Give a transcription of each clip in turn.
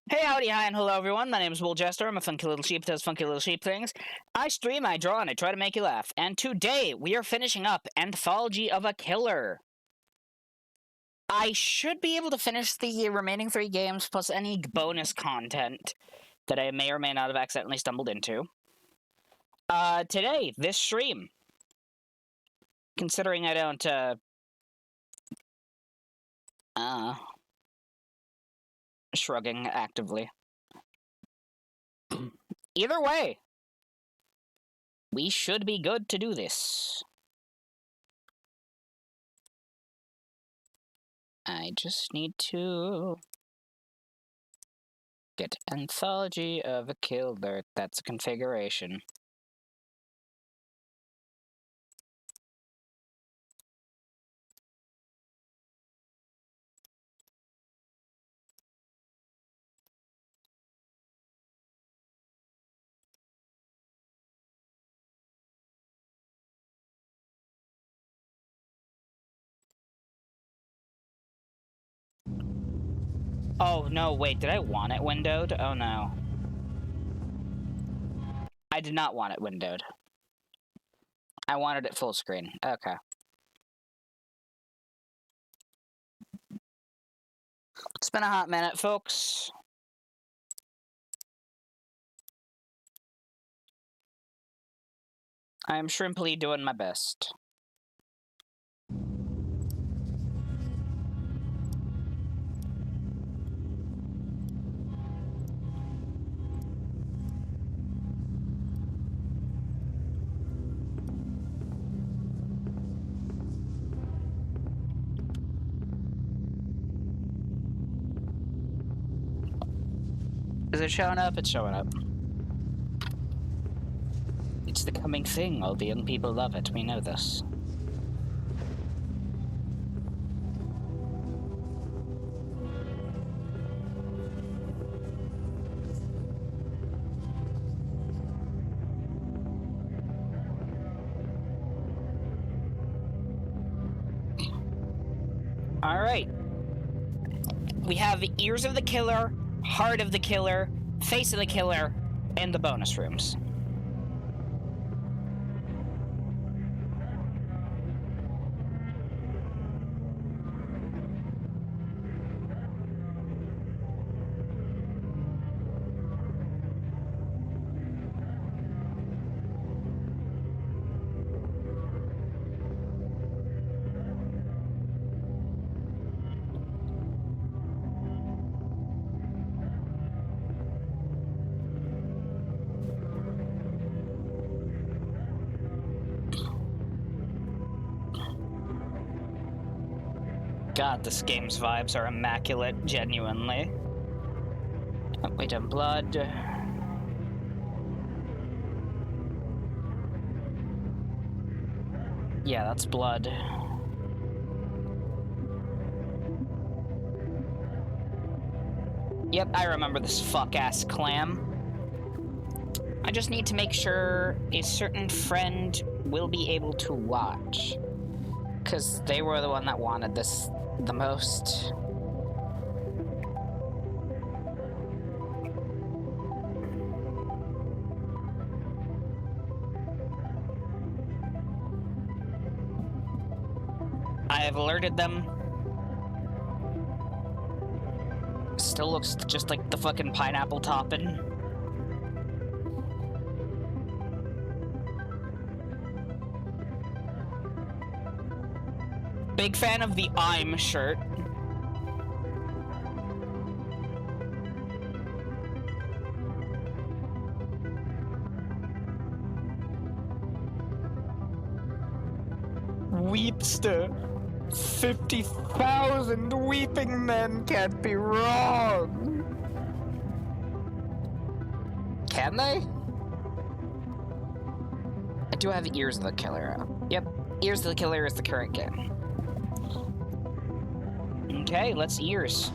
Hey, howdy, hi, and hello, everyone. My name is WoolJester. I'm a funky little sheep that does funky little sheep things. I stream, I draw, and I try to make you laugh. And today, we are finishing up Anthology of a Killer. I should be able to finish the remaining 3 games, plus any bonus content that I may or may not have accidentally stumbled into. Today, this stream, considering I don't, shrugging actively. Either way, we should be good to do this. I just need to get Anthology of a Killer. That's a configuration. Oh, no, wait, did I want it windowed? Oh, no. I did not want it windowed. I wanted it full screen. Okay. It's been a hot minute, folks. I am shrimply doing my best. Is it showing up? It's showing up. It's the coming thing. All the young people love it. We know this. Alright. We have the Ears of the Killer, Heart of the Killer, Face of the Killer, and the bonus rooms. God, this game's vibes are immaculate, genuinely. Oh, we done blood. Yeah, that's blood. Yep, I remember this fuck-ass clam. I just need to make sure a certain friend will be able to watch. Because they were the one that wanted this the most. I have alerted them. Still looks just like the fucking pineapple topping. Big fan of the I'm shirt. Weepster. 50,000 weeping men can't be wrong. Can they? I do have Ears of the Killer. Yep, Ears of the Killer is the current game. Okay, let's Ears.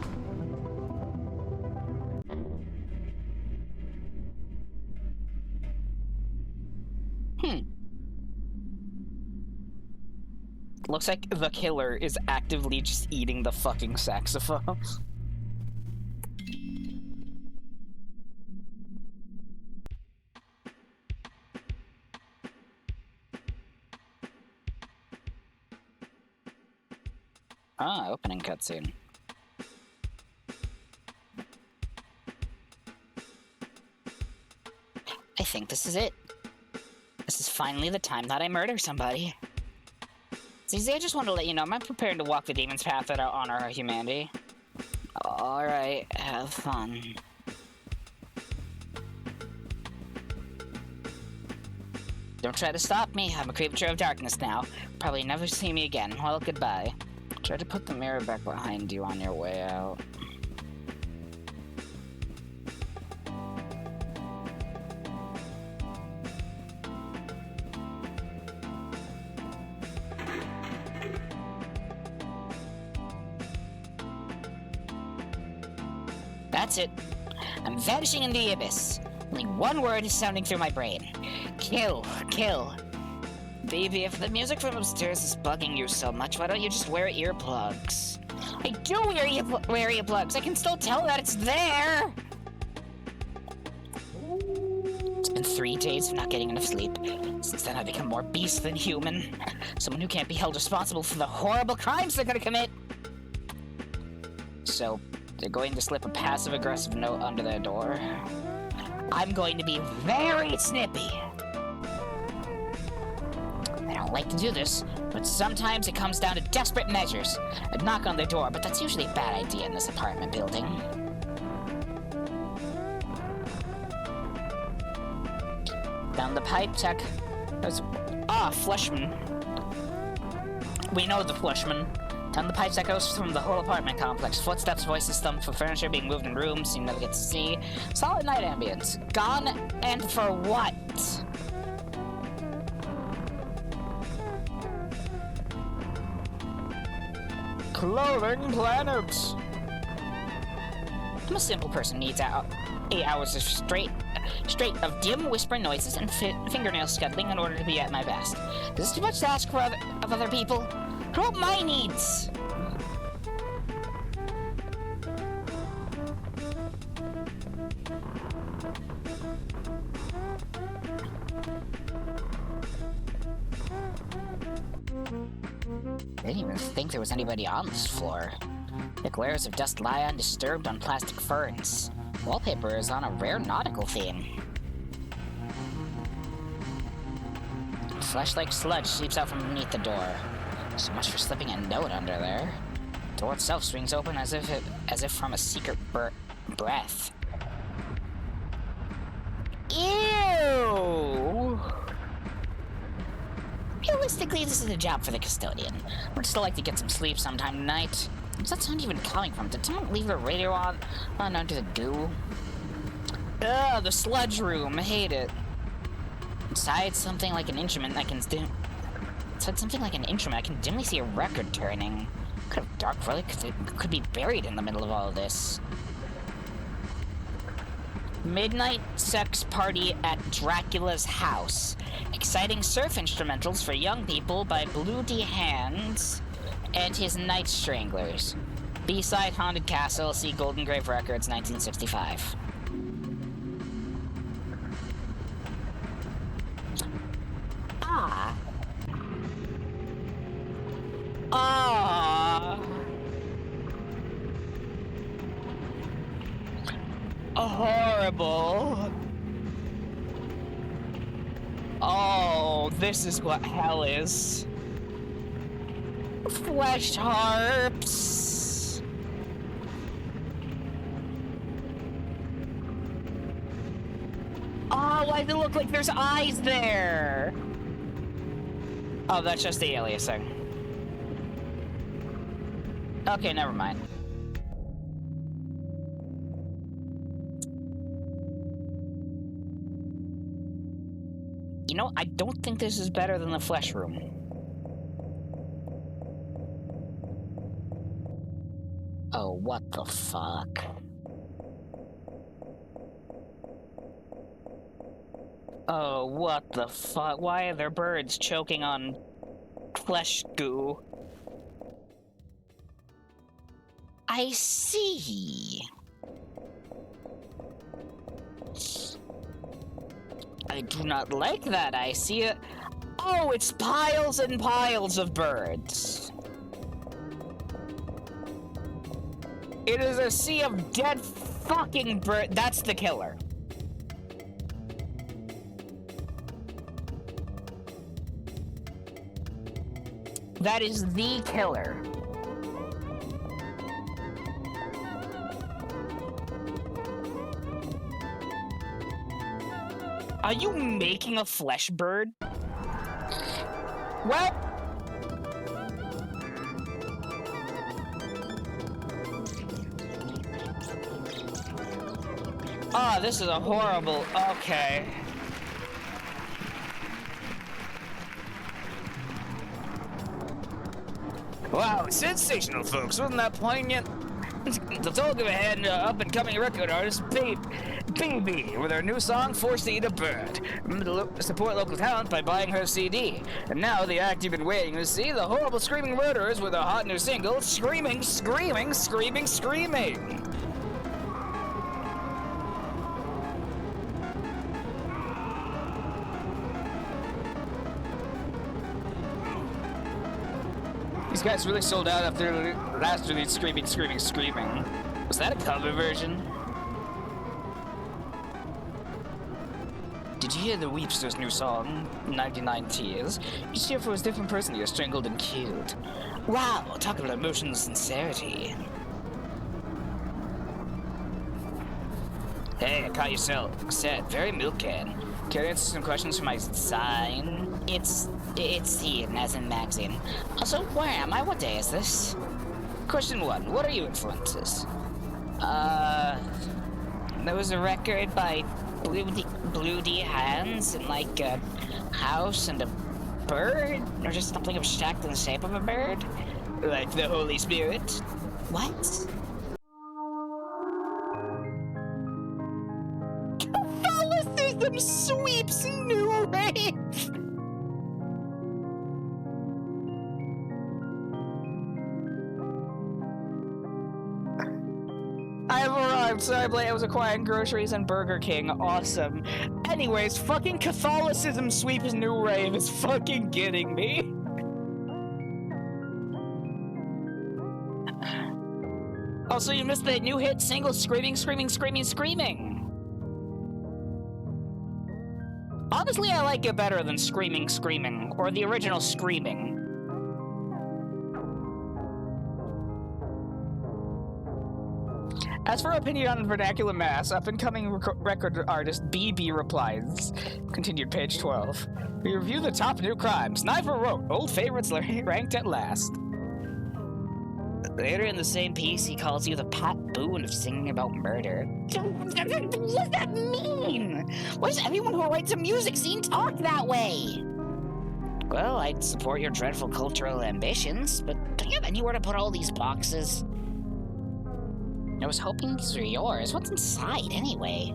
Looks like the killer is actively just eating the fucking saxophone. Ah, opening cutscene. I think this is it. This is finally the time that I murder somebody. ZZ, I just want to let you know, I'm prepared to walk the demon's path that honor our humanity. Alright, have fun. Don't try to stop me. I'm a creature of darkness now. Probably never see me again. Well, goodbye. Try to put the mirror back behind you on your way out. That's it. I'm vanishing in the abyss. Only one word is sounding through my brain. Kill, kill. Baby, if the music from upstairs is bugging you so much, why don't you just wear earplugs? I do wear earplugs. I can still tell that it's there. It's been 3 days of not getting enough sleep. Since then, I've become more beast than human. Someone who can't be held responsible for the horrible crimes they're gonna commit. So, they're going to slip a passive-aggressive note under their door. I'm going to be very snippy. I don't like to do this, but sometimes it comes down to desperate measures. I'd knock on their door, but that's usually a bad idea in this apartment building. Down the pipe, check. There's... Ah, Fleshman. We know the Fleshman. Down the pipes echoes from the whole apartment complex. Footsteps, voices, thump for furniture being moved in rooms you never get to see. Solid night ambience. Gone, and for what? Clothing planets. I'm a simple person needs 8 hours of straight of dim whispering noises and fingernail scuttling in order to be at my best. Is this too much to ask of other people? Help my needs! I didn't even think there was anybody on this floor. Thick layers of dust lie undisturbed on plastic ferns. Wallpaper is on a rare nautical theme. Flesh-like sludge seeps out from beneath the door. So much for slipping a note under there. The door itself swings open as if from a secret breath. Ew! Realistically, this is a job for the custodian. Would still like to get some sleep sometime tonight. Where's that sound even coming from? Did someone leave the radio on under the goo? Ugh, the sludge room. I hate it. Inside something like an instrument I can dimly see a record turning. Kind of dark, really, because it could be buried in the middle of all of this. Midnight sex party at Dracula's house. Exciting surf instrumentals for young people by Blue D Hands and his Night Stranglers. B-side Haunted Castle, see Golden Grave Records, 1965. Ah. Horrible. Oh, this is what hell is. Flesh harps. Oh, why does it look like there's eyes there? Oh, that's just the aliasing. Okay, never mind. You know, I don't think this is better than the flesh room. Oh, what the fuck? Oh, what the fuck? Why are there birds choking on flesh goo? I see. I do not like that. I see it. Oh, it's piles and piles of birds. It is a sea of dead fucking bird. That's the killer. That is the killer. Are you making a flesh bird? What? Oh, this is a horrible... Okay. Wow, sensational, folks. Wasn't that poignant? The talk of a head up-and-coming record artist, Baby, with her new song, Forced to Eat a Bird. Remember to support local talent by buying her CD. And now the act you've been waiting to see, the horrible screaming murderers with a hot new single, Screaming, Screaming, Screaming, Screaming. These guys really sold out after last release, Screaming, Screaming, Screaming. Was that a cover version? Did you hear the Weepster's new song, 99 Tears? Each year for a different person you're strangled and killed. Wow, talk about emotional sincerity. Hey, I caught yourself. Said, very milk can. Can I answer some questions for my sign? It's Ian, as in magazine. Also, where am I? What day is this? Question 1. What are your influences? There was a record by Blue D Hands and like a house and a bird? Or just something abstract in the shape of a bird? Like the Holy Spirit? What? Catholicism sweeps new rave! I've arrived. Sorry, Blake. I was acquiring groceries and Burger King. Awesome. Anyways, fucking Catholicism sweeps new rave is fucking getting me. Also, you missed the new hit single, Screaming, Screaming, Screaming, Screaming. Honestly, I like it better than Screaming, Screaming, or the original Screaming. As for opinion on vernacular mass, up-and-coming record artist BB replies. Continued page 12. We review the top new crimes. Sniper wrote, old favorites ranked at last. Later in the same piece, he calls you the Pat Boone of singing about murder. What does that mean? Why does everyone who writes a music scene talk that way? Well, I'd support your dreadful cultural ambitions, but do you have anywhere to put all these boxes? I was hoping these were yours. What's inside, anyway?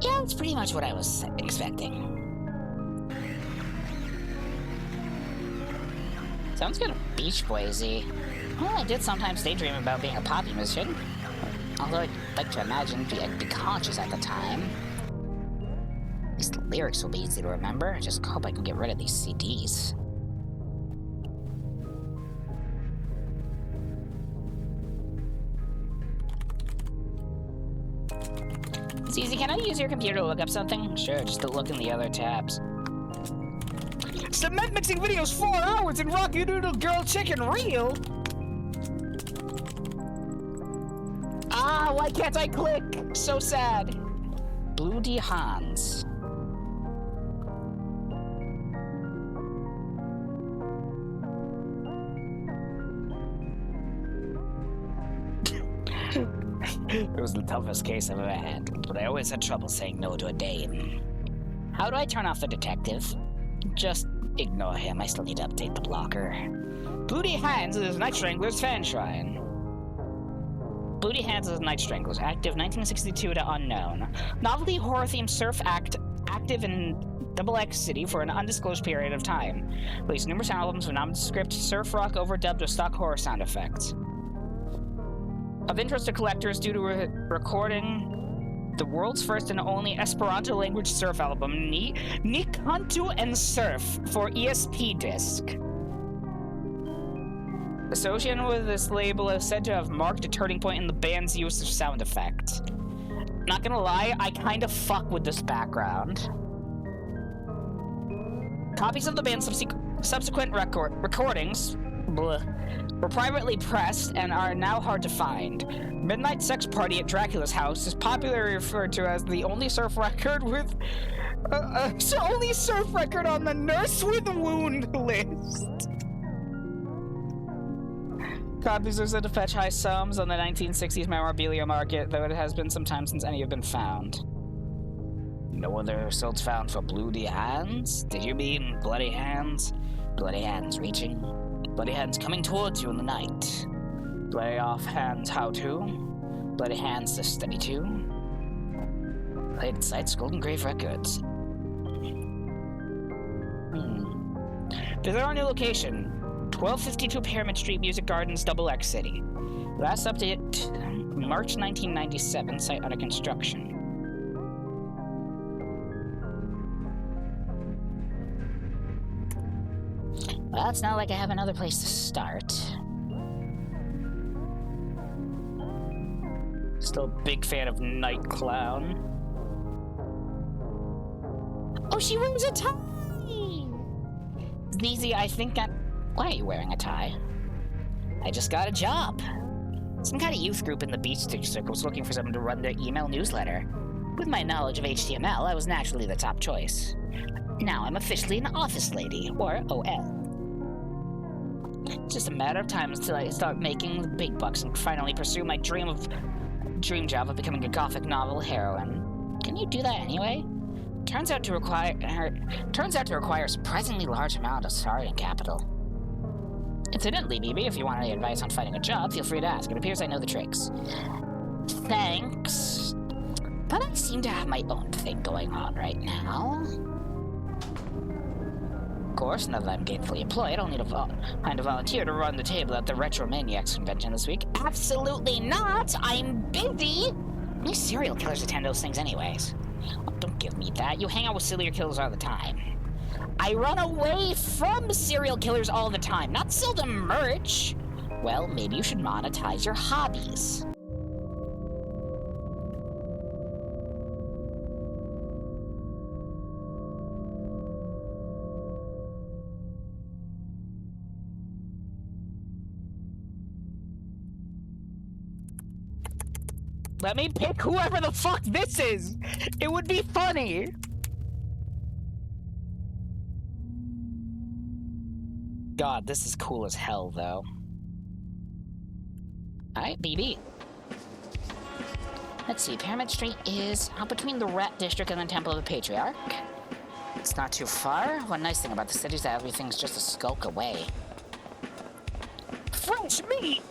Yeah, that's pretty much what I was expecting. Sounds kind of Beach Boys-y. Well, I did sometimes daydream about being a poppy musician. Although I'd like to imagine I'd be conscious at the time. At least the lyrics will be easy to remember. I just hope I can get rid of these CDs. It's easy. Can I use your computer to look up something? Sure, just to look in the other tabs. Cement mixing videos 4 hours in Rocky Noodle Girl Chicken Reel? Ah, why can't I click? So sad. Blue D Hans. It was the toughest case I've ever handled, but I always had trouble saying no to a dame. How do I turn off the detective? Just ignore him. I still need to update the blocker. Booty Hands is Night Strangler's fan shrine. Booty Hands is Night Stranglers, active 1962 to unknown. Novelty horror-themed surf act, active in XX City for an undisclosed period of time. Released numerous albums with nondescript surf rock overdubbed with stock horror sound effects. Of interest to collectors due to recording the world's first and only Esperanto language surf album, Ni Kantu and Surf, for ESP disc. associated with this label is said to have marked a turning point in the band's use of sound effects. Not gonna lie, I kind of fuck with this background. Copies of the band's subsequent recordings were privately pressed and are now hard to find. Midnight Sex Party at Dracula's House is popularly referred to as the only surf record with only surf record on the Nurse with Wound list. Copies are said to fetch high sums on the 1960s memorabilia market, though it has been some time since any have been found. No other results found for Bloody Hands? Did you mean Bloody Hands? Bloody Hands reaching? Bloody Hands coming towards you in the night. Bloody Off Hands How To? Bloody Hands The Study To? Played at sites Golden Grave Records. Visit our new location. 1252 Pyramid Street, Music Gardens, XX City. Last update, March 1997, site under construction. Well, it's not like I have another place to start. Still a big fan of Night Clown. Oh, she wears a tie! Sneezy, I think I'm... Why are you wearing a tie? I just got a job. Some kind of youth group in the Beach District was looking for someone to run their email newsletter. With my knowledge of HTML, I was naturally the top choice. Now I'm officially an office lady, or OL. It's just a matter of time until I start making the big bucks and finally pursue my dream job of becoming a gothic novel heroine. Can you do that anyway? Turns out to require a surprisingly large amount of starting capital. Incidentally, BB, if you want any advice on finding a job, feel free to ask. It appears I know the tricks. Thanks. But I seem to have my own thing going on right now. Of course, now that I'm gainfully employed, I'll need to find a volunteer to run the table at the Retro Maniacs convention this week. Absolutely not! I'm busy! Only serial killers attend those things anyways. Oh, don't give me that. You hang out with serial killers all the time. I run away from serial killers all the time, not sell them merch. Well, maybe you should monetize your hobbies. Let me pick whoever the fuck this is! It would be funny! God, this is cool as hell, though. Alright, BB. Let's see, Pyramid Street is out between the Rat District and the Temple of the Patriarch. It's not too far. One nice thing about the city is that everything's just a skulk away. Fresh meat!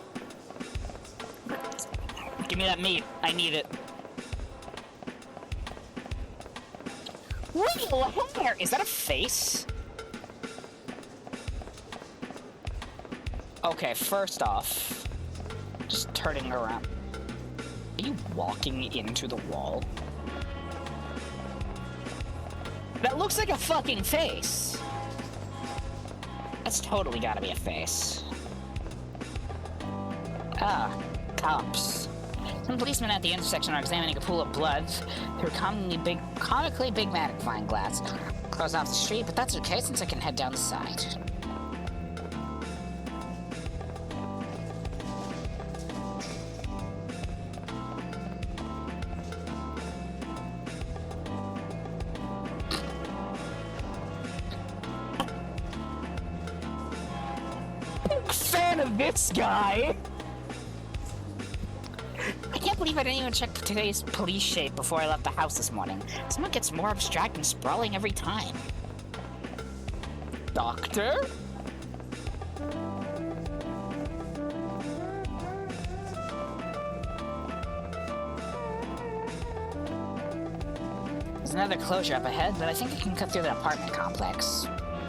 Give me that meat. I need it. Real hair! Is that a face? Okay, first off, just turning around. Are you walking into the wall? That looks like a fucking face. That's totally gotta be a face. Ah, cops. Some policemen at the intersection are examining a pool of blood through comically big magnifying glass. Close off the street, but that's okay since I can head down the side. Big fan of this guy! I can't believe I didn't even check today's police shape before I left the house this morning. Someone gets more abstract and sprawling every time. Doctor? There's another closure up ahead, but I think I can cut through the apartment complex.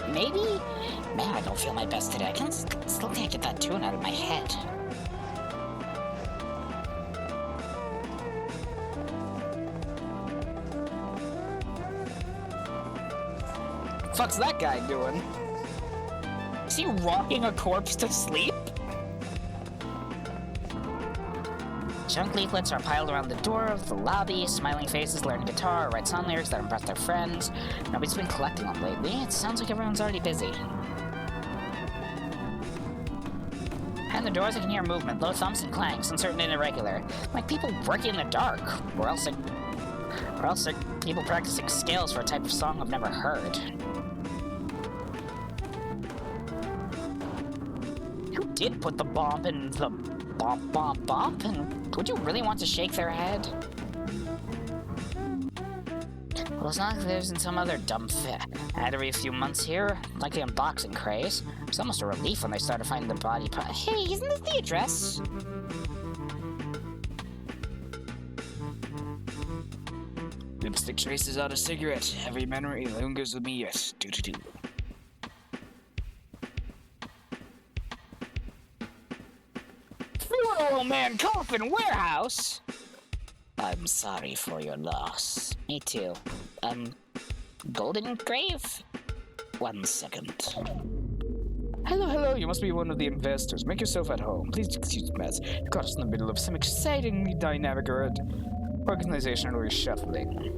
Maybe? Man, I don't feel my best today. I still can't get that tune out of my head. What's that guy doing? Is he rocking a corpse to sleep? Junk leaflets are piled around the door of the lobby. Smiling faces learn guitar or write song lyrics that impress their friends. Nobody's been collecting them lately. It sounds like everyone's already busy. Behind the doors I can hear movement, low thumps and clangs, uncertain and irregular. Like people working in the dark. Or else they're people practicing scales for a type of song I've never heard. Who did put the bomb in the bomb? And would you really want to shake their head? Well, it's not like there's in some other dumb fit. Had every few months here, like the unboxing craze. It's almost a relief when they started finding the body part. Hey, isn't this the address? Lipstick traces on a cigarette. Every memory lingers with me yet. Do. Funeral Man Coffin Warehouse! I'm sorry for your loss. Me too. Golden Grave? 1 second. Hello, you must be one of the investors. Make yourself at home. Please excuse the mess. You got us in the middle of some excitingly dynamic organizational reshuffling.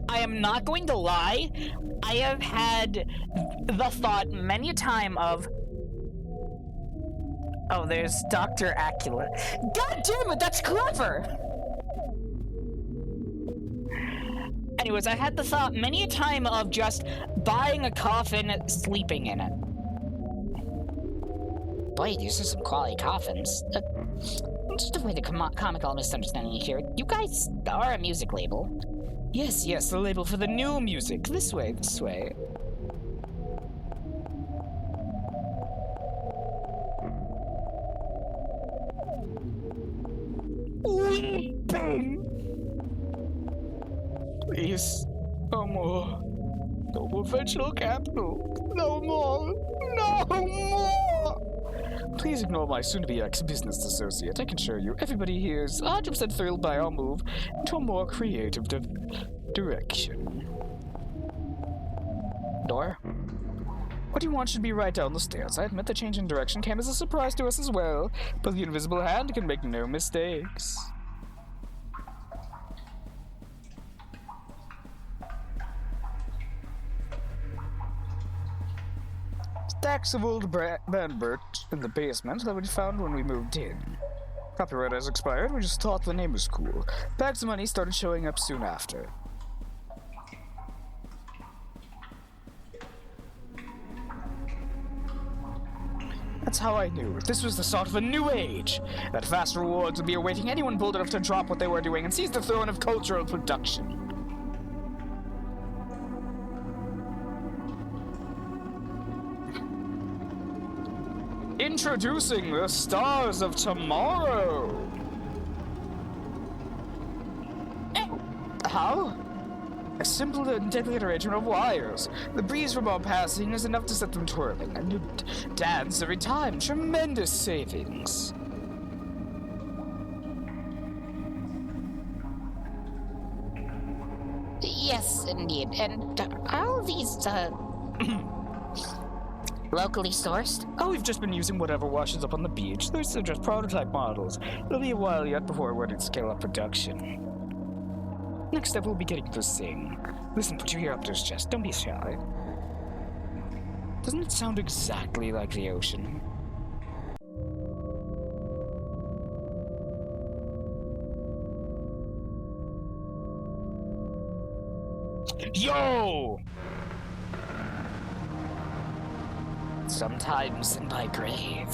I am not going to lie. I have had the thought many a time of, oh, there's Dr. Acula. God damn it, that's clever! Anyways, I had the thought many a time of just buying a coffin, sleeping in it. Boy, these are some quality coffins. Just avoid the comical misunderstanding here. You guys are a music label. Yes, the label for the new music. This way. Weeping! Please, no more. No more venture capital. No more. Please ignore my soon-to-be ex-business associate. I can assure you, everybody here is 100% thrilled by our move into a more creative direction. Door? What you want should be right down the stairs. I admit the change in direction came as a surprise to us as well, but the invisible hand can make no mistakes. Stacks of old bandbirch in the basement that we found when we moved in. Copyright has expired, we just thought the name was cool. Bags of money started showing up soon after. That's how I knew. This was the start of a new age. That vast rewards would be awaiting anyone bold enough to drop what they were doing and seize the throne of cultural production. Introducing the stars of tomorrow! How? A simple and deadly arrangement of wires. The breeze from our passing is enough to set them twirling. A new dance every time. Tremendous savings. Yes, indeed. And are all these, locally sourced? Oh, we've just been using whatever washes up on the beach. Those are just prototype models. It'll be a while yet before we're ready to scale up production. Next up, we'll be getting to sing. Listen, put your ear up to his chest. Don't be shy. Doesn't it sound exactly like the ocean? Yo! Sometimes in my grave,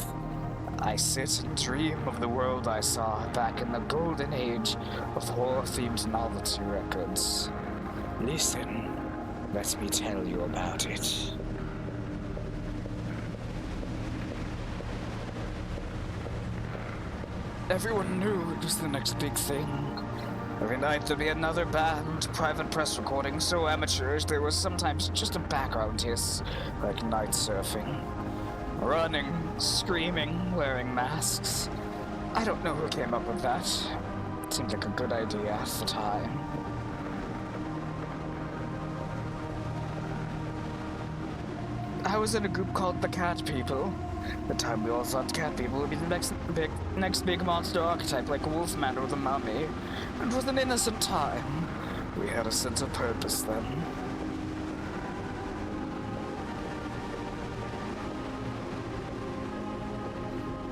I sit and dream of the world I saw back in the golden age of horror-themed novelty records. Listen, let me tell you about it. Everyone knew it was the next big thing. Every night there'd be another band, private press recording, so amateurish there was sometimes just a background hiss, like night surfing. Running, screaming, wearing masks. I don't know who came up with that. It seemed like a good idea at the time. I was in a group called the Cat People. The time we all thought cat people would be the next big monster archetype like Wolfman or the Mummy. It was an innocent time. We had a sense of purpose then.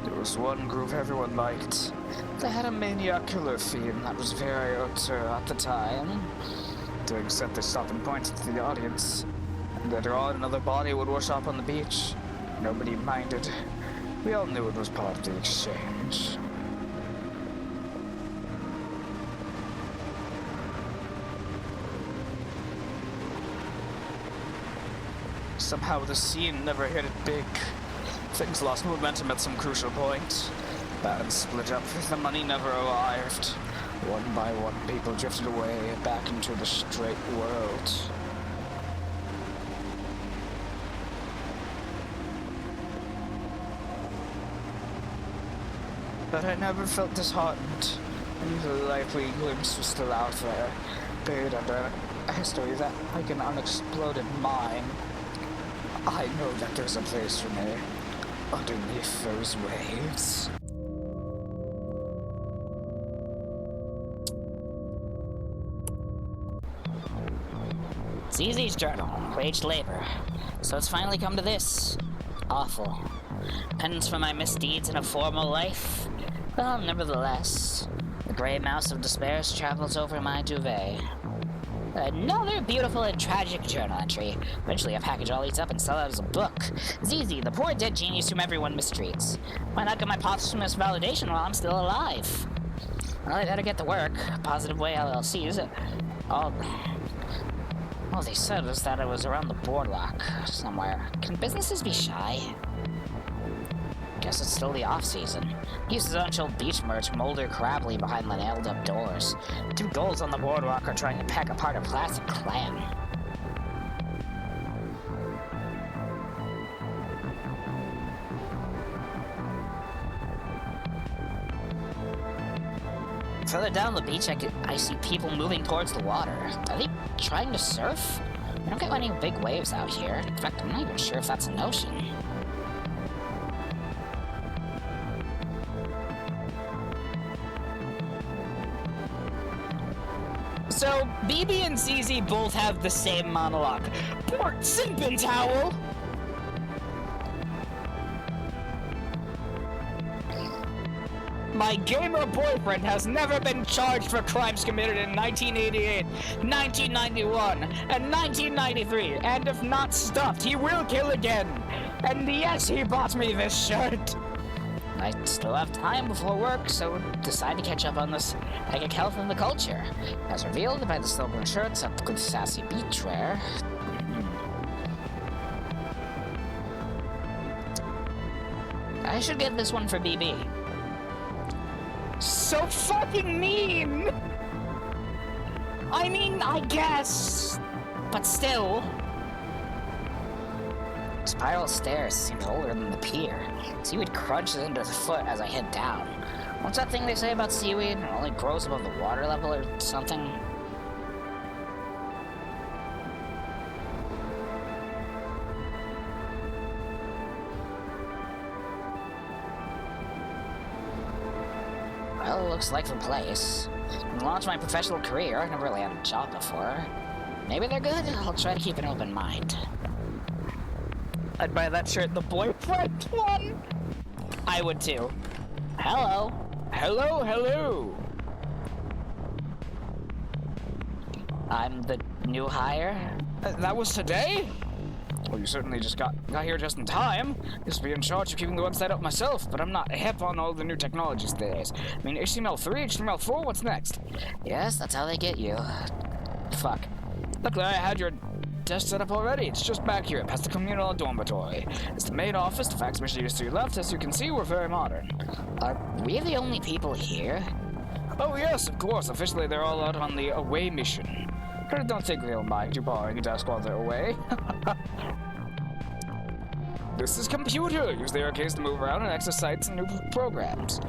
There was one group everyone liked. They had a maniac killer theme that was very auteur at the time. Doing set their stopping points to the audience. And later on, another body would wash up on the beach. Nobody minded. We all knew it was part of the exchange. Somehow the scene never hit it big. Things lost momentum at some crucial point. Bands split up, the money never arrived. One by one, people drifted away, back into the straight world. But I never felt disheartened. I knew the likely glimpse was still out there, buried under a history that like an unexploded mine. I know that there's a place for me underneath those waves. ZZ's journal, waged labor. So it's finally come to this. Awful. Penance for my misdeeds in a formal life? Well, nevertheless, the gray mouse of despair travels over my duvet. Another beautiful and tragic journal entry. Eventually I package all these up and sell it as a book. ZZ, the poor dead genius whom everyone mistreats. Why not get my posthumous validation while I'm still alive? Well, I better get to work. Positive Way LLC's. All they said was that it was around the boardwalk somewhere. Can businesses be shy? Guess it's still the off-season. Uses unchilled beach merch molder crabbily behind the nailed-up doors. Two ghouls on the boardwalk are trying to peck apart a plastic clam. Further down the beach, I see people moving towards the water. Are they trying to surf? I don't get any big waves out here. In fact, I'm not even sure if that's an ocean. So, BB and ZZ both have the same monologue. Poor simpin' towel! My gamer boyfriend has never been charged for crimes committed in 1988, 1991, and 1993, and if not stopped, he will kill again. And yes, he bought me this shirt. I still have time before work, so decide to catch up on this epic health of the culture, as revealed by the slogan shirts of good sassy beachwear. I should get this one for BB. So fucking mean! I mean, I guess, but still. Spiral stairs seems older than the pier. Seaweed crunches into the foot as I head down. What's that thing they say about seaweed? It only grows above the water level or something? Well, looks like the place. To launch my professional career, I've never really had a job before. Maybe they're good? I'll try to keep an open mind. I'd buy that shirt, the boyfriend one. I would too. Hello. Hello, hello. I'm the new hire. That was today? Well, you certainly just got here just in time. Used to be in charge of keeping the website up myself, but I'm not hip on all the new technologies these days. I mean, HTML3, HTML4, what's next? Yes, that's how they get you. Fuck. Luckily, I had your desk set up already. It's just back here, past the communal dormitory. It's the main office. The fax machine is to your left. As you can see, we're very modern. Are we the only people here? Oh, yes, of course. Officially, they're all out on the away mission. But don't think they'll mind you borrowing a desk while they're away. This is computer. Use the arcades to move around and access sites and new programs.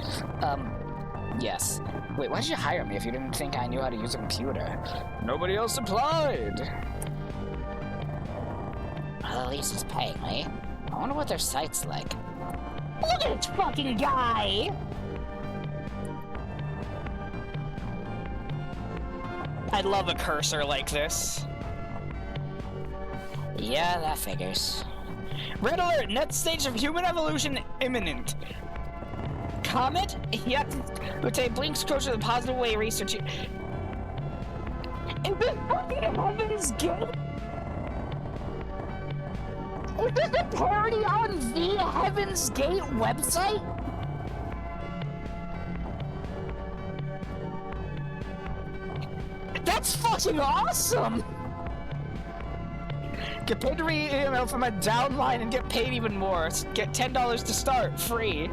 Yes. Wait, why did you hire me if you didn't think I knew how to use a computer? Nobody else applied. Well, at least he's paying me. I wonder what their site's like. Look at this fucking guy! I'd love a cursor like this. Yeah, that figures. Red alert! Next stage of human evolution imminent. Comet? Yep. Lieutenant Blinks closer to the positive way research. Is this fucking Heaven's Gate? Is this a parody on the Heaven's Gate website? That's fucking awesome! Get paid to read email from a downline and get paid even more. Get $10 to start, free.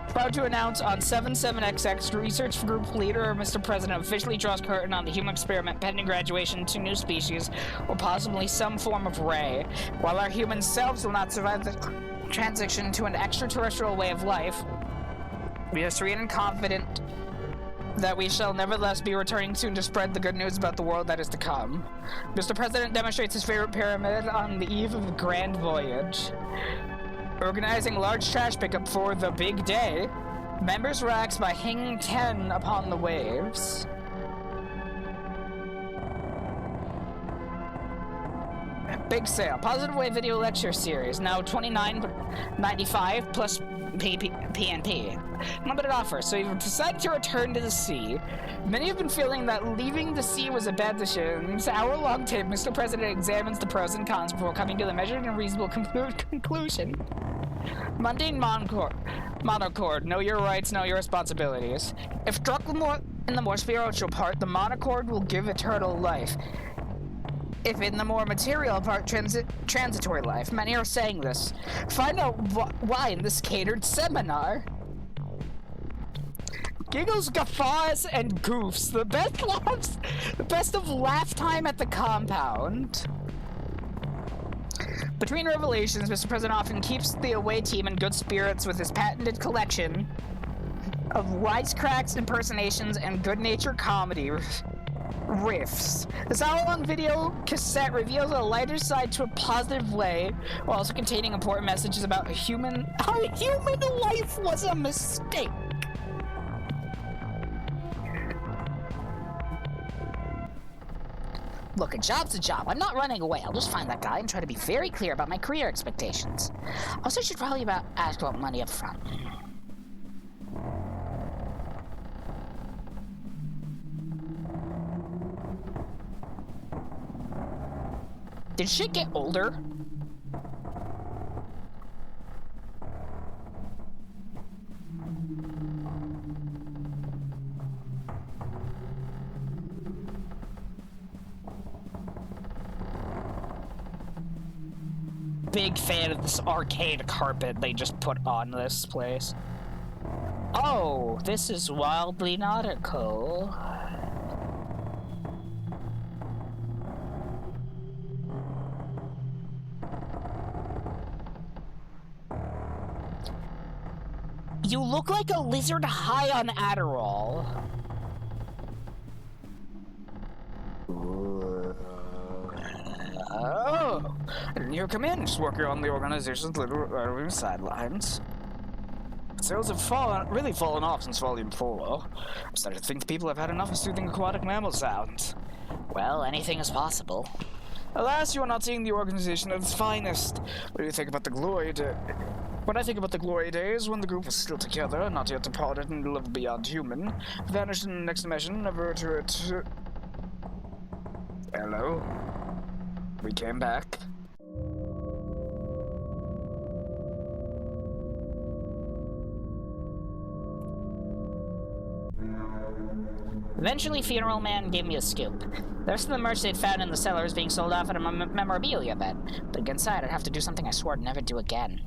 Proud to announce on 77XX, research group leader Mr. President officially draws curtain on the human experiment pending graduation to new species, or possibly some form of ray. While our human selves will not survive the transition to an extraterrestrial way of life, we are serene and confident that we shall nevertheless be returning soon to spread the good news about the world that is to come. Mr. President demonstrates his favorite pyramid on the eve of the grand voyage. Organizing large trash pickup for the big day. Members relax by hanging 10 upon the waves. Big sale. Positive Way video lecture series. Now $29.95 plus PNP. Limited offer, so you've decided to return to the sea. Many have been feeling that leaving the sea was a bad decision. This hour-long tape, Mr. President examines the pros and cons before coming to the measured and reasonable conclusion. Mundane monochord. Know your rights, know your responsibilities. If struck in the more spiritual part, the monochord will give eternal life. If in the more material part, transitory life. Many are saying this. Find out why in this catered seminar. Giggles, guffaws, and goofs. The best laughs, the best of laugh time at the compound. Between revelations, Mr. President often keeps the away team in good spirits with his patented collection of wisecracks, impersonations, and good-natured comedy riffs. This hour-long video cassette reveals a lighter side to a positive way, while also containing important messages about how human life was a mistake. Look, a job's a job. I'm not running away. I'll just find that guy and try to be very clear about my career expectations. Also, I should probably ask about money up front. Did shit get older? Big fan of this arcade carpet they just put on this place. Oh, this is wildly nautical. You look like a lizard high on Adderall. Oh, I didn't hear come in. Just working on the organization's little sidelines. Sales have really fallen off since Volume 4. I'm starting to think people have had enough of soothing aquatic mammal sounds. Well, anything is possible. Alas, you are not seeing the organization at its finest. What do you think about the glory days? When I think about the glory days, when the group was still together, not yet departed and lived beyond human, vanished in the next dimension, never to it. Hello? We came back. Eventually, Funeral Man gave me a scoop. The rest of the merch they'd found in the cellar is being sold off at a memorabilia event. But inside, I'd have to do something I swore I'd never do again.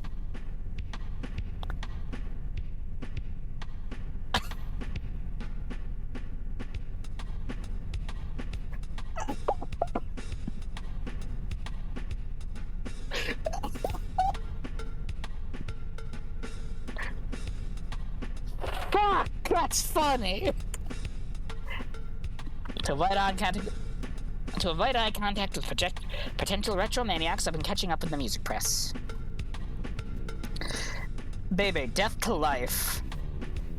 Fuck, that's funny. To avoid eye contact with potential retromaniacs, I've been catching up with the music press. Baby, Death to Life.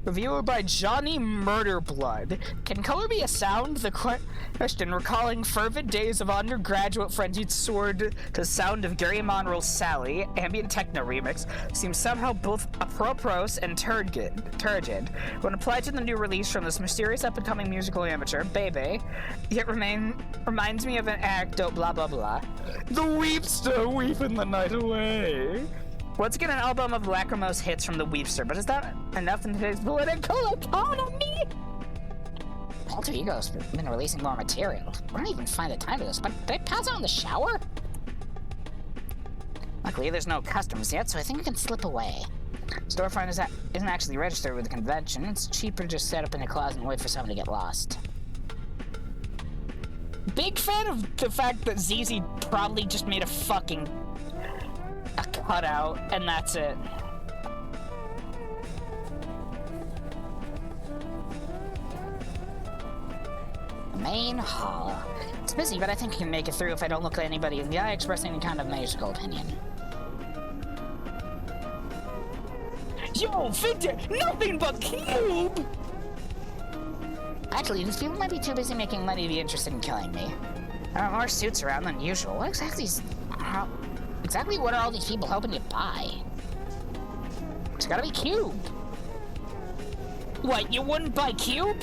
Reviewer by Johnny Murderblood. Can color be a sound? The question, recalling fervid days of undergraduate frenzied soared to sound of Gary Monroe's Sally, ambient techno remix, seems somehow both apropos and turgid. When applied to the new release from this mysterious up-and-coming musical amateur, Bebe, it reminds me of an anecdote, blah blah blah. The Weepster weeping the night away. Let's get an album of lachrymose hits from the Weepster, but is that enough in today's political economy? Alter Ego's been releasing more material. We don't even find the time for this, but did I pass out in the shower? Luckily, there's no customers yet, so I think I can slip away. Storefront isn't actually registered with the convention. It's cheaper to just set up in a closet and wait for someone to get lost. Big fan of the fact that ZZ probably just made a cutout, and that's it. Main hall. It's busy, but I think I can make it through if I don't look at anybody in the eye expressing any kind of magical opinion. Yo, Victor! Nothing but cube! Actually, these people might be too busy making money to be interested in killing me. There are more suits around than usual. What exactly what are all these people hoping to buy? It's gotta be Cube. What, you wouldn't buy Cube?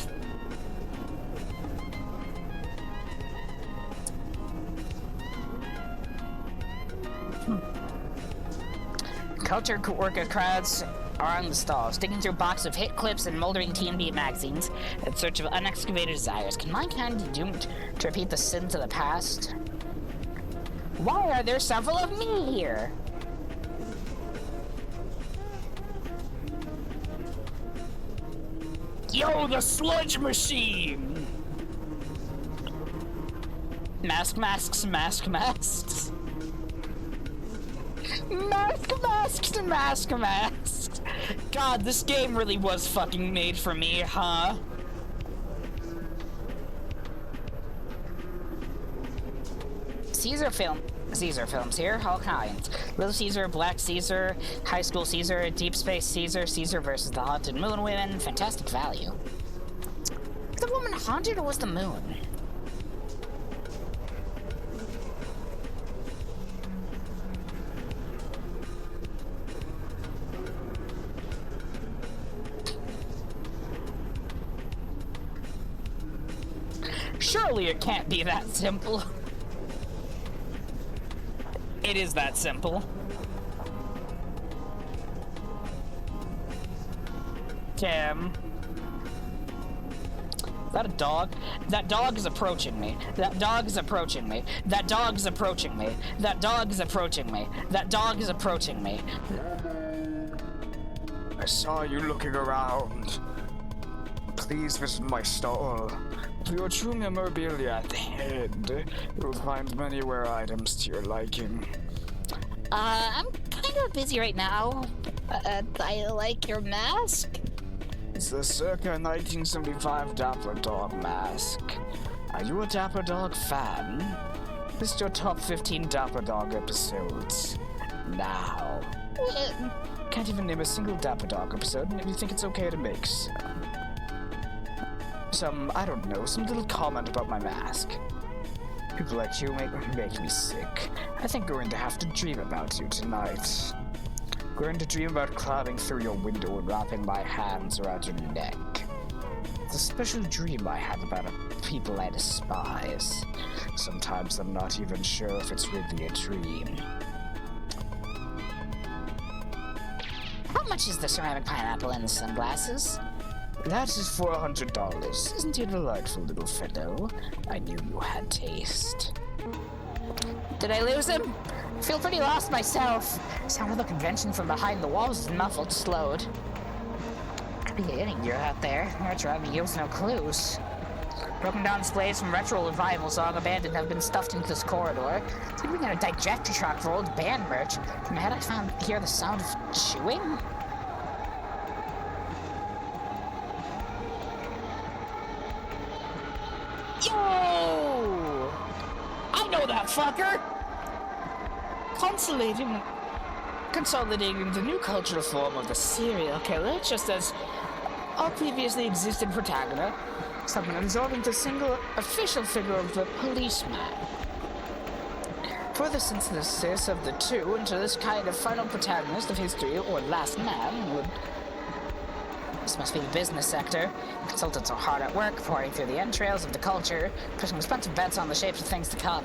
Culture worker crowds are on the stalls, digging through a box of hit clips and moldering TNB magazines in search of unexcavated desires. Can mankind be doomed to repeat the sins of the past? Why are there several of me here? Yo, the sludge machine! Masks. Mask masks. God, this game really was fucking made for me, huh? Caesar Films here, all kinds. Little Caesar, Black Caesar, High School Caesar, Deep Space Caesar, Caesar versus the Haunted Moon Women, fantastic value. Was the woman haunted or was the moon? Surely it can't be that simple. It is that simple. Tim. Is that a dog? That dog is approaching me. That dog is approaching me. That dog is approaching me. That dog is approaching me. That dog is approaching me. I saw you looking around. Please visit my stall. For your true memorabilia at the head, you'll find many rare items to your liking. I'm kind of busy right now. I like your mask. It's the circa 1975 Dapper Dog mask. Are you a Dapper Dog fan? List your top 15 Dapper Dog episodes. Now. Can't even name a single Dapper Dog episode, and if you think it's okay to make some, I don't know, some little comment about my mask. People like you make me sick. I think we're going to have to dream about you tonight. We're going to dream about climbing through your window and wrapping my hands around your neck. It's a special dream I have about people I despise. Sometimes I'm not even sure if it's really a dream. How much is the ceramic pineapple and the sunglasses? That is $400. Isn't he a delightful little fellow? I knew you had taste. Did I lose him? I feel pretty lost myself. Sound of the convention from behind the walls is muffled, slowed. Could be getting you out there. Retro gives no clues. Broken down displays from retro revivals long abandoned have been stuffed into this corridor. It's like we got a digester truck for old band merch. From ahead I hear the sound of chewing. Yo! I know that fucker! Consolating consolidating the new cultural form of the serial killer, just as all previously existing protagonist, something absorbing the single official figure of the policeman. Further synthesis of the two into this kind of final protagonist of history, or last man, would... This must be the business sector. Consultants are hard at work, pouring through the entrails of the culture, pushing expensive bets on the shapes of things to come.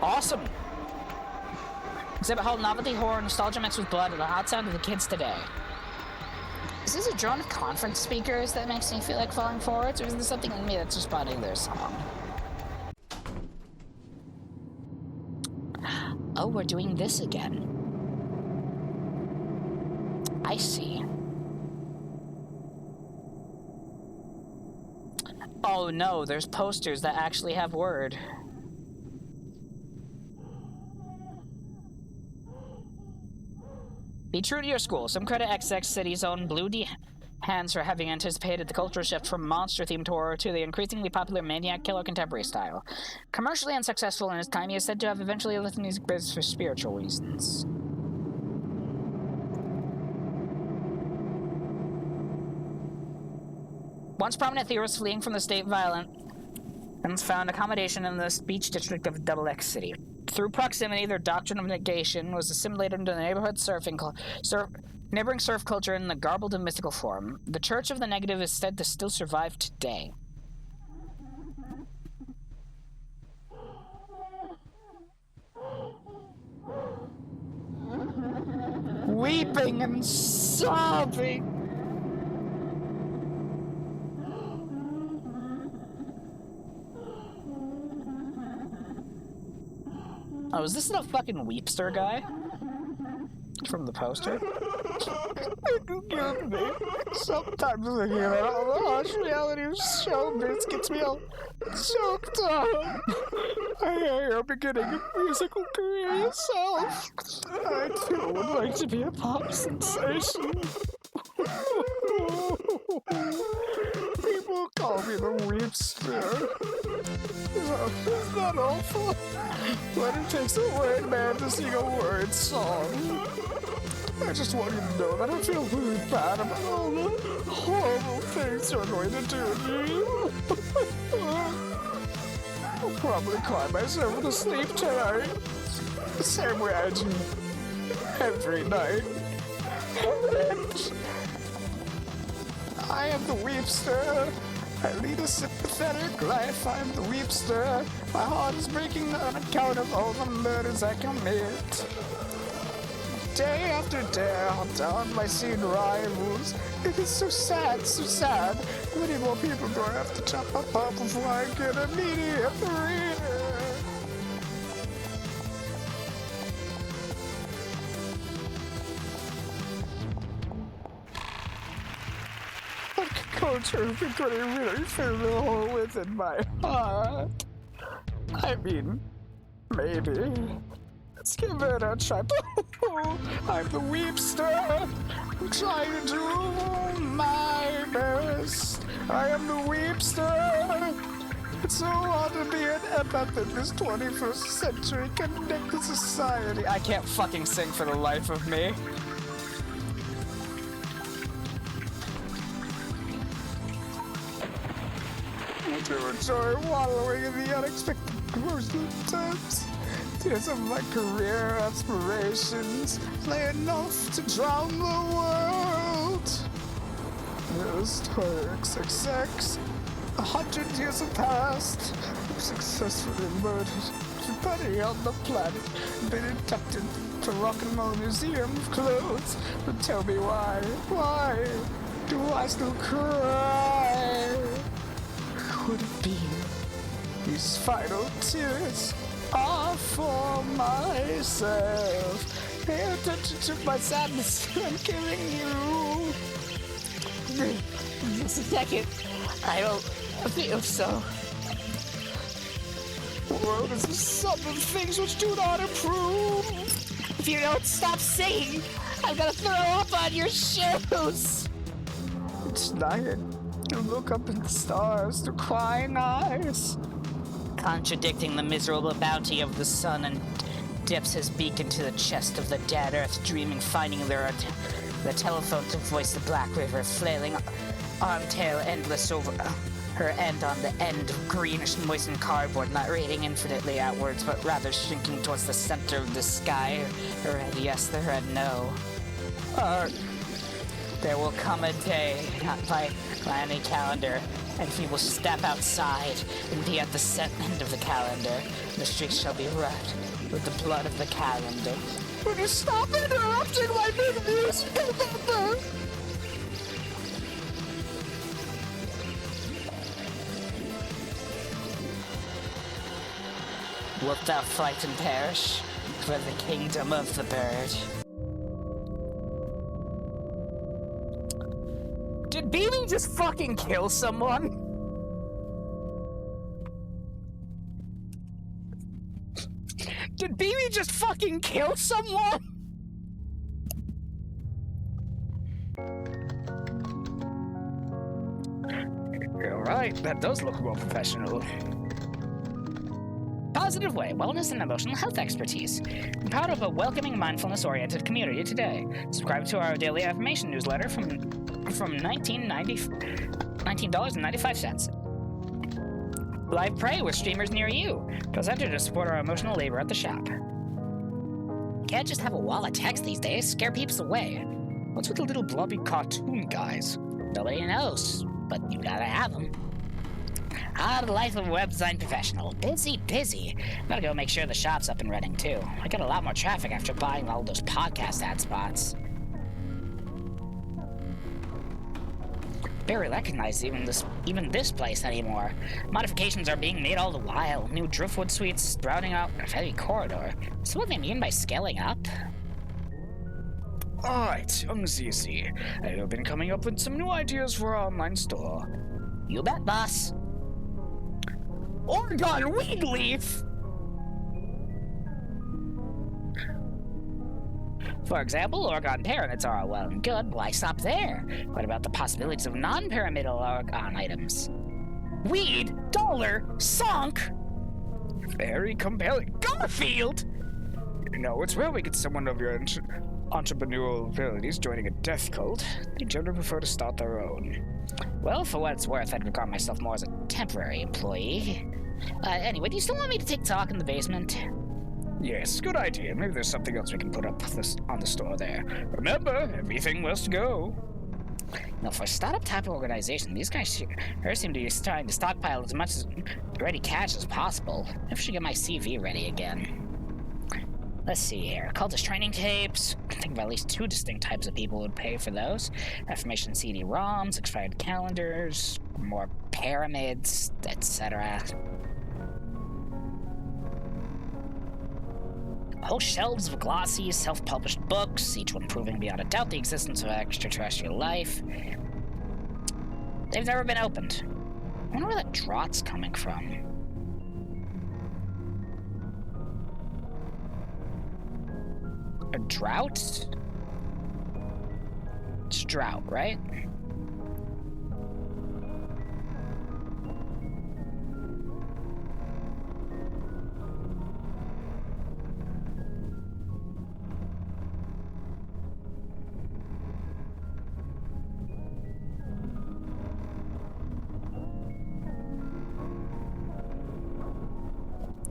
Awesome! Exhibit hall novelty, horror, nostalgia mixed with blood, and the hot sound of the kids today. Is this a drone of conference speakers that makes me feel like falling forwards, or is there something in me that's responding to their song? Oh, we're doing this again. I see. Oh no, there's posters that actually have word. Be true to your school. Some credit XX City's own Blue D Hands for having anticipated the cultural shift from monster-themed horror to the increasingly popular maniac killer contemporary style. Commercially unsuccessful in his time, he is said to have eventually left the music business for spiritual reasons. Once prominent theorists fleeing from the state violence found accommodation in the beach district of XX City. Through proximity, their doctrine of negation was assimilated into the neighborhood neighboring surf culture in the garbled and mystical form. The Church of the Negative is said to still survive today. Weeping and sobbing. Oh, is this the fucking Weepster guy? From the poster? Forgive me. Sometimes thinking about all the harsh reality of showbiz gets me all choked up. I hear you're beginning a musical career yourself. I too would like to be a pop sensation. People call me the Weepster. Is that awful? But it takes a word man to sing a word song. I just want you to know that I feel really bad about all the horrible things you're going to do to you. I'll probably cry myself to sleep tonight. The same way I do every night. I am the Weepster. I lead a sympathetic life. I'm the Weepster. My heart is breaking on account of all the murders I commit. Day after day, I hunt down my seen rivals. It is so sad, so sad. How many more people do I have to chop up before I get a immediate reader? Culture is becoming really fill the hole within my heart. I mean, maybe. Let's give it a try. I'm the Weepster. I'm trying to do my best. I am the Weepster. It's so hard to be an empath in this 21st century connected society. I can't fucking sing for the life of me. To enjoy wallowing in the unexpected growth of times. Tears of my career aspirations play enough to drown the world. Historic success. 100 years have passed. I'm successfully murdered. Everybody on the planet been inducted to Rock and Roll Museum of Clothes. But tell me why do I still cry? Could it be these final tears are for myself? Pay attention to my sadness. I'm killing you. Just a second. I don't feel so. The world is the sum of things which do not improve. If you don't stop singing, I'm gonna throw up on your shoes. It's night. You look up at the stars through crying eyes. Contradicting the miserable bounty of the sun, and dips his beak into the chest of the dead earth, dreaming, finding the telephone to voice the black river, flailing arm tail endless over her end on the end of greenish moistened cardboard, not radiating infinitely outwards, but rather shrinking towards the center of the sky. Her head yes, the head no. There will come a day, not by any calendar, and he will step outside and be at the set end of the calendar. The streets shall be red with the blood of the calendar. Will you stop interrupting my mid-musical number? Wilt thou fight and perish for the kingdom of the bird? Did BB just fucking kill someone? Did BB just fucking kill someone? Alright, that does look more professional. Positive Way, wellness and emotional health expertise. I'm proud of a welcoming, mindfulness-oriented community today. Subscribe to our daily affirmation newsletter from $19.95. Live Pray with streamers near you. Press enter to support our emotional labor at the shop. Can't just have a wall of text these days. Scare peeps away. What's with the little blobby cartoon guys? Nobody knows, but you gotta have them. The life of a web design professional. Busy. Gotta go make sure the shop's up and running too. I got a lot more traffic after buying all those podcast ad spots. Barely recognize even this place anymore. Modifications are being made all the while. New driftwood suites sprouting out a heavy corridor. So what they mean by scaling up? Alright, ZC. I have been coming up with some new ideas for our online store. You bet, boss. Oregon weed leaf! For example, Oregon pyramids are all well and good. Why stop there? What about the possibilities of non-pyramidal Oregon items? Weed, dollar, sunk! Very compelling. Garfield! No, it's rare we get someone of your entrepreneurial abilities joining a death cult. They generally prefer to start their own. Well, for what it's worth, I'd regard myself more as a temporary employee. Anyway, do you still want me to take talk in the basement? Yes, good idea. Maybe there's something else we can put up on the store there. Remember, everything must go. Now, for a startup type of organization, these guys sure seem to be trying to stockpile as much ready cash as possible. I should get my CV ready again. Let's see here. Cultist training tapes. I think of at least 2 distinct types of people would pay for those. Affirmation CD-ROMs, expired calendars, more pyramids, etc. Whole shelves of glossy, self-published books, each one proving beyond a doubt the existence of extraterrestrial life. They've never been opened. I wonder where that draught's coming from. A drought? It's drought, right?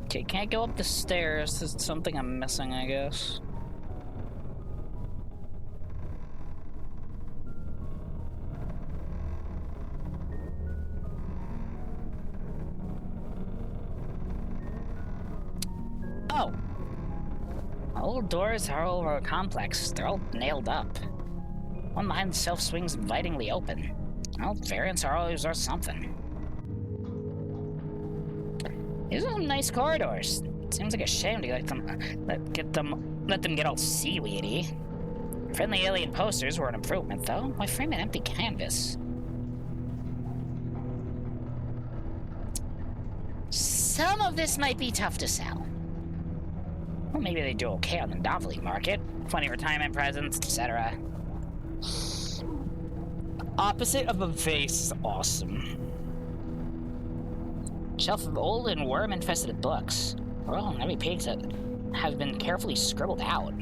Okay, can't go up the stairs. There's something I'm missing, I guess. Oh! All doors are all over a complex. They're all nailed up. One behind the shelf swings invitingly open. Well, variants are always worth something. These are some nice corridors. Seems like a shame to let them get all seaweedy. Friendly alien posters were an improvement, though. Why frame an empty canvas? Some of this might be tough to sell. Well, maybe they do okay on the novelty market. Funny retirement presents, etc. Opposite of a vase is awesome. Shelf of old and worm-infested books. Well, every page that have been carefully scribbled out.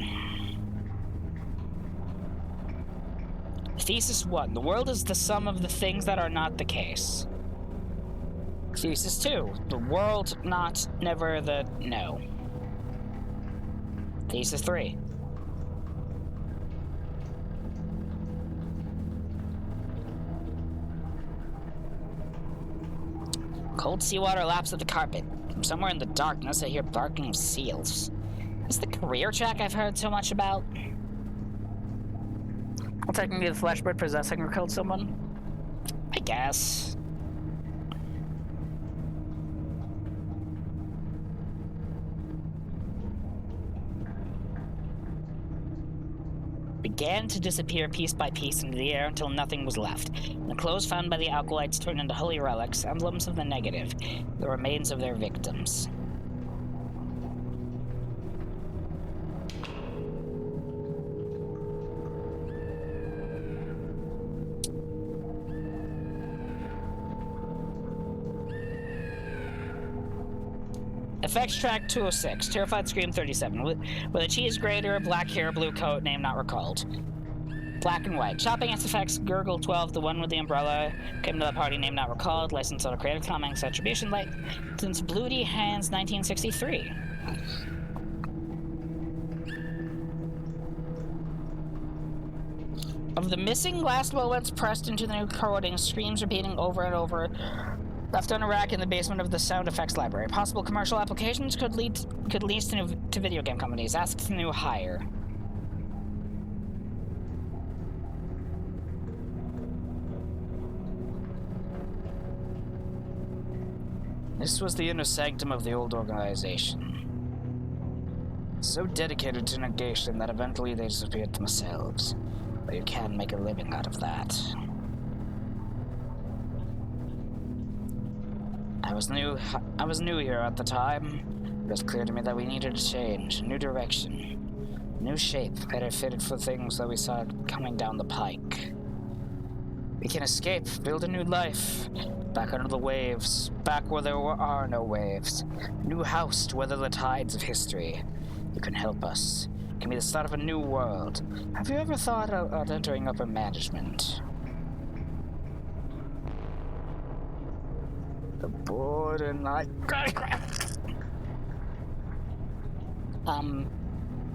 Thesis 1. The world is the sum of the things that are not the case. Thesis 2. The world, not, never, the, no. Thesis 3. Cold seawater laps at the carpet. From somewhere in the darkness, I hear barking of seals. Is the career track I've heard so much about? Well, technically the fleshbird possessing or killed someone? I guess. Began to disappear piece by piece into the air until nothing was left. The clothes found by the alkalites turned into holy relics, emblems of the negative, the remains of their victims. Effects track 206, Terrified Scream 37, with a cheese grater, black hair, blue coat, name not recalled. Black and white. Shopping effects, Gurgle 12, the one with the umbrella, came to the party, name not recalled, licensed under Creative Commons Attribution License, Bloody Hands 1963. Of the missing last moments pressed into the new recording, screams repeating over and over, left on a rack in the basement of the sound effects library. Possible commercial applications could lead to video game companies. Ask the new hire. This was the inner sanctum of the old organization. So dedicated to negation that eventually they disappeared themselves. But you can make a living out of that. I was new here at the time. It was clear to me that we needed a change, a new direction, a new shape, better fitted for things that we saw coming down the pike. We can escape, build a new life, back under the waves, back where there are no waves. New house to weather the tides of history. You can help us. It can be the start of a new world. Have you ever thought of entering upper management? The board and I...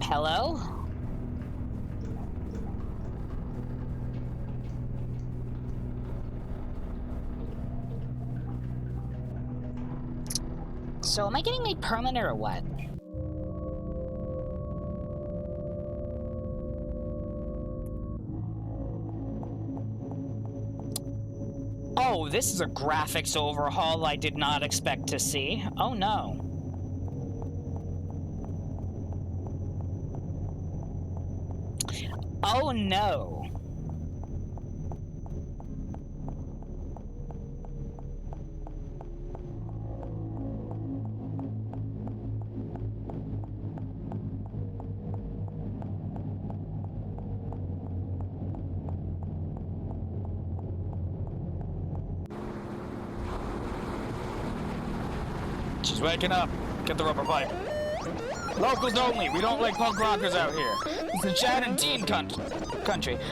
hello? So, am I getting made permanent or what? Oh, this is a graphics overhaul I did not expect to see. Oh no. Oh no. She's waking up. Get the rubber pipe. Locals only. We don't like punk rockers out here. It's the Chad and Teen country.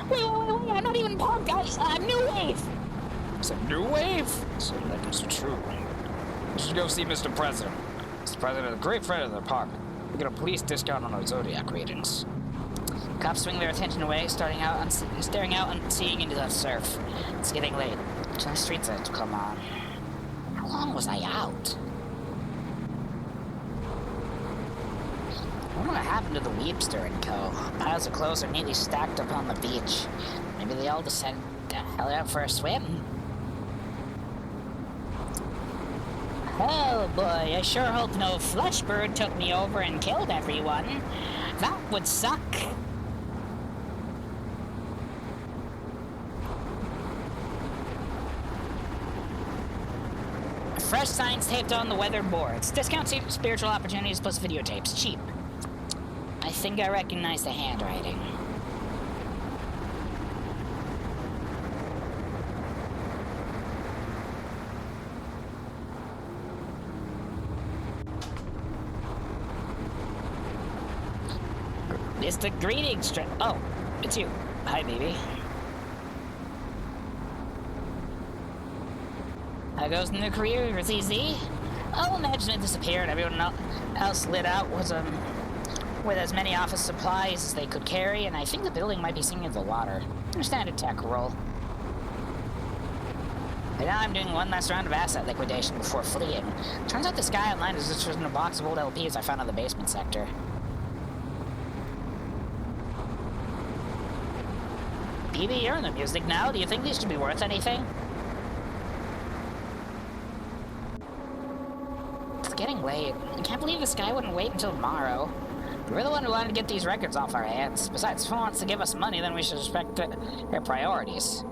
Wait. I'm not even punk. I'm New Wave. It's a New Wave? So that is true. We should go see Mr. President. Mr. President is a great friend of the department. We get a police discount on our Zodiac ratings. Cops swing their attention away, staring out and seeing into the surf. It's getting late. The streets are to come on. How long was I out? What happened to the WoolJester and co? Piles of clothes are neatly stacked up on the beach. Maybe they all decided to head out for a swim. Oh boy, I sure hope no fleshbird took me over and killed everyone. That would suck. Fresh signs taped on the weathered boards. Discount spiritual opportunities plus videotapes. Cheap. I think I recognize the handwriting. It's the greetings. Oh, it's you. Hi, baby. How goes the new career with EZ? I'll imagine it disappeared. Everyone else lit out was with as many office supplies as they could carry, and I think the building might be sinking into the water. Standard tech roll. And now I'm doing one last round of asset liquidation before fleeing. Turns out this guy online is just in a box of old LPs I found in the basement sector. BB, you're in the music now. Do you think these should be worth anything? It's getting late. I can't believe this guy wouldn't wait until tomorrow. We're the one who wanted to get these records off our hands. Besides, if he wants to give us money, then we should respect their priorities.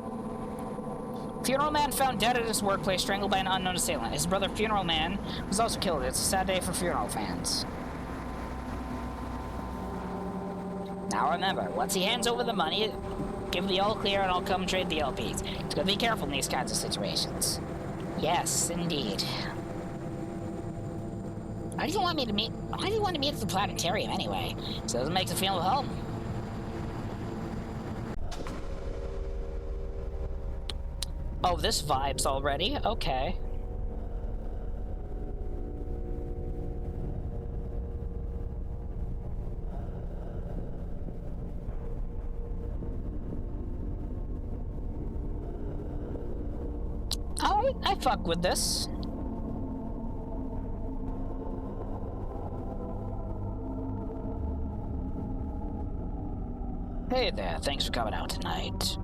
Funeral Man found dead at his workplace, strangled by an unknown assailant. His brother, Funeral Man, was also killed. It's a sad day for funeral fans. Now remember, once he hands over the money, give the all clear and I'll come trade the LPs. It's gotta be careful in these kinds of situations. Yes, indeed. Why do you want to meet at the planetarium anyway? So it doesn't make you feel at home. Oh, this vibes already? Okay. Alright, I fuck with this. Hey there, thanks for coming out tonight.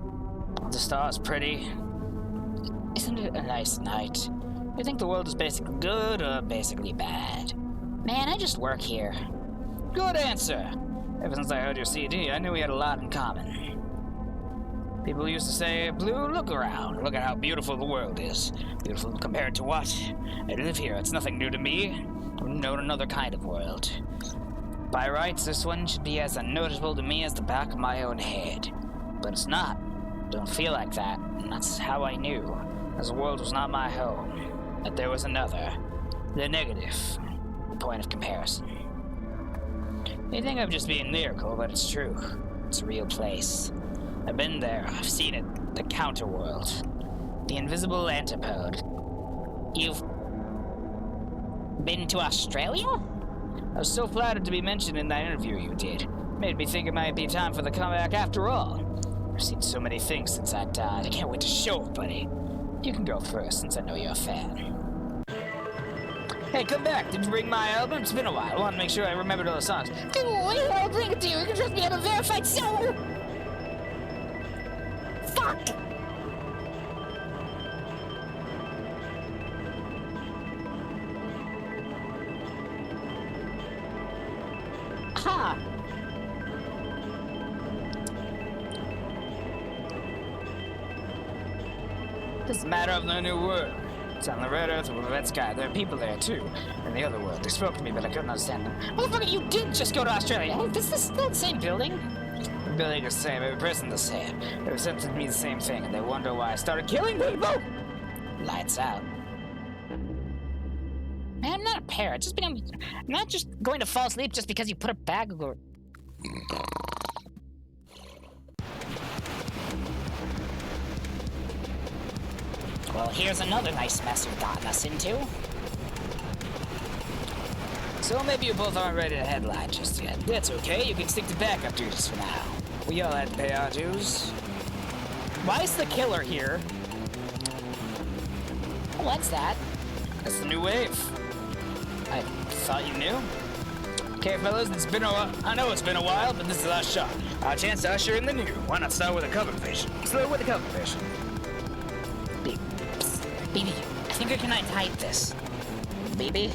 The star's pretty. Isn't it a nice night? You think the world is basically good or basically bad? Man, I just work here. Good answer! Ever since I heard your CD, I knew we had a lot in common. People used to say, Blue, look around. Look at how beautiful the world is. Beautiful compared to what? I live here, it's nothing new to me. I've known another kind of world. By rights, this one should be as unnoticeable to me as the back of my own head. But it's not. Don't feel like that, and that's how I knew. As the world was not my home, that there was another, the negative, the point of comparison. You think I'm just being lyrical, but it's true. It's a real place. I've been there, I've seen it, the counterworld, the invisible antipode. You've been to Australia? I was so flattered to be mentioned in that interview you did. Made me think it might be time for the comeback after all. I've seen so many things since I died, I can't wait to show it, buddy. You can go first, since I know you're a fan. Hey, come back. Did you bring my album? It's been a while. I want to make sure I remembered all the songs. I'll bring it to you. You can trust me, I'm a verified seller. Fuck! Ha! It's a matter of the new world. It's on the red earth with the red sky. There are people there, too. In the other world. They spoke to me, but I couldn't understand them. Motherfucker, you did just go to Australia. Hey, is this still the same building? The building is the same. Every person the same. Every sentence means the same thing, and they wonder why I started killing people. Lights out. Man, I'm not a parrot. I'm not just going to fall asleep just because you put a bag over... Well, here's another nice mess you've gotten us into. So maybe you both aren't ready to headline just yet. That's okay, you can stick to backup duties for now. We all had to pay our dues. Why is the killer here? What's that? That's the new wave. I thought you knew. Okay, fellas, it's been a while. I know it's been a while, but this is the last shot. Our chance to usher in the new. Why not start with a cover version? Start with a cover version. Baby, I think I can type this. Baby.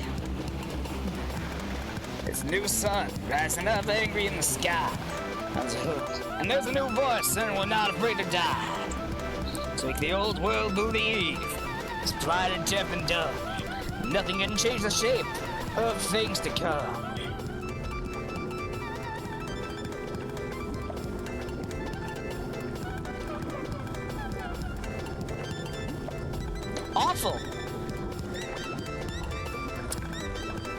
It's new sun, rising up angry in the sky. And there's a new voice saying we're not afraid to die. To make the old world believe it's plighted, deaf, and dumb. Nothing can change the shape of things to come. Awful.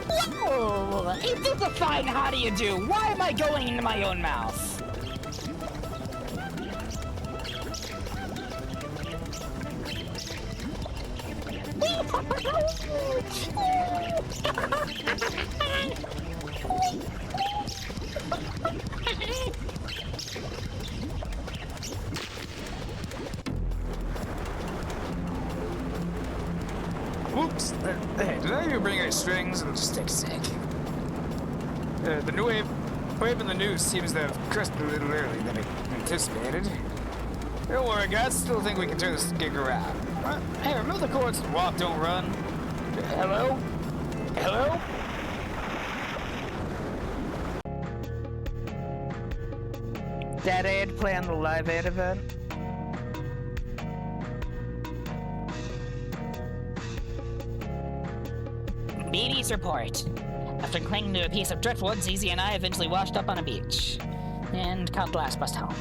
Whoa. hold on. It is a fine how do you do? Why am I going into my own mouth? Whoops! Hey, did I even bring any strings? I'll just take a sec. The new wave in the news seems to have crested a little earlier than I anticipated. Don't worry, guys. Still think we can turn this gig around. Hey, remember the chords to walk, don't run? Hello? Hello? Dead Aid play on the Live Aid event. BD's report. After clinging to a piece of driftwood, ZZ and I eventually washed up on a beach and caught the last bus home.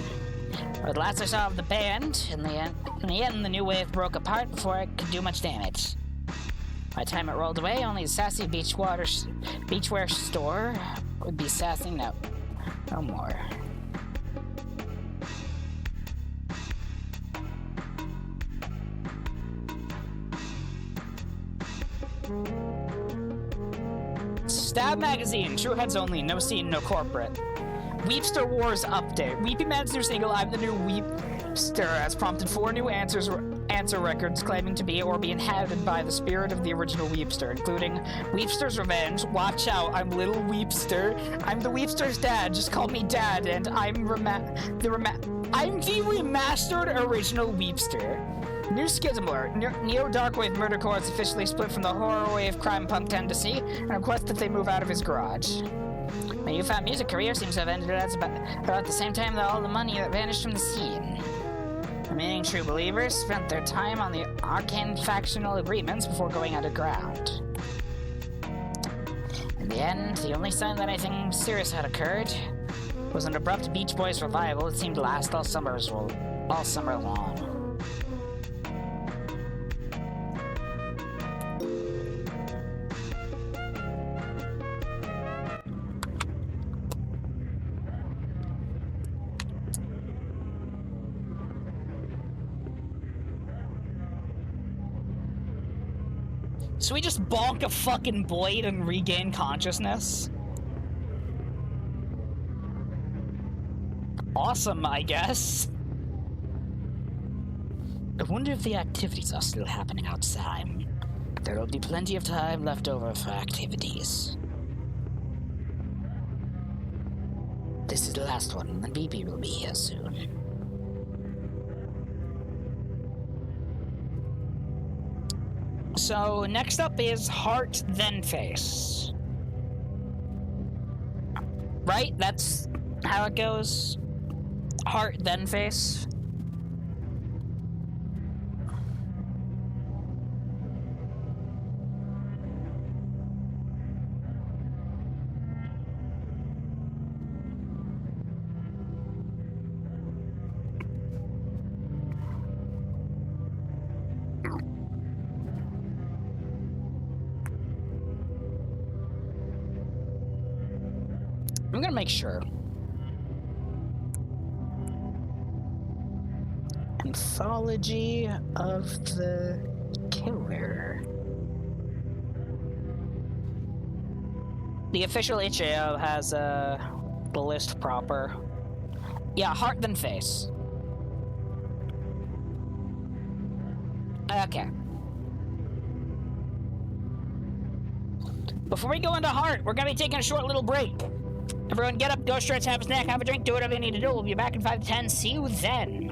But the last I saw of the band, in the end, the new wave broke apart before it could do much damage. By the time it rolled away, only the sassy beachwear store would be sassy no more. Stab Magazine, True Heads Only, no scene, no corporate. Weepster Wars update. Weepy Man's new single, I'm the New Weepster, has prompted 4 new answer records claiming to be or be inhabited by the spirit of the original Weepster, including Weepster's Revenge, Watch Out, I'm Little Weepster, I'm the Weepster's dad, just call me dad, and I'm the remastered original Weepster. New Schism alert. Neo Darkwave Murdercore is officially split from the horror wave crime punk tendency and requests that they move out of his garage. My newfound music career seems to have ended at about the same time that all the money that vanished from the scene. Remaining true believers spent their time on the arcane factional agreements before going underground. In the end, the only sign that anything serious had occurred was an abrupt Beach Boys revival that seemed to last all summer long. So we just bonk a fucking blade and regain consciousness? Awesome, I guess. I wonder if the activities are still happening outside. There will be plenty of time left over for activities. This is the last one, and BP will be here soon. So, next up is Heart, then Face. Right? That's how it goes? Heart, then Face? I'm gonna make sure. Anthology of the Killer. The official HAO has the list proper. Yeah, Heart then Face. Okay. Before we go into Heart, we're gonna be taking a short little break. Everyone get up, go stretch, have a snack, have a drink, do whatever you need to do. We'll be back in 5 to 10. See you then.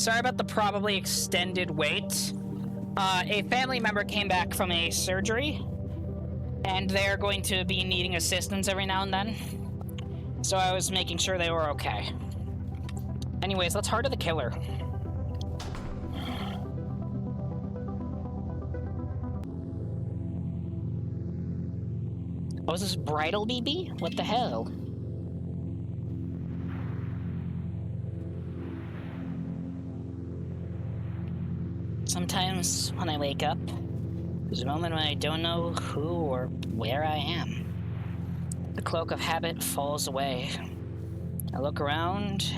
sorry about the probably extended wait. A family member came back from a surgery, and they're going to be needing assistance every now and then. So I was making sure they were okay. Anyways, let's heart of the killer. Oh, is this bridal BB? What the hell? Sometimes when I wake up, there's a moment when I don't know who or where I am. The cloak of habit falls away. I look around.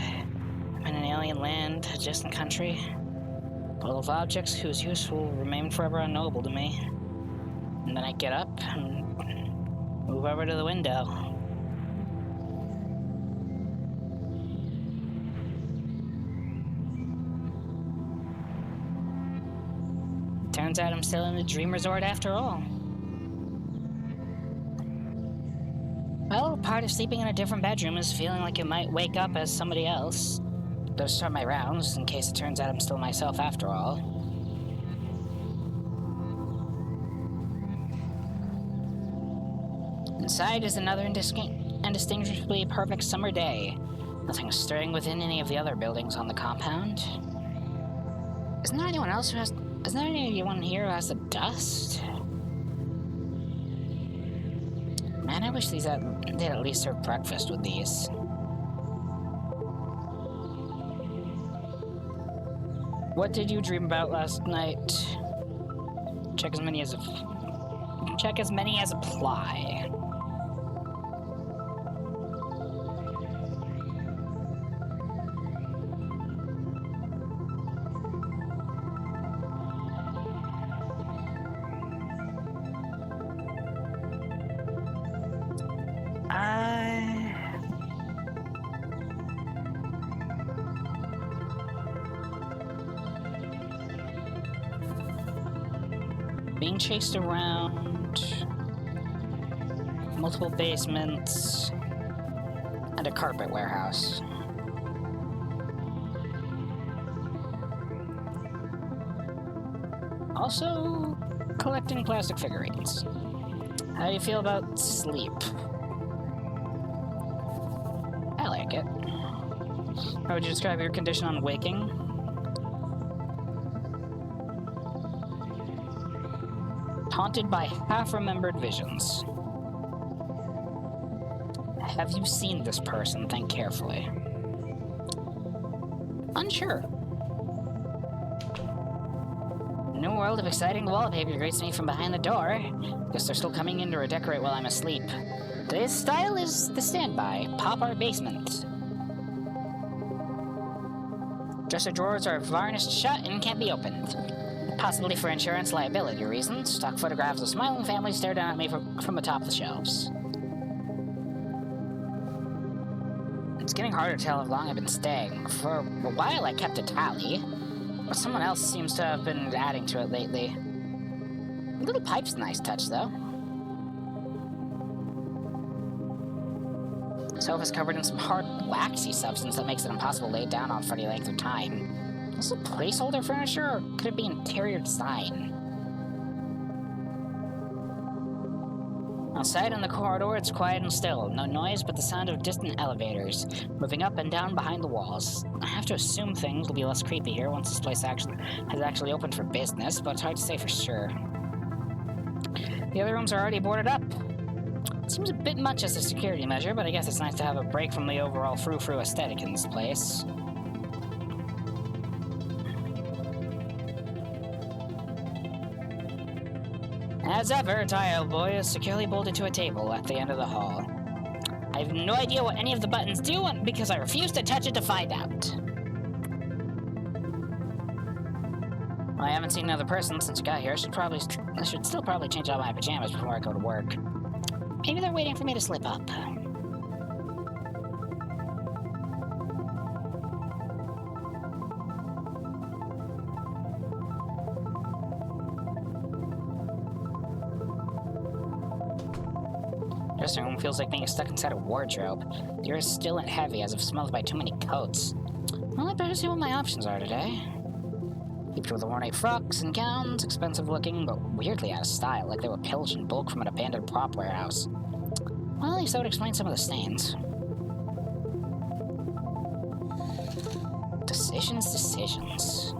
I'm in an alien land, a distant country, full of objects whose use will remain forever unknowable to me. And then I get up and move over to the window. Turns out I'm still in the dream resort after all. Well, part of sleeping in a different bedroom is feeling like you might wake up as somebody else. Gotta start my rounds in case it turns out I'm still myself after all. Inside is another indistinguishably perfect summer day. Nothing stirring within any of the other buildings on the compound. Isn't there anyone here who has the dust? Man, I wish they'd at least serve breakfast with these. What did you dream about last night? Check as many as apply. Being chased around, multiple basements, and a carpet warehouse. Also, collecting plastic figurines. How do you feel about sleep? I like it. How would you describe your condition on waking? Haunted by half-remembered visions. Have you seen this person? Think carefully. Unsure. New world of exciting wallpaper greets me from behind the door. Guess they're still coming in to redecorate while I'm asleep. Today's style is the standby, pop art basement. Dresser drawers are varnished shut and can't be opened. Possibly for insurance liability reasons. Stock photographs of smiling families stare down at me from atop the shelves. It's getting harder to tell how long I've been staying. For a while I kept a tally, but someone else seems to have been adding to it lately. The little pipe's a nice touch, though. The sofa's covered in some hard, waxy substance that makes it impossible to lay down on for any length of time. Is this placeholder furniture, or could it be interior design? Outside in the corridor, it's quiet and still. No noise but the sound of distant elevators, moving up and down behind the walls. I have to assume things will be less creepy here once this place has actually opened for business, but it's hard to say for sure. The other rooms are already boarded up. It seems a bit much as a security measure, but I guess it's nice to have a break from the overall frou-frou aesthetic in this place. As ever, Dial Boy is securely bolted to a table at the end of the hall. I have no idea what any of the buttons do because I refuse to touch it to find out. Well, I haven't seen another person since I got here. I should still probably change out my pajamas before I go to work. Maybe they're waiting for me to slip up. Dressing room feels like being stuck inside a wardrobe. The air is still and heavy, as if smothered by too many coats. Well, I better see what my options are today. People with ornate frocks and gowns, expensive looking, but weirdly out of style, like they were pillaged in bulk from an abandoned prop warehouse. Well, at least that would explain some of the stains. Decisions.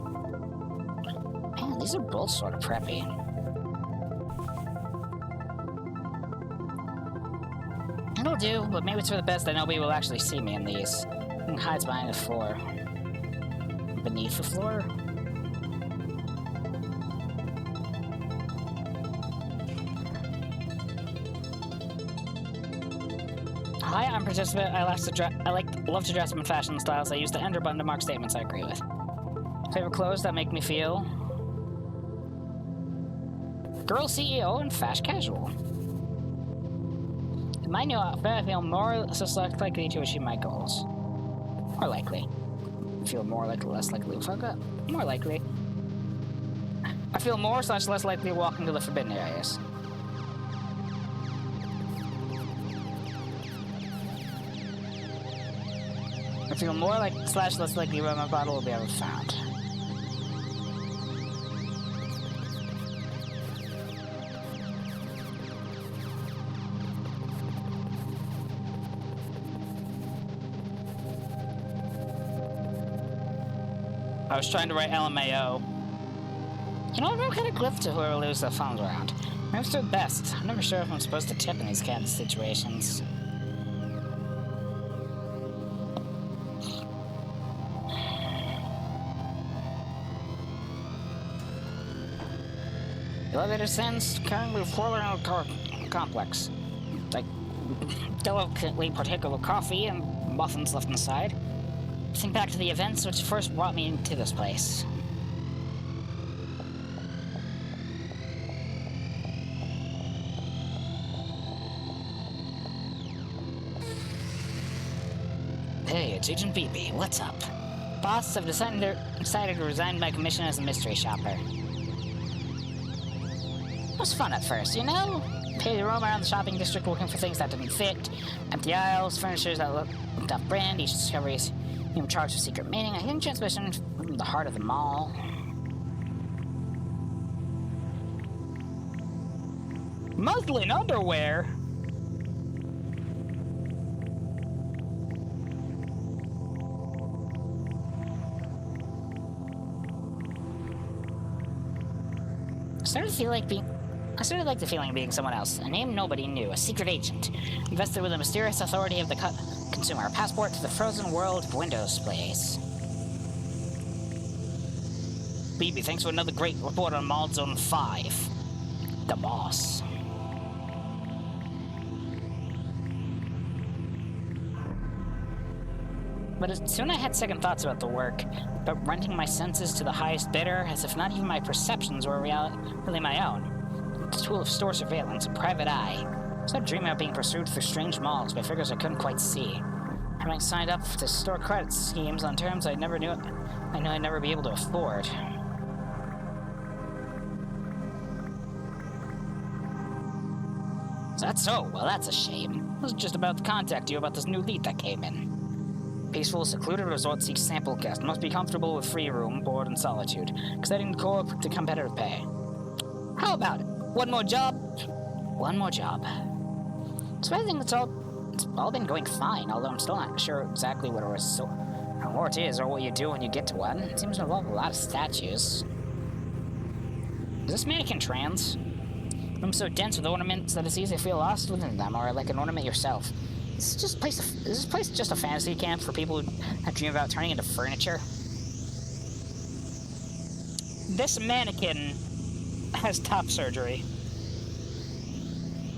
Man, these are both sort of preppy. It'll do, but maybe it's for the best that nobody will actually see me in these. And hides behind the floor. Beneath the floor? Hi, I'm participant. Love to dress up in fashion styles. I use the enter button to mark statements I agree with. Favorite clothes that make me feel girl CEO and fast casual. In my new outfit, I feel more likely to achieve my goals. More likely. I feel more like less likely to fuck up. More likely. I feel more/less likely to walk into the forbidden areas. I feel more like/less likely where my bottle will be ever found. I was trying to write LMAO. You know, I'm kind of glib to whoever leaves their phones around. Maybe it's the best. I'm never sure if I'm supposed to tip in these kind of situations. The elevator ascends, currently forward in a complex. Like, delicately particular coffee and muffins left inside. Think back to the events which first brought me into this place. Hey, it's Agent BB. What's up? Boss, I've decided to resign my commission as a mystery shopper. It was fun at first, you know? Paid to roam around the shopping district looking for things that didn't fit, empty aisles, furnitures that looked off-brand, each discovery's in charge of secret meaning, a hidden transmission from the heart of the mall. Muslin underwear? I started to like the feeling of being someone else, a name nobody knew, a secret agent, invested with the mysterious authority of the consumer, a passport to the frozen world of Windows Place. BB, thanks for another great report on Mall Zone 5. The boss. But soon I had second thoughts about the work, about renting my senses to the highest bidder, as if not even my perceptions were really my own. A tool of store surveillance, a private eye. I started dreaming of being pursued through strange malls by figures I couldn't quite see. Having signed up to store credit schemes on terms I knew I'd never be able to afford. So that's so? Well, that's a shame. I was just about to contact you about this new lead that came in. Peaceful, secluded resort seeks sample guests. Must be comfortable with free room, board, and solitude. Exciting co-op to competitive pay. How about it? One more job? One more job. So I think it's all been going fine, although I'm still not sure exactly what a resort is or what you do when you get to one. It seems to involve a lot of statues. Is this mannequin trans? Room so dense with ornaments that it's easy to feel lost within them, or like an ornament yourself. Is this place just a fantasy camp for people who dream about turning into furniture? This mannequin has top surgery.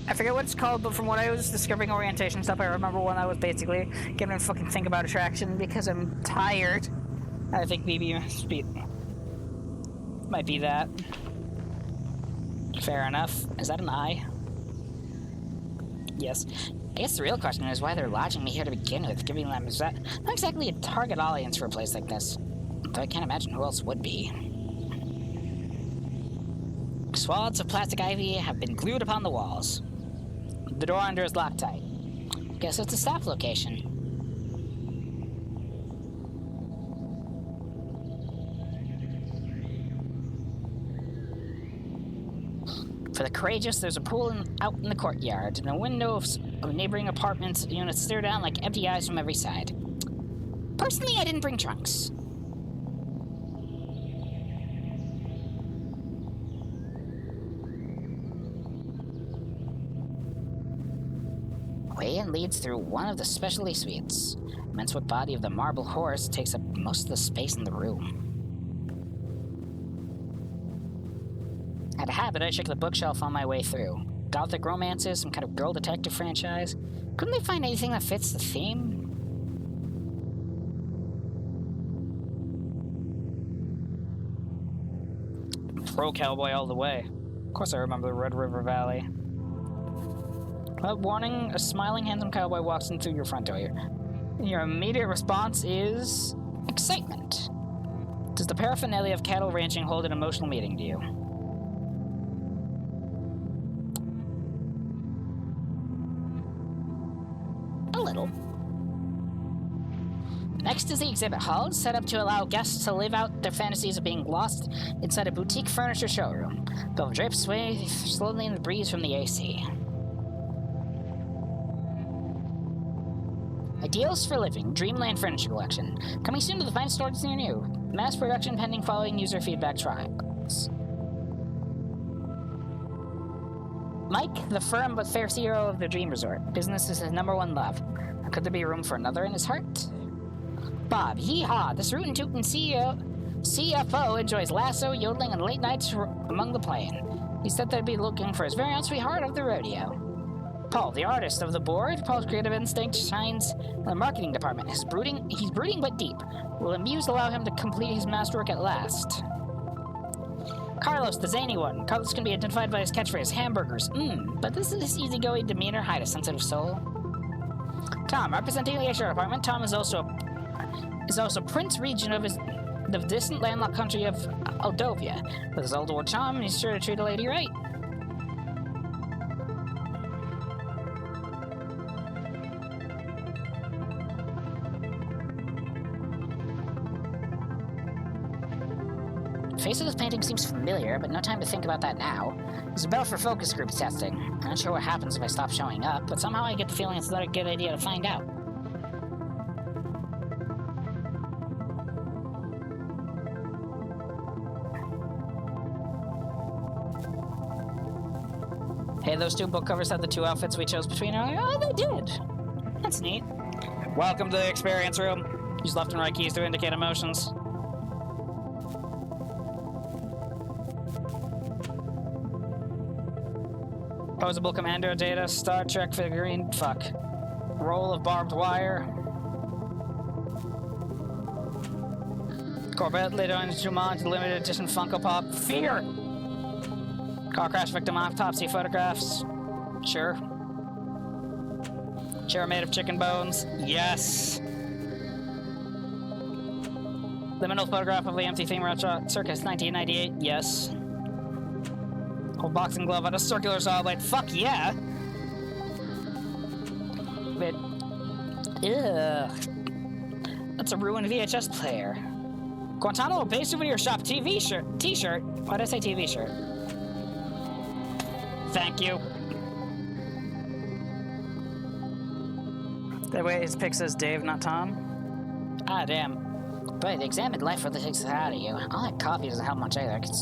I forget what it's called, but from what I was discovering orientation stuff, I remember one that was basically getting to fucking think about attraction because I'm tired. I think BB might be that. Fair enough. Is that an eye? Yes. I guess the real question is why they're lodging me here to begin with, giving them is that not exactly a target audience for a place like this. Though I can't imagine who else would be. Swaths of plastic ivy have been glued upon the walls. The door under is locked tight. Guess it's a staff location. For the courageous, there's a pool out in the courtyard, and the windows of neighboring apartments units stare down like empty eyes from every side. Personally, I didn't bring trunks. Way in leads through one of the specialty suites. Immense wood body of the marble horse takes up most of the space in the room. Had a habit, I checked the bookshelf on my way through. Gothic romances, some kind of girl detective franchise. Couldn't they find anything that fits the theme? Pro cowboy all the way. Of course I remember the Red River Valley. Without warning, a smiling, handsome cowboy walks in through your front door. Your immediate response is excitement. Does the paraphernalia of cattle ranching hold an emotional meaning to you? A little. Next is the exhibit hall, set up to allow guests to live out their fantasies of being lost inside a boutique furniture showroom. Velvet drapes sway slowly in the breeze from the AC. Ideals for living, Dreamland Furniture Collection. Coming soon to the fine stores near you. Mass production pending following user feedback trials. Mike, the firm but fair CEO of the Dream Resort. Business is his #1 love. Could there be room for another in his heart? Bob, hee-haw, this rootin' tootin' CFO enjoys lasso, yodeling, and late nights among the plain. He said they'd be looking for his very own sweetheart of the rodeo. Paul, the artist of the board. Paul's creative instinct shines in the marketing department. He's brooding but deep. Will the muse allow him to complete his masterwork at last? Carlos, the zany one. Carlos can be identified by his catchphrase, hamburgers. But this is his easygoing demeanor hide a sensitive soul. Tom, representing the HR department. Tom is also Prince Regent of the distant landlocked country of Aldovia. With his old world charm, he's sure to treat a lady right. The face of this painting seems familiar, but no time to think about that now. There's a bell for focus group testing. I'm not sure what happens if I stop showing up, but somehow I get the feeling it's not a good idea to find out. Hey, those two book covers had the two outfits we chose between earlier? Oh, they did! That's neat. Welcome to the experience room. Use left and right keys to indicate emotions. Posable commando data, Star Trek figurine, fuck. Roll of barbed wire. Corvette later on Dumont limited edition Funko Pop. Fear! Car crash victim autopsy photographs. Sure. Chair made of chicken bones. Yes! Liminal photograph of the empty theme restaurant circus 1998. Yes. Old boxing glove on a circular saw blade. Fuck yeah! But, that's a ruined VHS player. Guantanamo Bay Souvenir Shop t-shirt. Why'd I say TV shirt? Thank you. That way his pic says Dave, not Tom. Ah, damn. Boy, the examined life really takes it out of you. All that coffee doesn't help much either. I can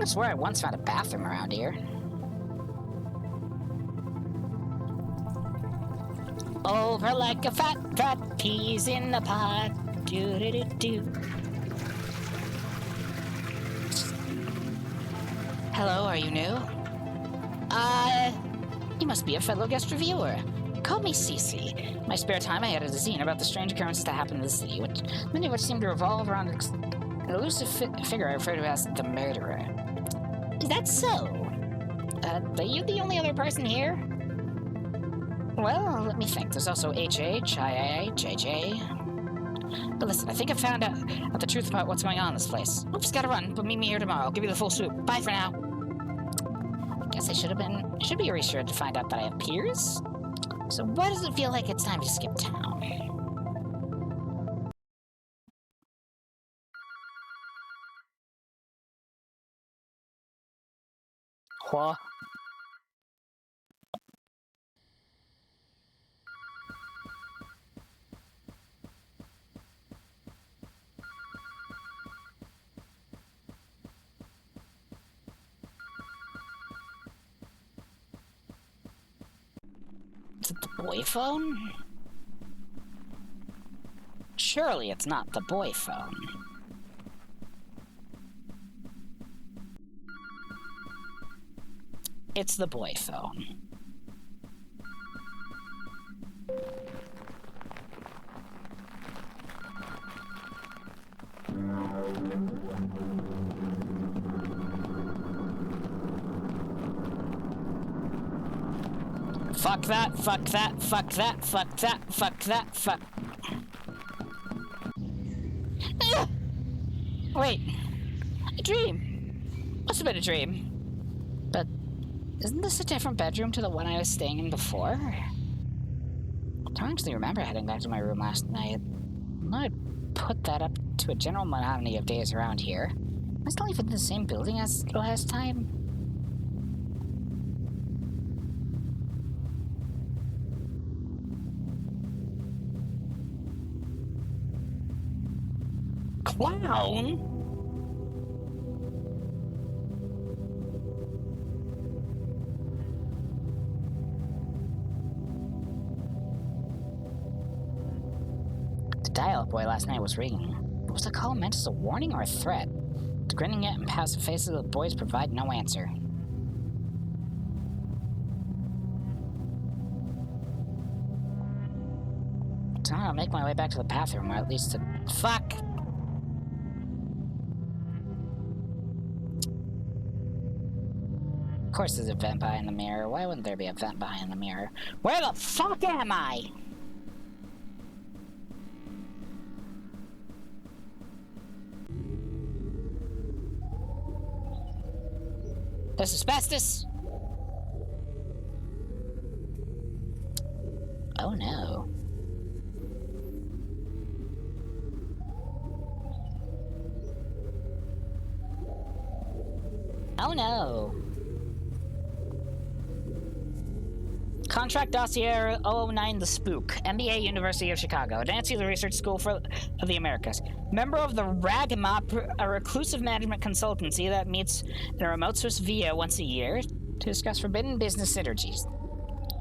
swear I once found a bathroom around here. Over like a fat peas in a pot. Do-do-do-do. Hello, are you new? You must be a fellow guest reviewer. Call me Cece. In my spare time, I edited a zine about the strange occurrences that happen in the city, many of which seem to revolve around an elusive figure I refer to as the murderer. Is that so? Are you the only other person here? Well, let me think. There's also HH, II, JJ. But listen, I think I found out the truth about what's going on in this place. Oops, gotta run, but meet me here tomorrow. I'll give you the full swoop. Bye for now. Guess I should be reassured to find out that I have peers. So why does it feel like it's time to skip town? What? Is it the boy phone? Surely it's not the boy phone. It's the boy phone. Fuck that, fuck that, fuck that, fuck that, fuck that, fuck. Ah! Wait. A dream. Must have been a dream. But isn't this a different bedroom to the one I was staying in before? I don't actually remember heading back to my room last night. I'd put that up to a general monotony of days around here. Am I still even in the same building as last time? Clown? The dial-up boy last night was ringing. Was the call meant as a warning or a threat? The grinning yet impassive faces of the boys provide no answer. So I'll make my way back to the bathroom, or at least to... Fuck! Of course there's a vent behind the mirror. Why wouldn't there be a vent behind the mirror? Where the fuck am I? There's asbestos! Oh no. Oh no. Contract Dossier 009 The Spook, MBA, University of Chicago, Nancy the Research School of the Americas. Member of the RAGMOP, a reclusive management consultancy that meets in a remote Swiss via once a year to discuss forbidden business synergies.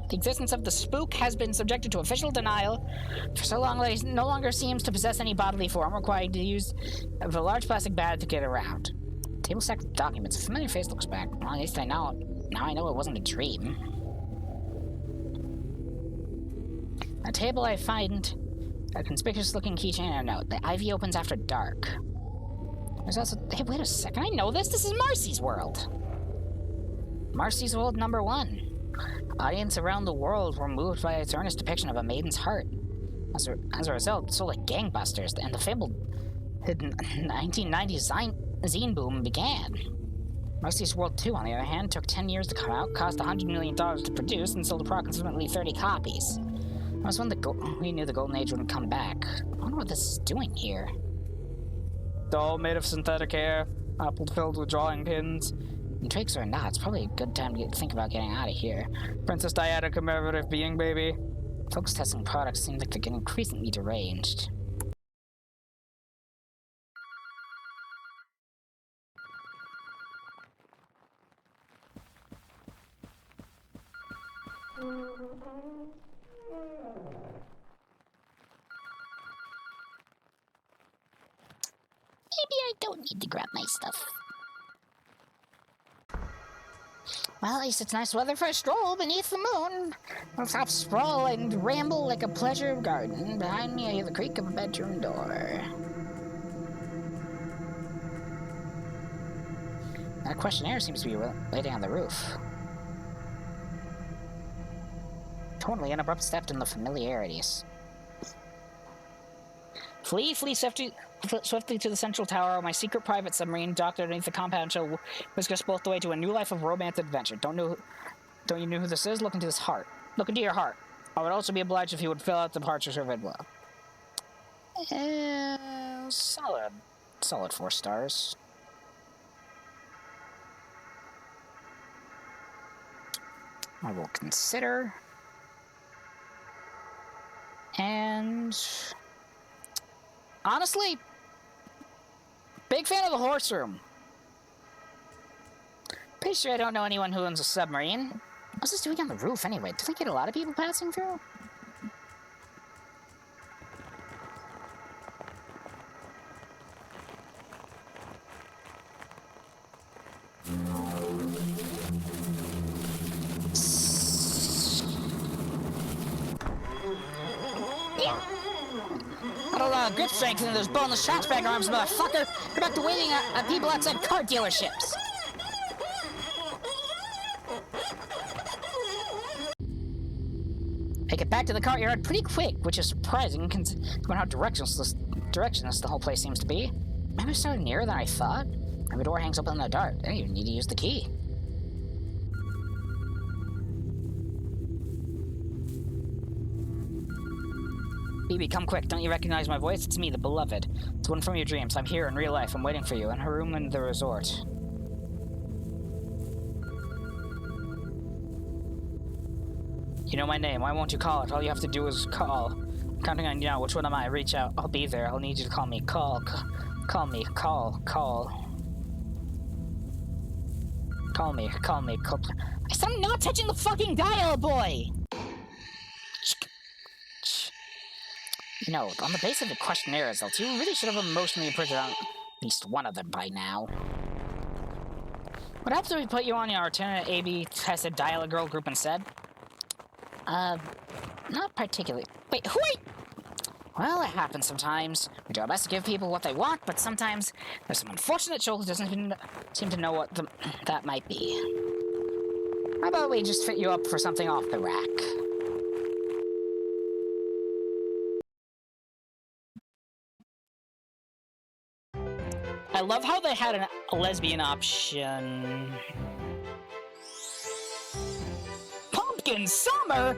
The existence of the spook has been subjected to official denial for so long that it no longer seems to possess any bodily form, requiring the use of a large plastic bag to get around. Table stacked with documents. A familiar face looks back. Well, at least I know. Now I know it wasn't a dream. A table I find a conspicuous-looking keychain and a note. The ivy opens after dark. There's also... Hey, wait a second. I know this. This is Marcy's World. Marcy's World #1. Audience around the world were moved by its earnest depiction of a maiden's heart. As a result, it sold like gangbusters, and the fabled 1990s zine boom began. Marcy's World 2, on the other hand, took 10 years to come out, cost $100 million to produce, and sold approximately 30 copies. That was when we knew the Golden Age wouldn't come back. I wonder what this is doing here. Doll made of synthetic hair, apple filled with drawing pins. Intrigues or not, it's probably a good time to think about getting out of here. Princess Diana, commemorative being, baby. Folks testing products seem like they're getting increasingly deranged. Maybe I don't need to grab my stuff. Well, at least it's nice weather for a stroll beneath the moon. I'll stop sprawl and ramble like a pleasure garden. Behind me I hear the creak of a bedroom door. That questionnaire seems to be waiting on the roof. Totally an abrupt step in the familiarities. Flee swiftly to the central tower. My secret private submarine docked underneath the compound shall whisk us both the way to a new life of romance and adventure. Don't you know who this is? Look into this heart. Look into your heart. I would also be obliged if you would fill out the departure survey below. Solid 4 stars. I will consider. And honestly, big fan of the horse room. Pretty sure I don't know anyone who owns a submarine. What's this doing on the roof anyway? Do they get a lot of people passing through? I don't know, grip strength in those boneless shotspag arms, motherfucker! Go back to waiting at people outside car dealerships! I get back to the courtyard pretty quick, which is surprising considering how directionless the whole place seems to be. Maybe it's so nearer than I thought. Maybe the door hangs open in the dark. I don't even need to use the key. Phoebe, come quick. Don't you recognize my voice? It's me, the beloved. It's one from your dreams. I'm here in real life. I'm waiting for you in her room in the resort. You know my name. Why won't you call it? All you have to do is call. I'm counting on you now. Which one am I? Reach out. I'll be there. I'll need you to call me. Call me. Call me. I said I'm not touching the fucking dial, boy! You know, on the basis of the questionnaire results, you really should have emotionally imprinted on at least one of them by now. What happens if we put you on your alternate A/B tested dial-a-girl group instead? Not particularly. Wait, who are you? Well, it happens sometimes. We do our best to give people what they want, but sometimes there's some unfortunate soul who doesn't seem to know what that might be. How about we just fit you up for something off the rack? I love how they had a lesbian option. Pumpkin Summer?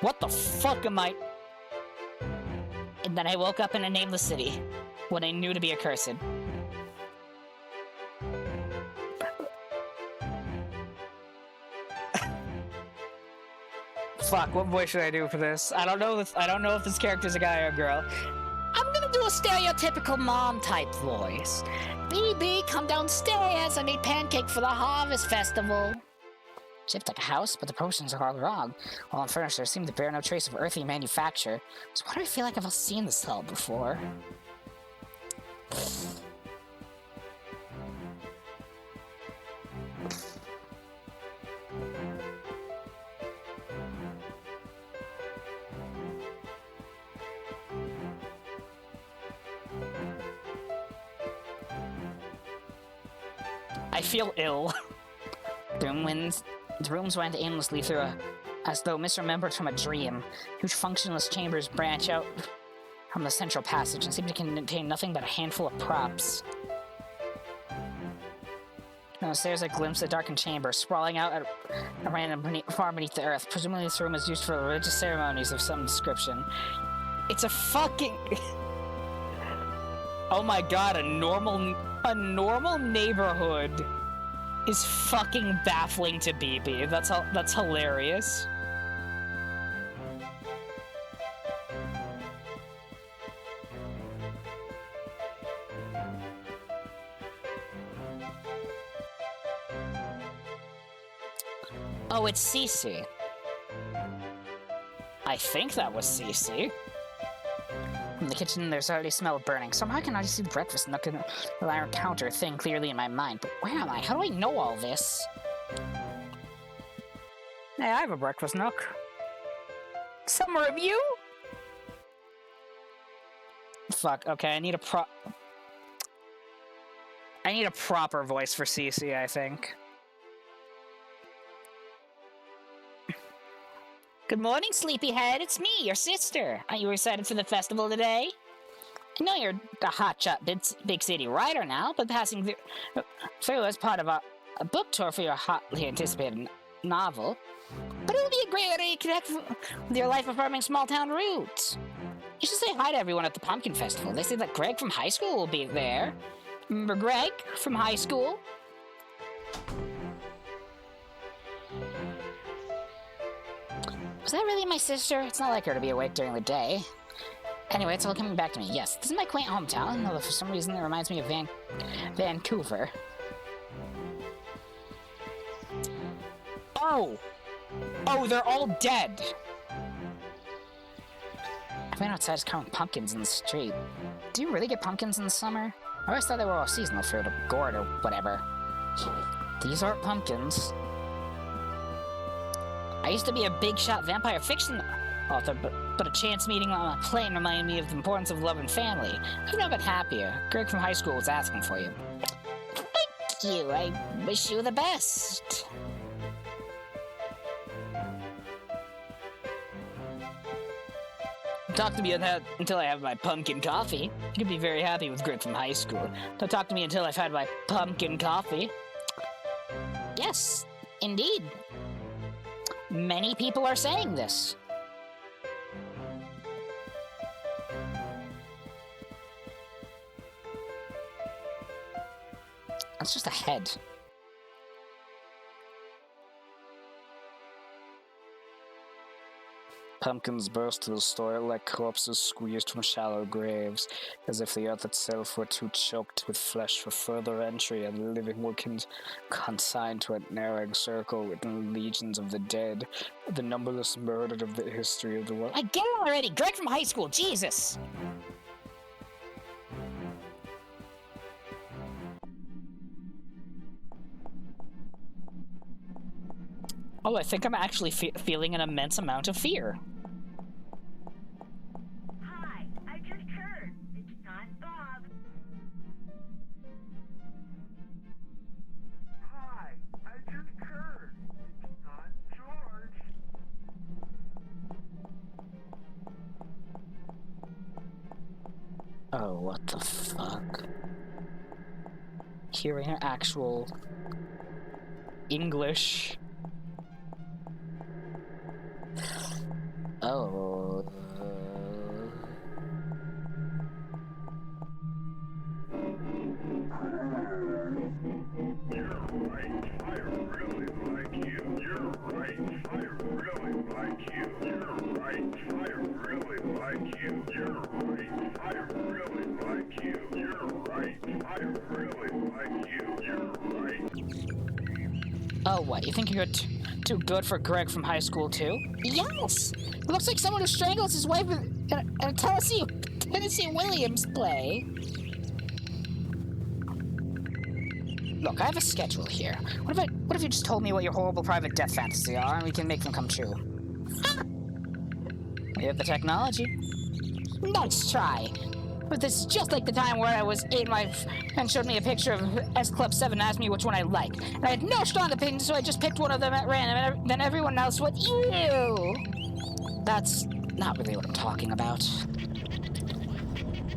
What the fuck am I? And then I woke up in a nameless city, what I knew to be accursed. Fuck, what voice should I do for this? I don't know if this character's a guy or a girl. I'm gonna do a stereotypical mom-type voice. BB, come downstairs. I made pancake for the Harvest Festival. Shaped like a house, but the proportions are all wrong. While on furniture seem to bear no trace of earthly manufacture. So why do I feel like I've seen this hell before? I feel ill. The rooms wind aimlessly through as though misremembered from a dream. Huge functionless chambers branch out from the central passage and seem to contain nothing but a handful of props. Downstairs, I glimpse a darkened chamber, sprawling out at a random far beneath the earth. Presumably this room is used for religious ceremonies of some description. It's a fucking... Oh my god, a normal neighborhood is fucking baffling to BB. That's hilarious. Oh, it's Cece. I think that was Cece. From the kitchen, there's already a smell of burning. Somehow I can already see breakfast nook and the iron counter thing clearly in my mind. But where am I? How do I know all this? Hey, I have a breakfast nook. Somewhere of you? Fuck, okay, I need a proper voice for Cece, I think. Good morning, sleepyhead. It's me, your sister. Aren't you excited for the festival today? I know you're a hotshot big city writer now, but passing through as part of a book tour for your hotly anticipated novel. But it would be a great way to connect with your life-affirming small-town roots. You should say hi to everyone at the Pumpkin Festival. They say that Greg from high school will be there. Remember Greg from high school? Was that really my sister? It's not like her to be awake during the day. Anyway, it's all coming back to me. Yes, this is my quaint hometown, although for some reason it reminds me of Vancouver. Oh! Oh, they're all dead! I went outside just counting pumpkins in the street. Do you really get pumpkins in the summer? I always thought they were all seasonal fruit or gourd or whatever. These aren't pumpkins. I used to be a big shot vampire fiction author, but a chance meeting on a plane reminded me of the importance of love and family. I've never been happier. Greg from high school was asking for you. Thank you. I wish you the best. Talk to me until I have my pumpkin coffee. You can be very happy with Greg from high school. Don't talk to me until I've had my pumpkin coffee. Yes, indeed. Many people are saying this. That's just a head. Pumpkins burst to the store like corpses squeezed from shallow graves, as if the earth itself were too choked with flesh for further entry, and the living were consigned to a narrowing circle within legions of the dead, the numberless murdered of the history of the world. I get it already! Greg from high school, Jesus! Oh, I think I'm actually feeling an immense amount of fear. Hi, I just heard. It's not Bob. Hi, I just heard. It's not George. Oh, what the fuck? Hearing her actual English. Oh. You're right. I really like you. You're right. I really like you. You're right. I really like you. You're right. I really like you. You're right. I really like you. You're right. Oh, what? You think you're too good for Greg from high school, too? Yes! It looks like someone who strangles his wife in a Tennessee Williams play. Look, I have a schedule here. What if you just told me what your horrible private death fantasies are, and we can make them come true? Ha! We have the technology. Nice try. But this is just like the time where I was 8 and my friend showed me a picture of S Club 7 and asked me which one I liked. And I had no strong opinion, so I just picked one of them at random, and then everyone else went, ew! That's not really what I'm talking about.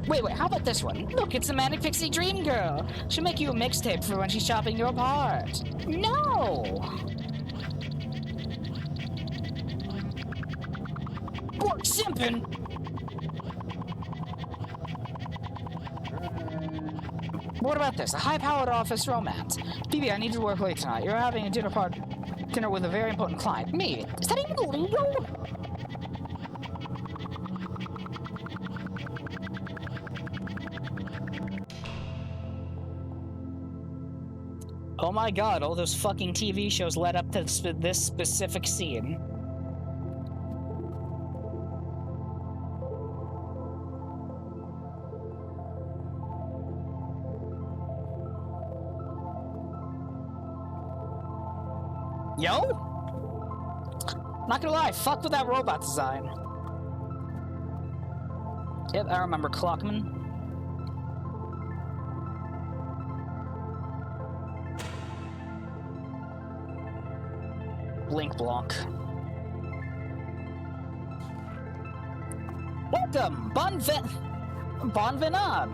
Wait, how about this one? Look, it's the Manic Pixie Dream Girl. She'll make you a mixtape for when she's chopping you apart. No! Bork simpin'! What about this? A high-powered office romance. BB, I need you to work late tonight. You're having a dinner with a very important client. Me. Is that even legal? Oh my god, all those fucking TV shows led up to this specific scene. Yo? Not gonna lie, fuck with that robot design. Yep, I remember Clockman. Blink Blanc. Welcome, Bon Venon.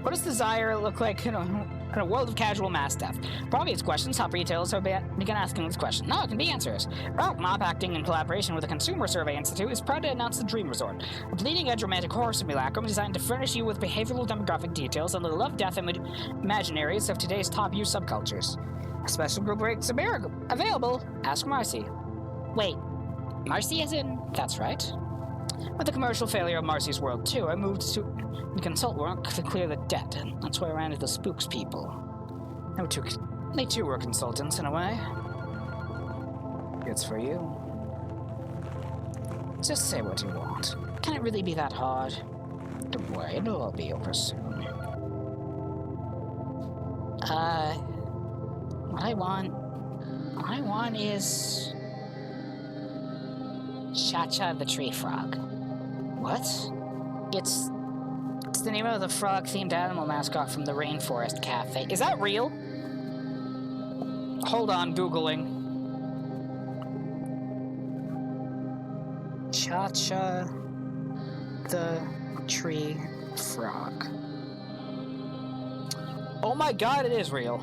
What does desire look like in a world of casual mass death? For obvious questions, top retailers have begun asking this question. Now it can be answers. Well, Mop, acting in collaboration with the Consumer Survey Institute, is proud to announce the Dream Resort, a bleeding-edge romantic horror simulacrum designed to furnish you with behavioral demographic details on the love, death, and imaginaries of today's top-used subcultures. A special group rates available. Ask Marcy. Wait, Marcy as in? That's right. With the commercial failure of Marcy's World 2, I moved to consult work to clear the debt, and that's why I ran into the Spooks people. They too were consultants, in a way. It's for you. Just say what you want. Can it really be that hard? Don't worry, it'll all be over soon. What I want is... Cha-Cha the Tree Frog. What? It's the name of the frog-themed animal mascot from the Rainforest Cafe. Is that real? Hold on, Googling. Cha-Cha the Tree Frog. Oh my god, it is real.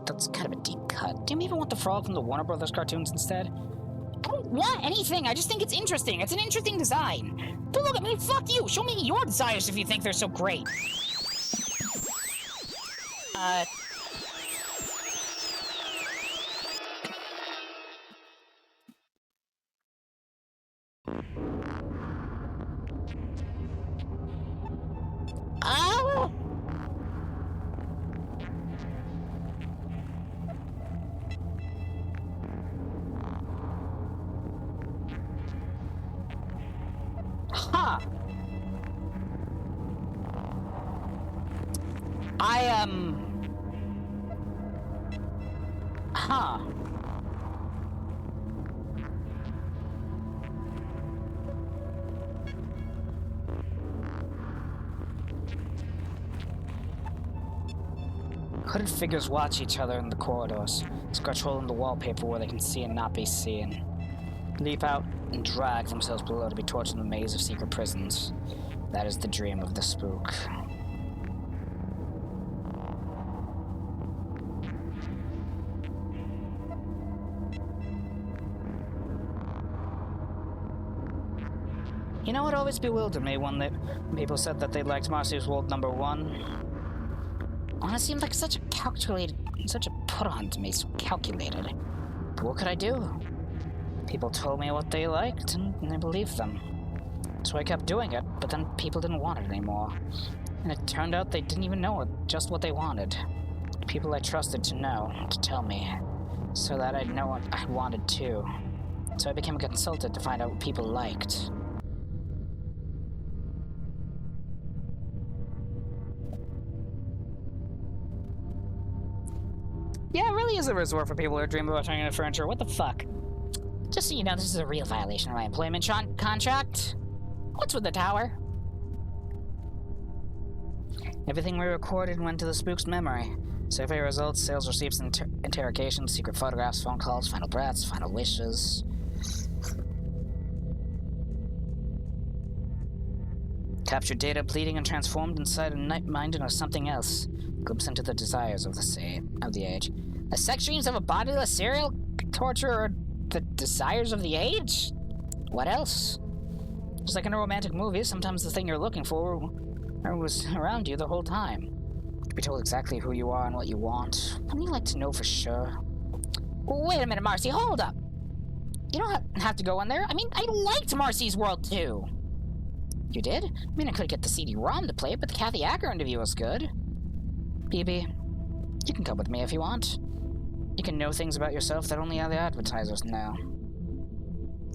That's kind of a deep cut. Do you even want the frog from the Warner Brothers cartoons instead? I don't want anything, I just think it's interesting. It's an interesting design. Don't look at me, fuck you! Show me your desires if you think they're so great. Oh! Huh. Huh. Hooded figures watch each other in the corridors, scratch hole in the wallpaper where they can see and not be seen. Leap out and drag themselves below to be tortured in the maze of secret prisons. That is the dream of the spook. You know what always bewildered me when people said that they liked Marcy's World #1? It seemed like such a put-on to me, so calculated. But what could I do? People told me what they liked, and I believed them. So I kept doing it, but then people didn't want it anymore. And it turned out they didn't even know just what they wanted. People I trusted to know, to tell me, so that I'd know what I wanted too. So I became a consultant to find out what people liked. Yeah, it really is a resort for people who dream about turning into furniture. What the fuck? Just so you know, this is a real violation of my employment contract. What's with the tower? Everything we recorded went to the spook's memory. Survey results, sales receipts, interrogations, secret photographs, phone calls, final breaths, final wishes. Captured data bleeding and transformed inside a night mind into something else. Glimpse into the desires of the age. The sex dreams of a bodiless serial torturer, the desires of the age? What else? Just like in a romantic movie, sometimes the thing you're looking for was around you the whole time. You can be told exactly who you are and what you want. Wouldn't you like to know for sure? Wait a minute, Marcy, hold up. You don't have to go in there. I mean, I liked Marcy's World too. You did? I mean, I could get the CD-ROM to play it, but the Kathy Acker interview was good. BB, you can come with me if you want. You can know things about yourself that only other advertisers know.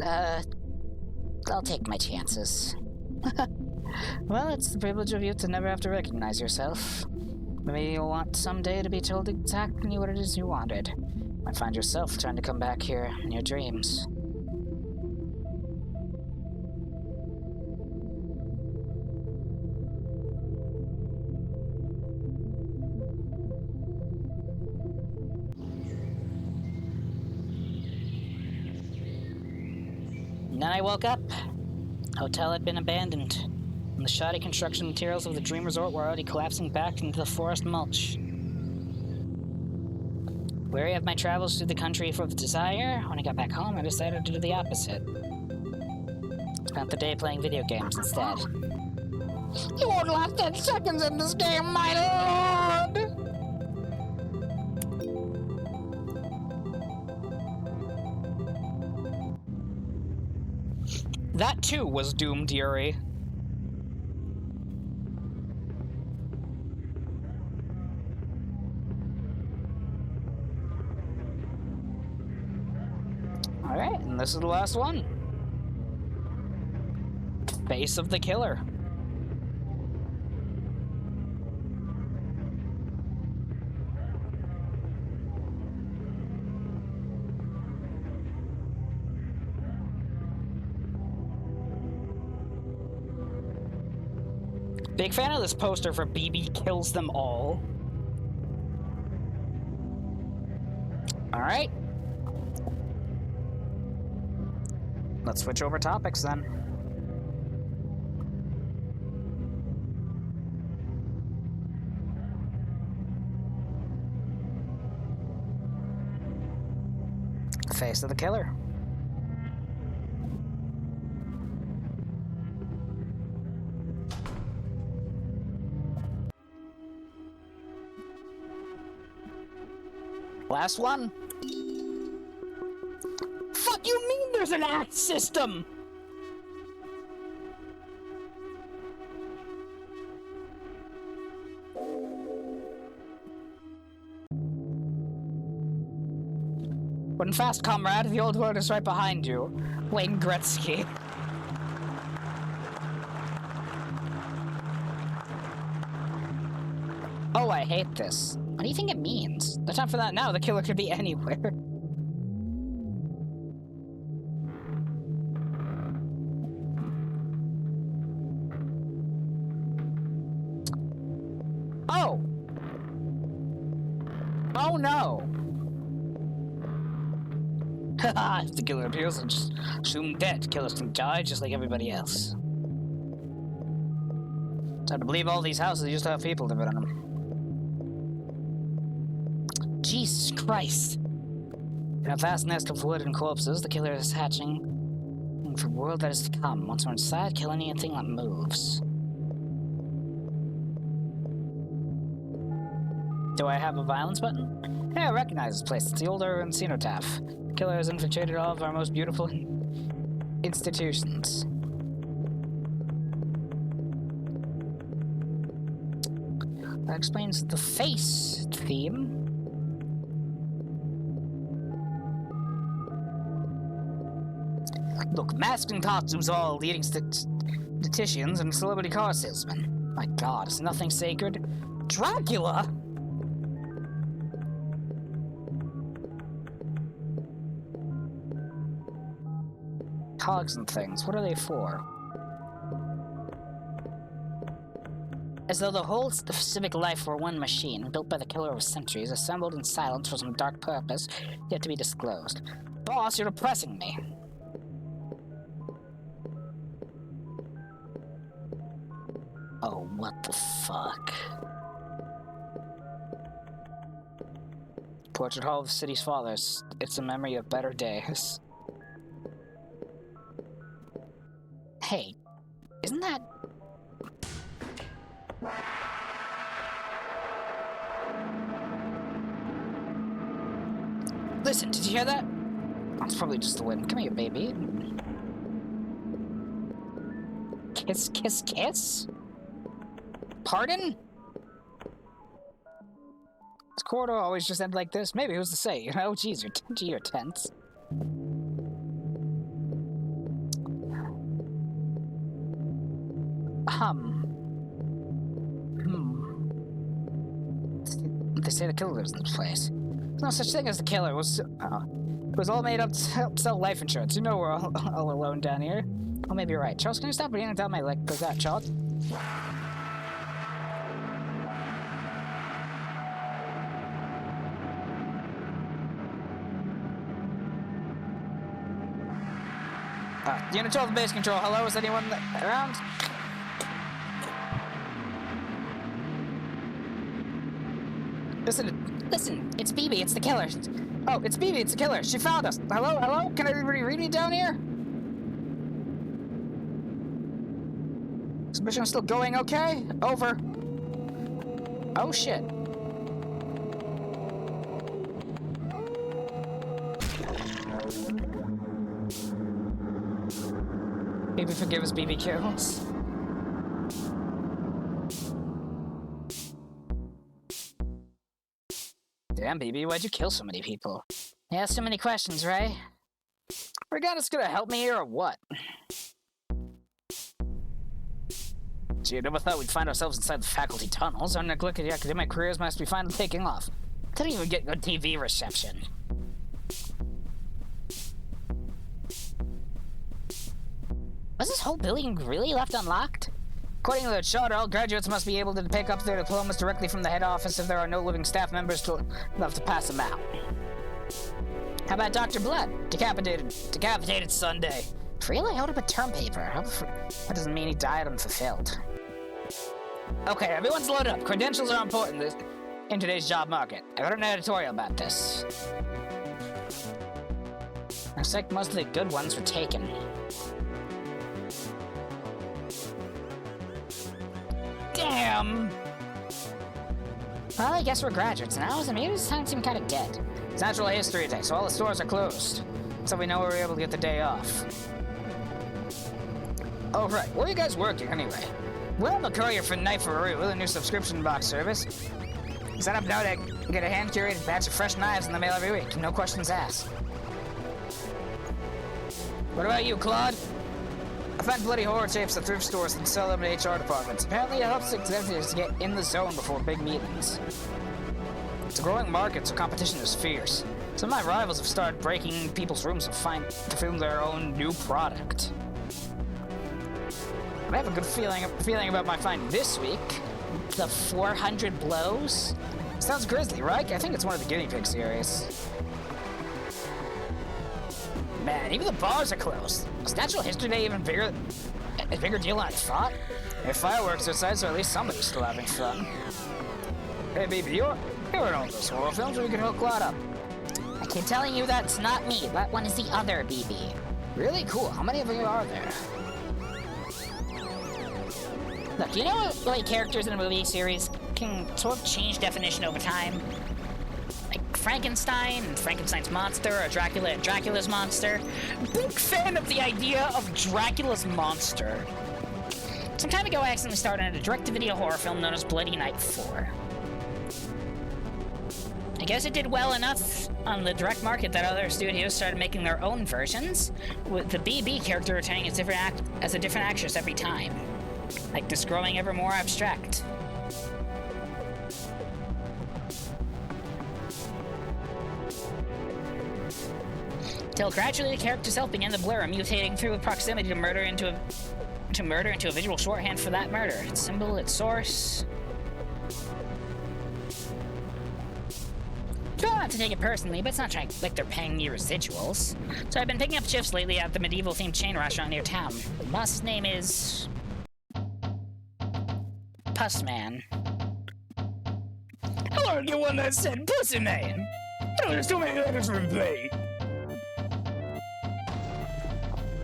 I'll take my chances. Well, it's the privilege of you to never have to recognize yourself. Maybe you'll want someday to be told exactly what it is you wanted. You might find yourself trying to come back here in your dreams. And then I woke up. Hotel had been abandoned, and the shoddy construction materials of the Dream Resort were already collapsing back into the forest mulch. Weary of my travels through the country full of desire, when I got back home, I decided to do the opposite. Spent the day playing video games instead. You won't last 10 seconds in this game, my lord! That too was doomed, Yuri. Alright, and this is the last one. Face of the Killer. Big fan of this poster for BB Kills Them All. Alright. Let's switch over topics then. Face of the Killer. Last one. Fuck you mean there's an act system? Run fast, comrade. The old world is right behind you. Wayne Gretzky. Oh, I hate this. What do you think it means? No time for that now. The killer could be anywhere. Oh! Oh no! Haha, if the killer appears, I'll just assume dead. Killers can die just like everybody else. It's hard to believe all these houses used to have people living in them. Jesus Christ. In a vast nest of wood and corpses, the killer is hatching for a world that is to come. Once we're inside, kill anything that moves. Do I have a violence button? Yeah, I recognize this place. It's the old urban cenotaph. The killer has infiltrated all of our most beautiful institutions. That explains the face theme. Look, masked in costumes are all leading statisticians and celebrity car salesmen. My god, is nothing sacred? Dracula? Cogs and things, what are they for? As though the whole civic life were one machine, built by the killer of centuries, assembled in silence for some dark purpose, yet to be disclosed. Boss, you're depressing me. Oh, what the fuck? Portrait Hall of the City's Fathers. It's a memory of better days. Hey, isn't that... Listen, did you hear that? That's probably just the wind. Come here, baby. Kiss, kiss, kiss? Pardon? Does corridor always just end like this? Maybe who's to say, you know? Jeez, you're tense. They say the killer lives in this place. There's no such thing as the killer. It was all made up to help sell life insurance. You know we're all alone down here. Oh, maybe you're right. Charles, can you stop reading down my leg like that, Charles? Unit 12 base control. Hello, is anyone around? Listen, it's BB, it's the killer. Oh, it's BB, it's the killer. She found us. Hello? Can everybody read me down here? Is mission still going okay? Over. Oh, shit. Maybe forgive us, BB kills. Damn, BB, why'd you kill so many people? Yeah, so many questions, right? Regatta's gonna help me here or what? Gee, I never thought we'd find ourselves inside the faculty tunnels. Our neglected academic careers must be finally taking off. Didn't even get good TV reception. Was this whole building really left unlocked? According to the charter, all graduates must be able to pick up their diplomas directly from the head office if there are no living staff members left to pass them out. How about Dr. Blood? Decapitated Sunday. Really? Held up a term paper. That doesn't mean he died unfulfilled. Okay, everyone's loaded up. Credentials are important in today's job market. I got an editorial about this. Looks like most of the good ones were taken. Damn! Well, I guess we're graduates now, so maybe this time seems kind of dead. It's Natural History Day, so all the stores are closed. So we know we were able to get the day off. Oh, right. Where are you guys working, anyway? Well, I'm a courier for Knife for Rue, the new subscription box service. Sign up now to get a hand-curated batch of fresh knives in the mail every week. No questions asked. What about you, Claude? I find bloody horror tapes at thrift stores and sell them to HR departments. Apparently it helps executives to get in the zone before big meetings. It's a growing market, so competition is fierce. Some of my rivals have started breaking people's rooms to film their own new product. I have a good feeling about my find this week. The 400 Blows? Sounds grisly, right? I think it's one of the guinea pig series. Man, even the bars are closed. Is Natural History Day even a bigger deal than I thought? There are fireworks outside, so at least somebody's still having fun. Hey, baby, you're in all those horror films, or we can hook Claude up. I keep telling you that's not me. That one is the other BB. Really? Cool. How many of you are there? Look, you know like characters in a movie series can sort of change definition over time? Like Frankenstein and Frankenstein's monster, or Dracula and Dracula's monster. Big fan of the idea of Dracula's monster. Some time ago, I accidentally started a direct-to-video horror film known as Bloody Night 4. I guess it did well enough on the direct market that other studios started making their own versions, with the BB character returning as a different actress every time. Like this growing ever more abstract. Till gradually the character's self began to blur, mutating through proximity to murder into a visual shorthand for that murder. Its symbol, its source. Try not to take it personally, but it's not like they're paying me residuals. So I've been picking up shifts lately at the medieval-themed chain restaurant near town. The boss's name is... Pussman. I want to get one that said Pussy Man. There's too many letters for me.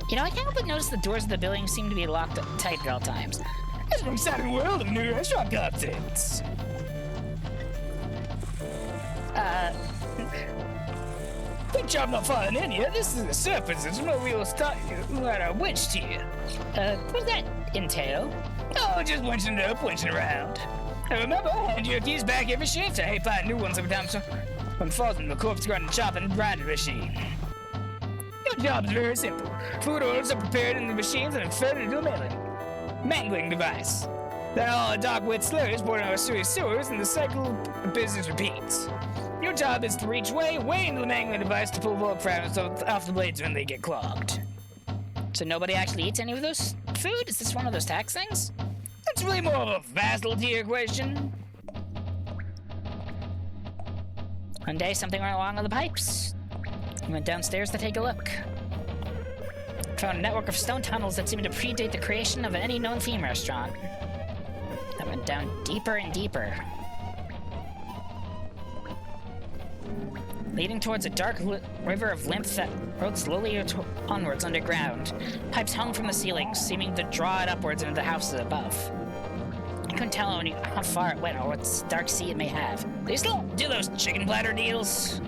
You know, I can't help but notice the doors of the building seem to be locked tight at all times. It's an exciting world of new restaurant concepts. Good job not falling in here. This is the surface. It's where we will start you at our winch to you. What does that entail? Oh, just winching it up, winching around. And remember, hand your keys back every shift. I hate buying new ones every time someone falls in the corpse garden chopping grinding machine. Your job is very simple. Food orders are prepared in the machines and inserted into a mangling device. Then all the dark wet slurs poured into our sewers and the cycle of business repeats. Your job is to reach way into the mangling device to pull bulk fragments off the blades when they get clogged. So nobody actually eats any of those food? Is this one of those tax things? That's really more of a vassal to your question. One day something went wrong with the pipes. I went downstairs to take a look. found a network of stone tunnels that seemed to predate the creation of any known theme restaurant. I went down deeper and deeper, leading towards a dark river of lymph that rode slowly onwards underground. Pipes hung from the ceiling, seeming to draw it upwards into the houses above. I couldn't tell how far it went or what dark sea it may have. They still do those chicken platter deals?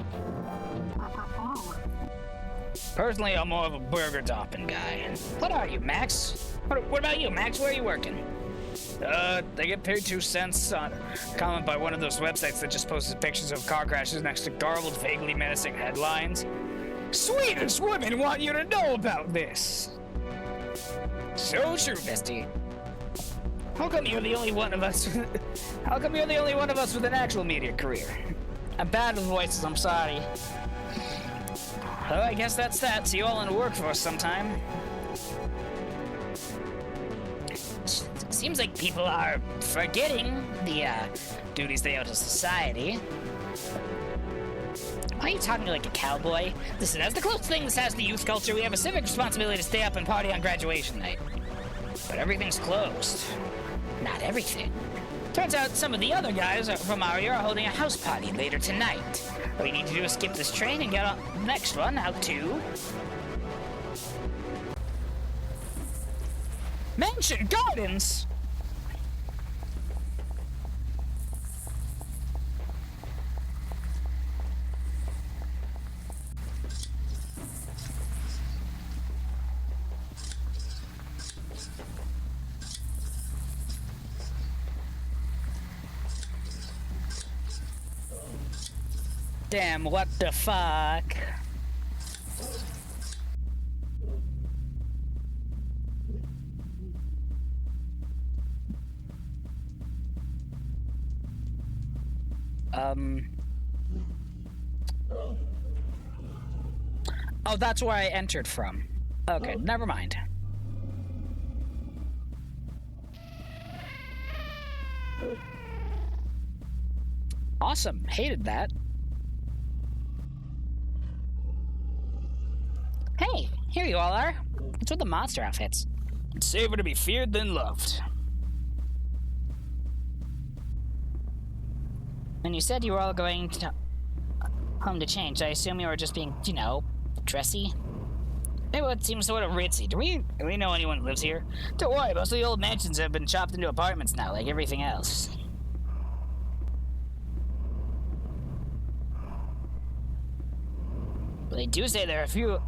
Personally, I'm more of a burger topping guy. What are you, Max? What about you, Max? Where are you working? They get paid 2 cents on comment by one of those websites that just posts pictures of car crashes next to garbled, vaguely menacing headlines. Swedish women want you to know about this. So true, bestie. How come you're the only one of us? How come you're the only one of us with an actual media career? I'm bad with voices. I'm sorry. Well, I guess that's that. See you all in the workforce sometime. Seems like people are forgetting the duties they owe to society. Why are you talking like a cowboy? Listen, as the closest thing this has to youth culture, we have a civic responsibility to stay up and party on graduation night. But everything's closed. Not everything. Turns out some of the other guys from our year are holding a house party later tonight. All you need to do is skip this train and get on the next one out to Mansion Gardens. Damn, what the fuck? Oh, that's where I entered from. Okay, never mind. Awesome, hated that. Hey, here you all are. What's with the monster outfits? It's safer to be feared than loved. When you said you were all going to home to change, I assume you were just being, you know, dressy? Maybe it seems sort of ritzy. Do we know anyone who lives here? Don't worry, most of the old mansions have been chopped into apartments now, like everything else. But they do say there are a few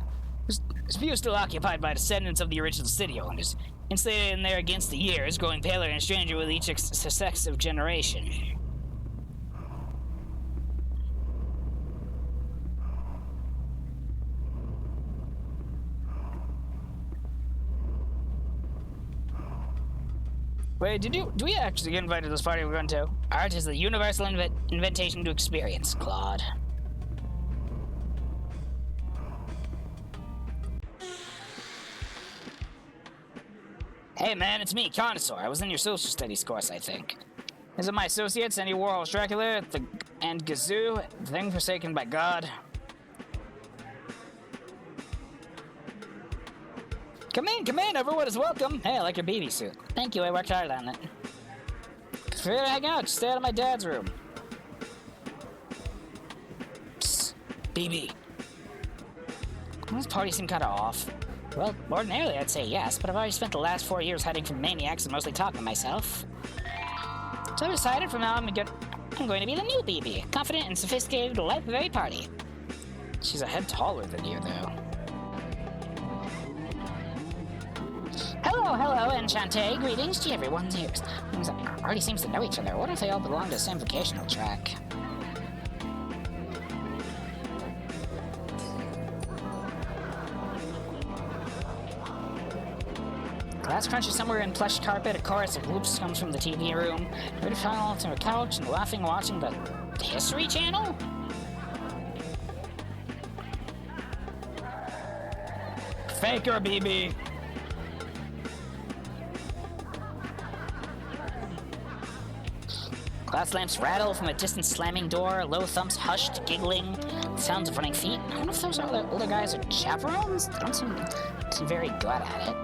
still occupied by descendants of the original city owners, insulated in there against the years, growing paler and stranger with each successive generation. Wait, do we actually get invited to this party we're going to? Art is the universal invitation to experience, Claude. Hey man, it's me, Connoisseur. I was in your social studies course, I think. These are my associates, Andy Warhol's Dracula, and Gazoo, the thing forsaken by God. Come in, everyone is welcome. Hey, I like your BB suit. Thank you, I worked hard on it. If you're here to hang out, just stay out of my dad's room. Psst, BB. Doesn't this party seem kinda off? Well, ordinarily I'd say yes, but I've already spent the last 4 years hiding from maniacs and mostly talking to myself. So I decided from now on I'm going to be the new BB, confident and sophisticated to light the very party. She's a head taller than you, though. Hello, Enchante. Greetings to everyone's ears. Already seems to know each other. What if they all belong to the same vocational track? Glass crunches somewhere in plush carpet. A chorus of whoops comes from the TV room. Ready to fall onto a couch and laughing, watching the History Channel? Faker, BB. Glass lamps rattle from a distant slamming door, low thumps hushed, giggling, sounds of running feet. I wonder if those other guys are chaperones? They don't seem very good at it.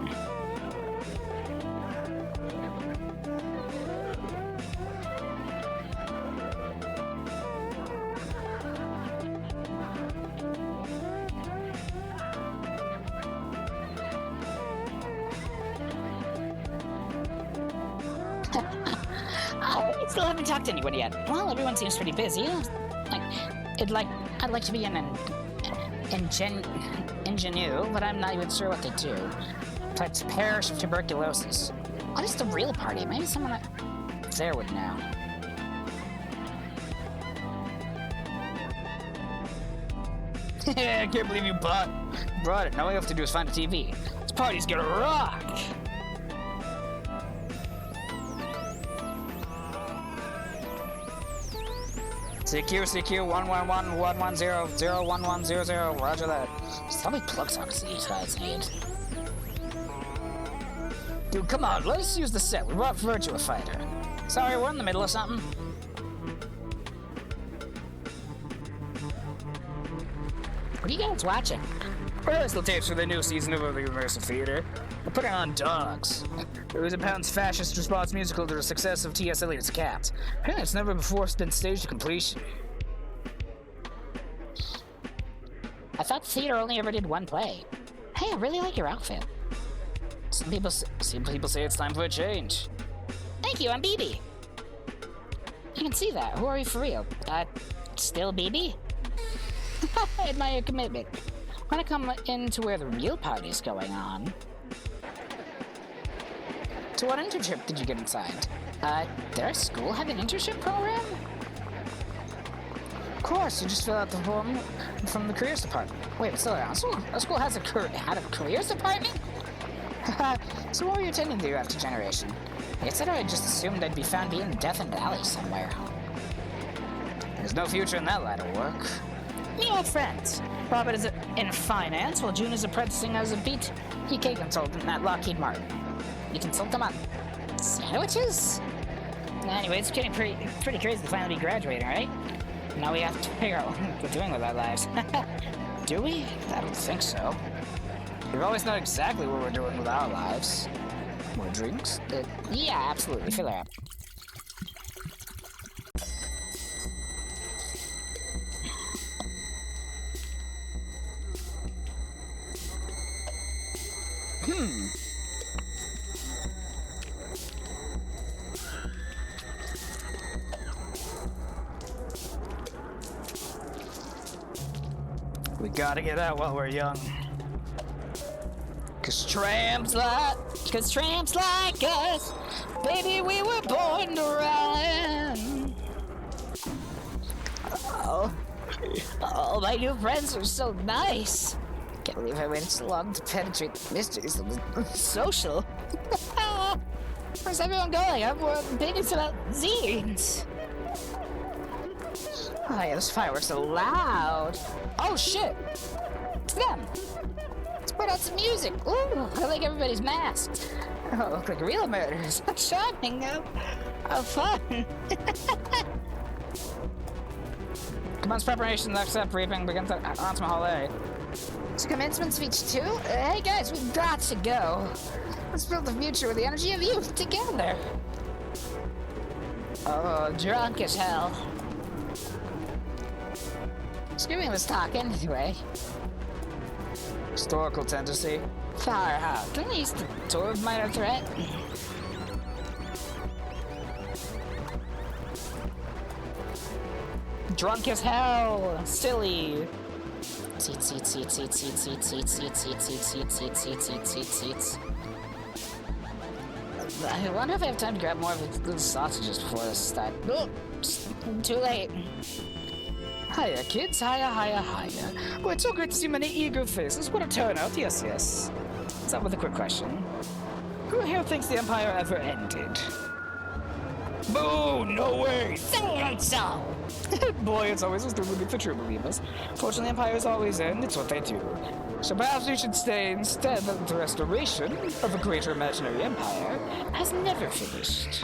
I still haven't talked to anyone yet. Well, everyone seems pretty busy. I'd like to be an ingenue, but I'm not even sure what they do. But perish of tuberculosis. What is the real party? Maybe someone there would know. I can't believe you brought it. Now all you have to do is find a TV. This party's gonna rock! CQ 111-110-0110, roger that. Just how many plug sockets do these guys need? Dude, come on, let us use the set. We brought Virtua Fighter. Sorry, we're in the middle of something. What are you guys watching? Rehearsal tapes for the new season of the Immersive Theater. We're putting on Dogs. It was a Pound's fascist response musical to the success of T.S. Eliot's Cats. Apparently it's never before been staged to completion. I thought the theater only ever did one play. Hey, I really like your outfit. Some people say it's time for a change. Thank you, I'm BB. You can see that. Who are you for real? Still BB? I admire your commitment. Wanna come in to where the real party's going on? To what internship did you get inside? Their school have an internship program? Of course, you just fill out the form from the careers department. Wait, what's that? Our school had a careers department? So what were you intending to do after Generation? I said I just assumed I'd be found being in Death and Valley somewhere. There's no future in that line of work. Me old friends. Robert is in finance, while June is apprenticing as a BTK consultant at Lockheed Martin. You consult them on sandwiches? Anyway, it's getting pretty crazy to finally be graduating, right? Now we have to figure out what we're doing with our lives. Do we? I don't think so. We've always known exactly what we're doing with our lives. More drinks? Yeah, absolutely. Fill her up. We gotta get out while we're young. Cause tramps like us, baby, we were born to run. Oh, my new friends are so nice. Can't believe I waited so long to penetrate the mysteries of the social. Where's everyone going? I'm more big about zines. Oh yeah, those fireworks are loud. Oh shit! It's them! Let's put out some music. Ooh, I like everybody's masks. Oh, look like real murders. Charming. How fun. Commence preparations, next up, briefing begins at Ansma Hall A. It's a commencement speech too? Hey guys, we've got to go. Let's build the future with the energy of youth together. Oh, drunk as hell. Screaming was talking, anyway. Historical tendency. Far out. Can we use the door of minor threat? Drunk as hell. Silly. Seats. I wonder if I have time to grab more of those sausages before this starts. Oh, too late. Hiya, kids. Hiya. Oh, it's so great to see many eager faces. What a turnout. Yes. Let's start with a quick question. Who here thinks the Empire ever ended? Boo! No way! So. Boy, it's always a stupid belief for true believers. Fortunately, empires always end. It's what they do. So perhaps we should say instead that the restoration of a greater imaginary empire has never finished.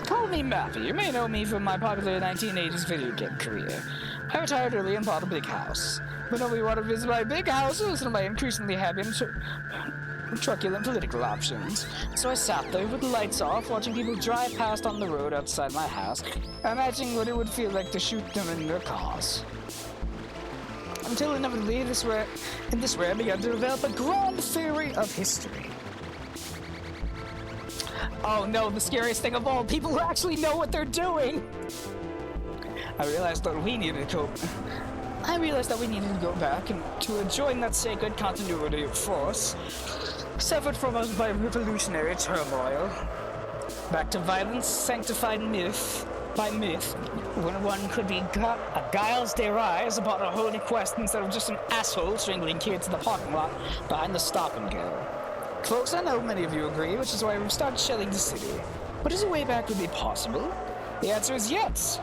Call me Mappy. You may know me from my popular 1980s video game career. I retired early and bought a big house. but nobody wanted to visit my big house or listen to my increasingly happy and truculent political options. So I sat there with the lights off, watching people drive past on the road outside my house, imagining what it would feel like to shoot them in their cars. Until inevitably, in this way I began to develop a grand theory of history. Oh no, the scariest thing of all, people who actually know what they're doing! I realized that we needed to go back and to join that sacred continuity of force, severed from us by revolutionary turmoil. Back to violence, sanctified by myth, when one could be guiles de rise about a holy quest instead of just an asshole strangling kids in the parking lot behind the stop and go. Folks, I know many of you agree, which is why we've started shelling the city. But is a way back would be possible? The answer is yes.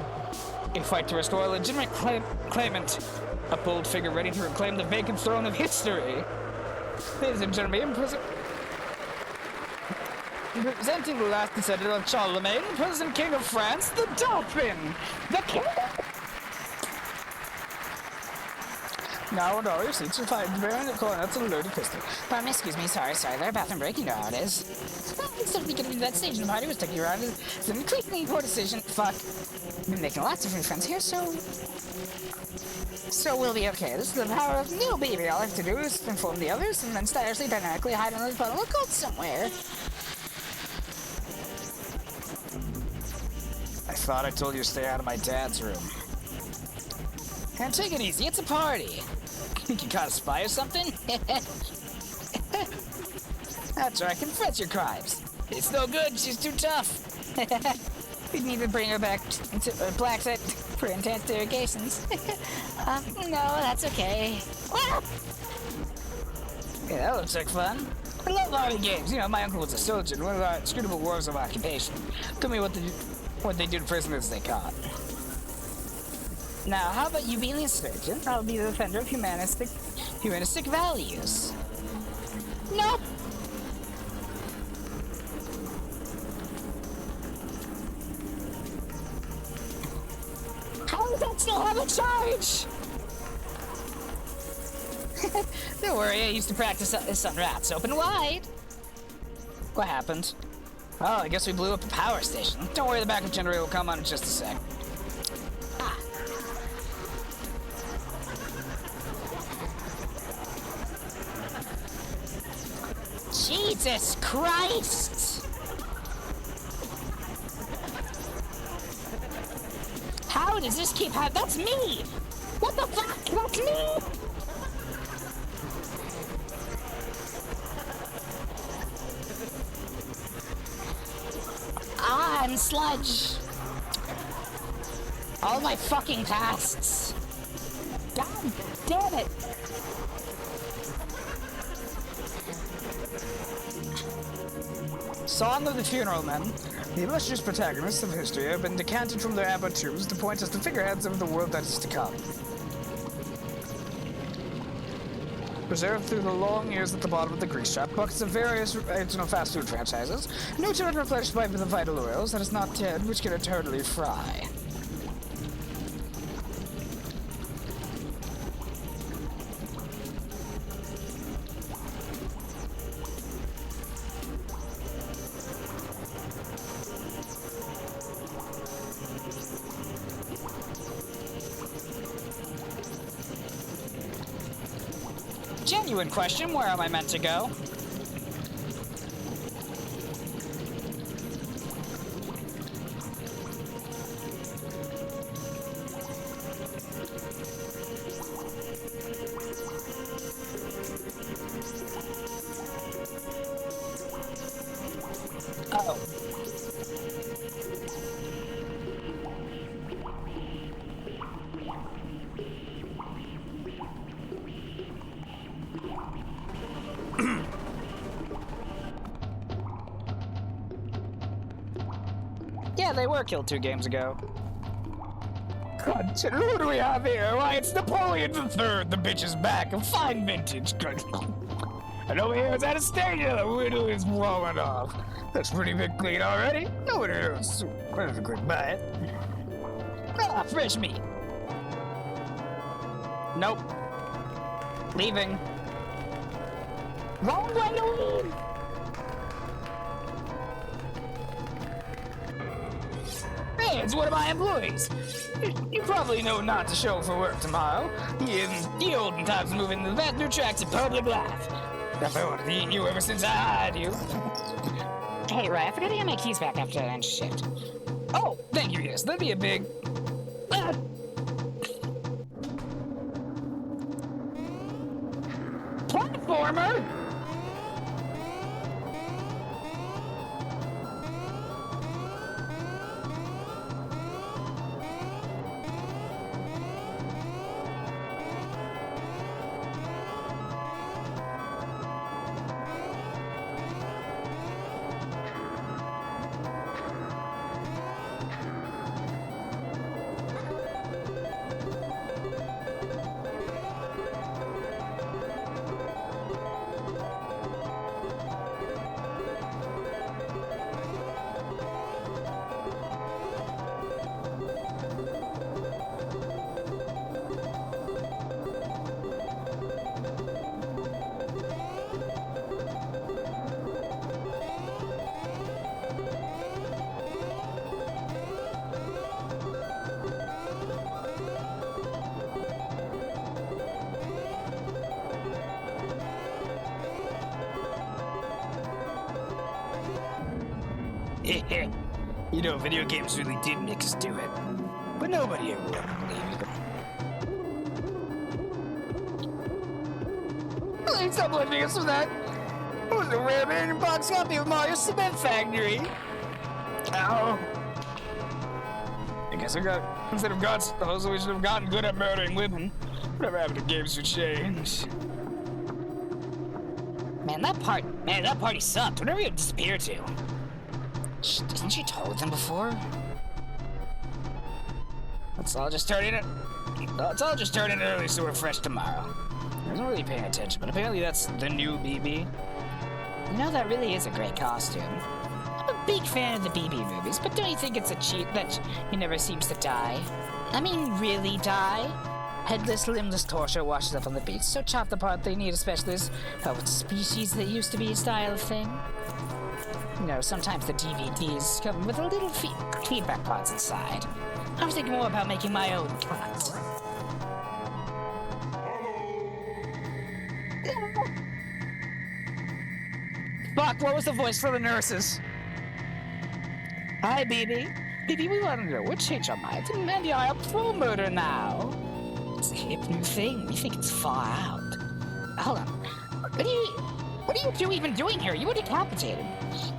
A fight to restore a legitimate claimant, a bold figure ready to reclaim the vacant throne of history. Ladies and gentlemen, presenting the last descendant of Charlemagne, present King of France, the Dauphin! The King! No, your seats are fine. Bearing the cornets and a loaded pistol. Excuse me, sorry, there. Bathroom breaking now it is. Instead of getting to that stage in the party, was taking you around. It's an increasingly poor decision. Fuck. Been making lots of new friends here, so we'll be okay. This is the power of new baby. All I have to do is inform the others and then stylishly, dynamically hide under the puddle of gold somewhere. I thought I told you to stay out of my dad's room. And take it easy, it's a party. Think you caught a spy or something? That's right, confess your crimes. It's no good, she's too tough. We'd need to bring her back to Black Set for intense interrogations. No, that's okay. Yeah, that looks like fun. I love army games. You know, my uncle was a soldier in one of our inscrutable wars of occupation. Tell me what they do to prisoners they caught. Now, how about you being the insurgent? I'll be the defender of humanistic values. Nope. How does that still have a charge? Don't worry, I used to practice this on rats. Open wide. What happened? Oh, I guess we blew up a power station. Don't worry, the backup generator will come on in just a sec. Jesus Christ! How does this keep happening? That's me! What the fuck? That's me! I'm sludge. All my fucking pasts. God damn it! Song of the Funeral Men. The illustrious protagonists of history have been decanted from their amber tombs to point us to figureheads of the world that is to come. Preserved through the long years at the bottom of the grease trap, buckets of various original fast food franchises, nurtured and replenished by the vital oils that is not dead, which can eternally fry. Genuine question, where am I meant to go? Oh. Yeah, they were killed 2 games ago. God, who do we have here? Why, it's Napoleon III. The bitch is back. A fine vintage. And over here is Anastasia. The widow is rolling off. That's pretty big clean already. Nobody knows. Where's a quick bite? Ah, fresh meat. Nope. Leaving. Wrong way to leave! Hey, it's one of my employees. You probably know not to show for work tomorrow. The olden times moving the vast new tracks of public life. I've been wanting to eat you ever since I hired you. Hey, Ray, I forgot to get my keys back after that end shift. Oh, thank you, yes. That'd be a big... Platformer? You know, video games really did make us do it. But nobody ever will believe it. Please stop lifting us from that. It was a rare man box copy of Mario's Cement Factory. Ow. I guess instead of gods, we should have gotten good at murdering women. Whatever happened to games for change? Man, that party sucked. Whatever you disappeared to. Didn't she told them before? Let's all just turn in early so we're fresh tomorrow. I wasn't really paying attention, but apparently that's the new BB. You know, that really is a great costume. I'm a big fan of the BB movies, but don't you think it's a cheat that he never seems to die? I mean, really die? Headless, limbless torso washes up on the beach, so chopped apart they need a specialist. What species that used to be a style of thing? You know, sometimes the DVDs come with a little feedback pods inside. I was thinking more about making my own cut. Fuck, what was the voice for the nurses? Hi, BB. BB, we want to know what changed our minds and maybe I up for murder now. It's a hip new thing. We think it's far out. Hold on. What are you two even doing here? You were decapitated.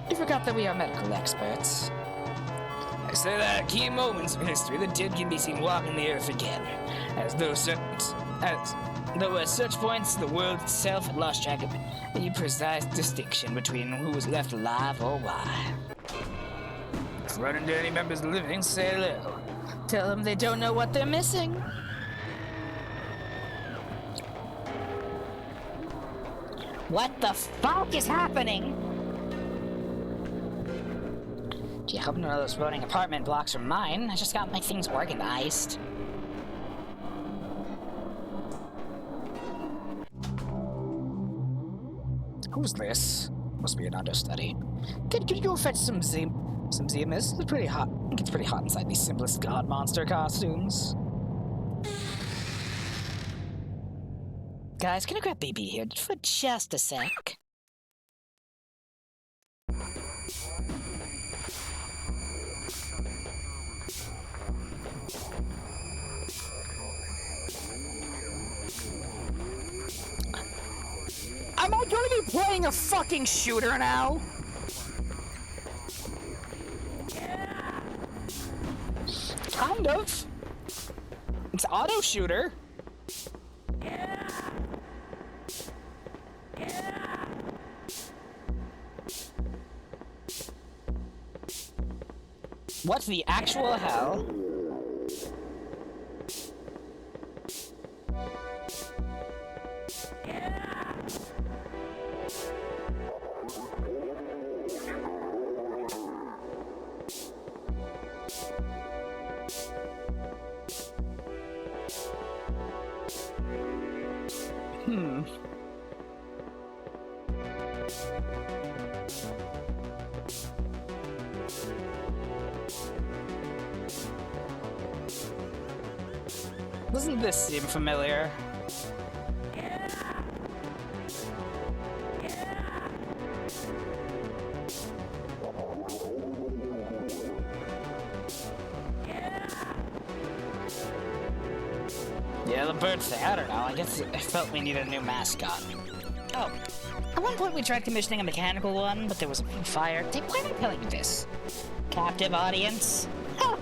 You forgot that we are medical experts. I say that at key moments in history, the dead can be seen walking the earth again. As though at such points, the world itself had lost track of the precise distinction between who was left alive or why. If you run into any members of the living, say hello. Tell them they don't know what they're missing. What the fuck is happening? Gee, I hope none of those floating apartment blocks are mine. I just got my things organized. Who's this? Must be an understudy. Could you go fetch some ZMS? It's pretty hot. It gets pretty hot inside these simplest god monster costumes. Guys, can I grab BB here for just a sec? Am I going to be playing a fucking shooter now? Kind of. It's auto shooter. What the actual hell? Hmm. Doesn't this seem familiar? Yeah, the bird thing. I don't know. I guess I felt we needed a new mascot. Oh. At one point we tried commissioning a mechanical one, but there was a fire. Why am I telling you this? Captive audience? Huh.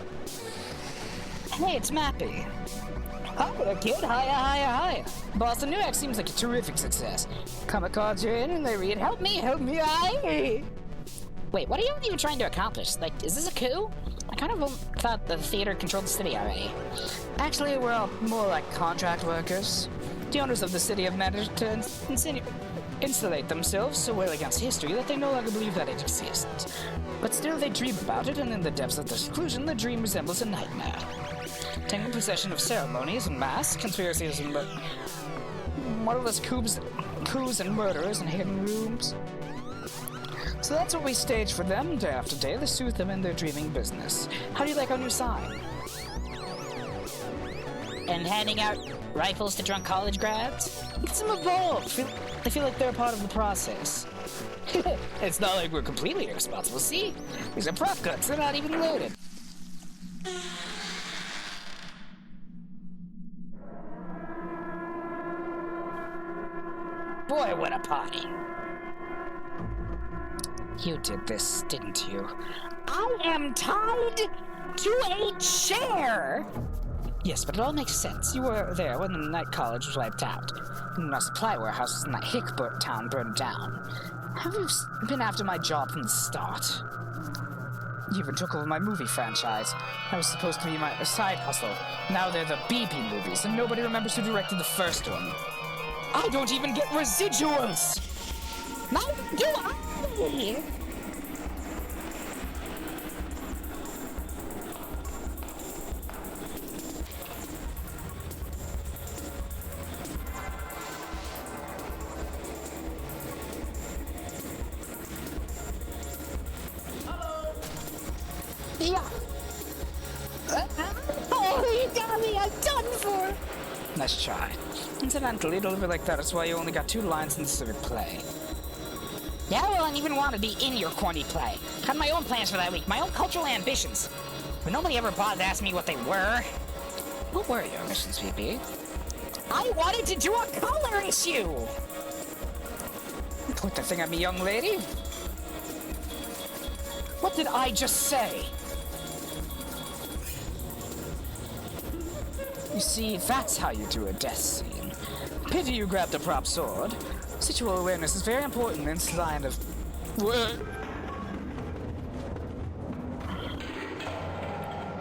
Hey, it's Mappy. Oh, kid, hiya. Boss, the new X seems like a terrific success. Comic cards are in and they read, help me, aye. Wait, what are you even trying to accomplish? Like, is this a coup? I kind of thought the theater controlled the city already. Actually, we're all more like contract workers. The owners of the city have managed to insulate themselves so well against history that they no longer believe that it exists. But still, they dream about it, and in the depths of their seclusion, the dream resembles a nightmare. Taking possession of ceremonies and mass, conspiracies and marvelous coups and murderers in hidden rooms. So that's what we stage for them day after day to soothe them in their dreaming business. How do you like our new sign? And handing out rifles to drunk college grads? Get them involved. They feel like they're a part of the process. It's not like we're completely irresponsible, see? These are prop guns, they're not even loaded. Boy, what a party. You did this, didn't you? I am tied to a chair! Yes, but it all makes sense. You were there when the night college was wiped out, and our supply warehouses in that hick town burned down. Have you been after my job from the start? You even took over my movie franchise. That was supposed to be my side hustle. Now they're the BP movies, and nobody remembers who directed the first one. I don't even get residuals! Neither do I! Yeah. Oh, you got me! I'm done for! Nice try. Incidentally, delivered like that is why you only got 2 lines in the civic play. Yeah, well, I didn't even want to be in your corny play. Had my own plans for that week, my own cultural ambitions. But nobody ever bothered to ask me what they were. What were your ambitions, VP? I wanted to do a color issue! Point the thing at me, young lady. What did I just say? You see, that's how you do a death scene. Pity you grabbed a prop sword. Situal awareness is very important in this line of...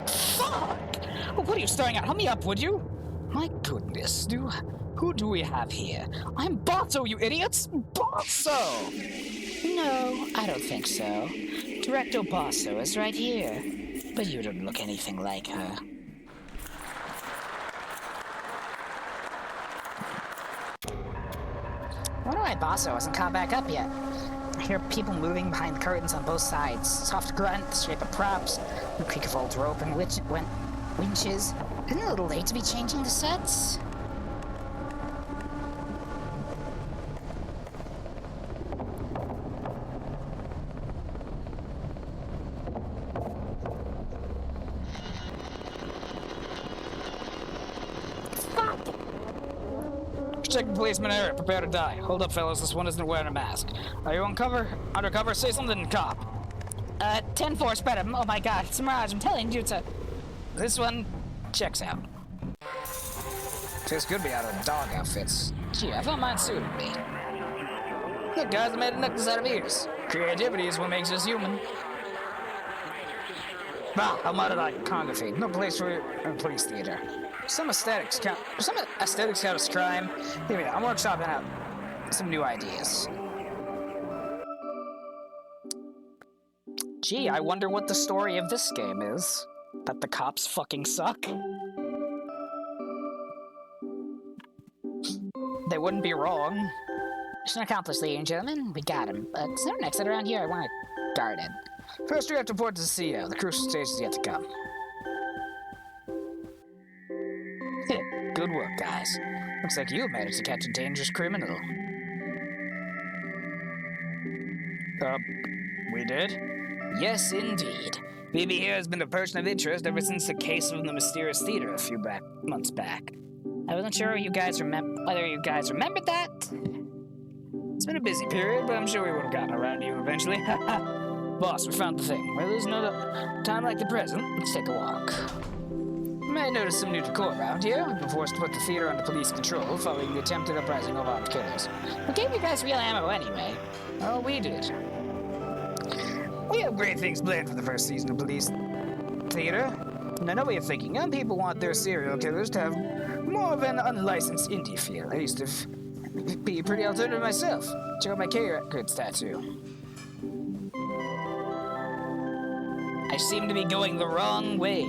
Fuck! Well, what are you staring at? Help me up, would you? My goodness, who do we have here? I'm Botso, you idiots! Botso! No, I don't think so. Director Botso is right here. But you don't look anything like her. I wonder why Basso hasn't caught back up yet. I hear people moving behind the curtains on both sides. Soft grunt, the shape of props, the creak of old rope and winches. Isn't it a little late to be changing the sets? Checking policeman area, prepare to die. Hold up, fellas, this one isn't wearing a mask. Are you on cover? Undercover? Say something, cop. 10-4, spread him. Oh my god, it's a mirage, I'm telling you, This one checks out. Feels good to be out of dog outfits. Gee, I thought mine suited me. Look, guys, I made a necklace out of ears. Creativity is what makes us human. Bah, how about iconography? No place for a police theater. Some aesthetics count as crime. Maybe I'm workshopping out some new ideas. Gee, I wonder what the story of this game is. That the cops fucking suck? they wouldn't be wrong. Mission accomplished, ladies and gentlemen. We got him. But is there an exit around here? I want to guard it. First, we have to report to the CEO. The crucial stage is yet to come. Good work, guys. Looks like you managed to catch a dangerous criminal. We did? Yes, indeed. BB here has been a person of interest ever since the case of the mysterious theater a few months back. I wasn't sure whether you guys remembered that. It's been a busy period, but I'm sure we would have gotten around to you eventually. Boss, we found the thing. Well, there's no time like the present. Let's take a walk. You may notice some new decor around here. We've been forced to put the theater under police control following the attempted uprising of armed killers. Who gave you guys real ammo anyway? Oh, we did. We have great things planned for the first season of Police Theater. And I know what you're thinking. Young people want their serial killers to have more of an unlicensed indie feel. I used to be pretty alternative myself. Check out my K-Records tattoo. I seem to be going the wrong way.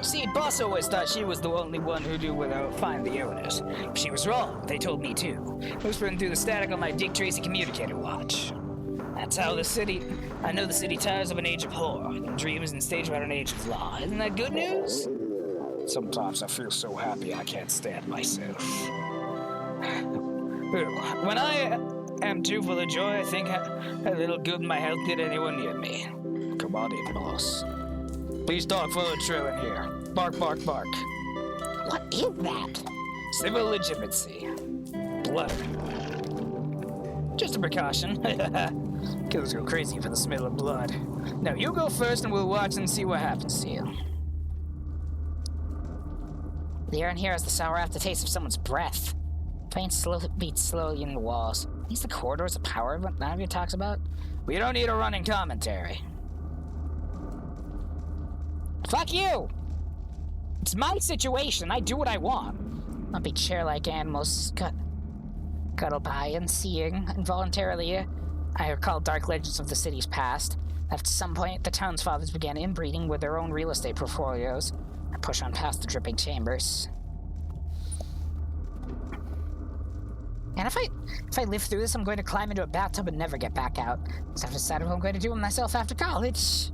See, Boss always thought she was the only one who knew where to find the owners. She was wrong. They told me too. Whispering through the static on my Dick Tracy communicator watch. That's how I know the city tires of an age of horror, and dreams and stage about an age of law. Isn't that good news? Sometimes I feel so happy I can't stand myself. When I am too full of joy, I think a little good in my health did anyone near me. Come on in, boss. Please dog follow the trail in here. Bark, bark, bark. What is that? Civil legitimacy. Blood. Just a precaution. Killers go crazy for the smell of blood. Now you go first and we'll watch and see what happens to you. The air in here has the sour aftertaste of someone's breath. Pain beats slowly in the walls. These the corridors of power what none of you talks about? We don't need a running commentary. Fuck you! It's my situation. I do what I want. Not be chair-like animals cuddle by and seeing involuntarily. I recall dark legends of the city's past. At some point, the town's fathers began inbreeding with their own real estate portfolios. I push on past the dripping chambers. And if I live through this, I'm going to climb into a bathtub and never get back out. Because I've decided what I'm going to do with myself after college.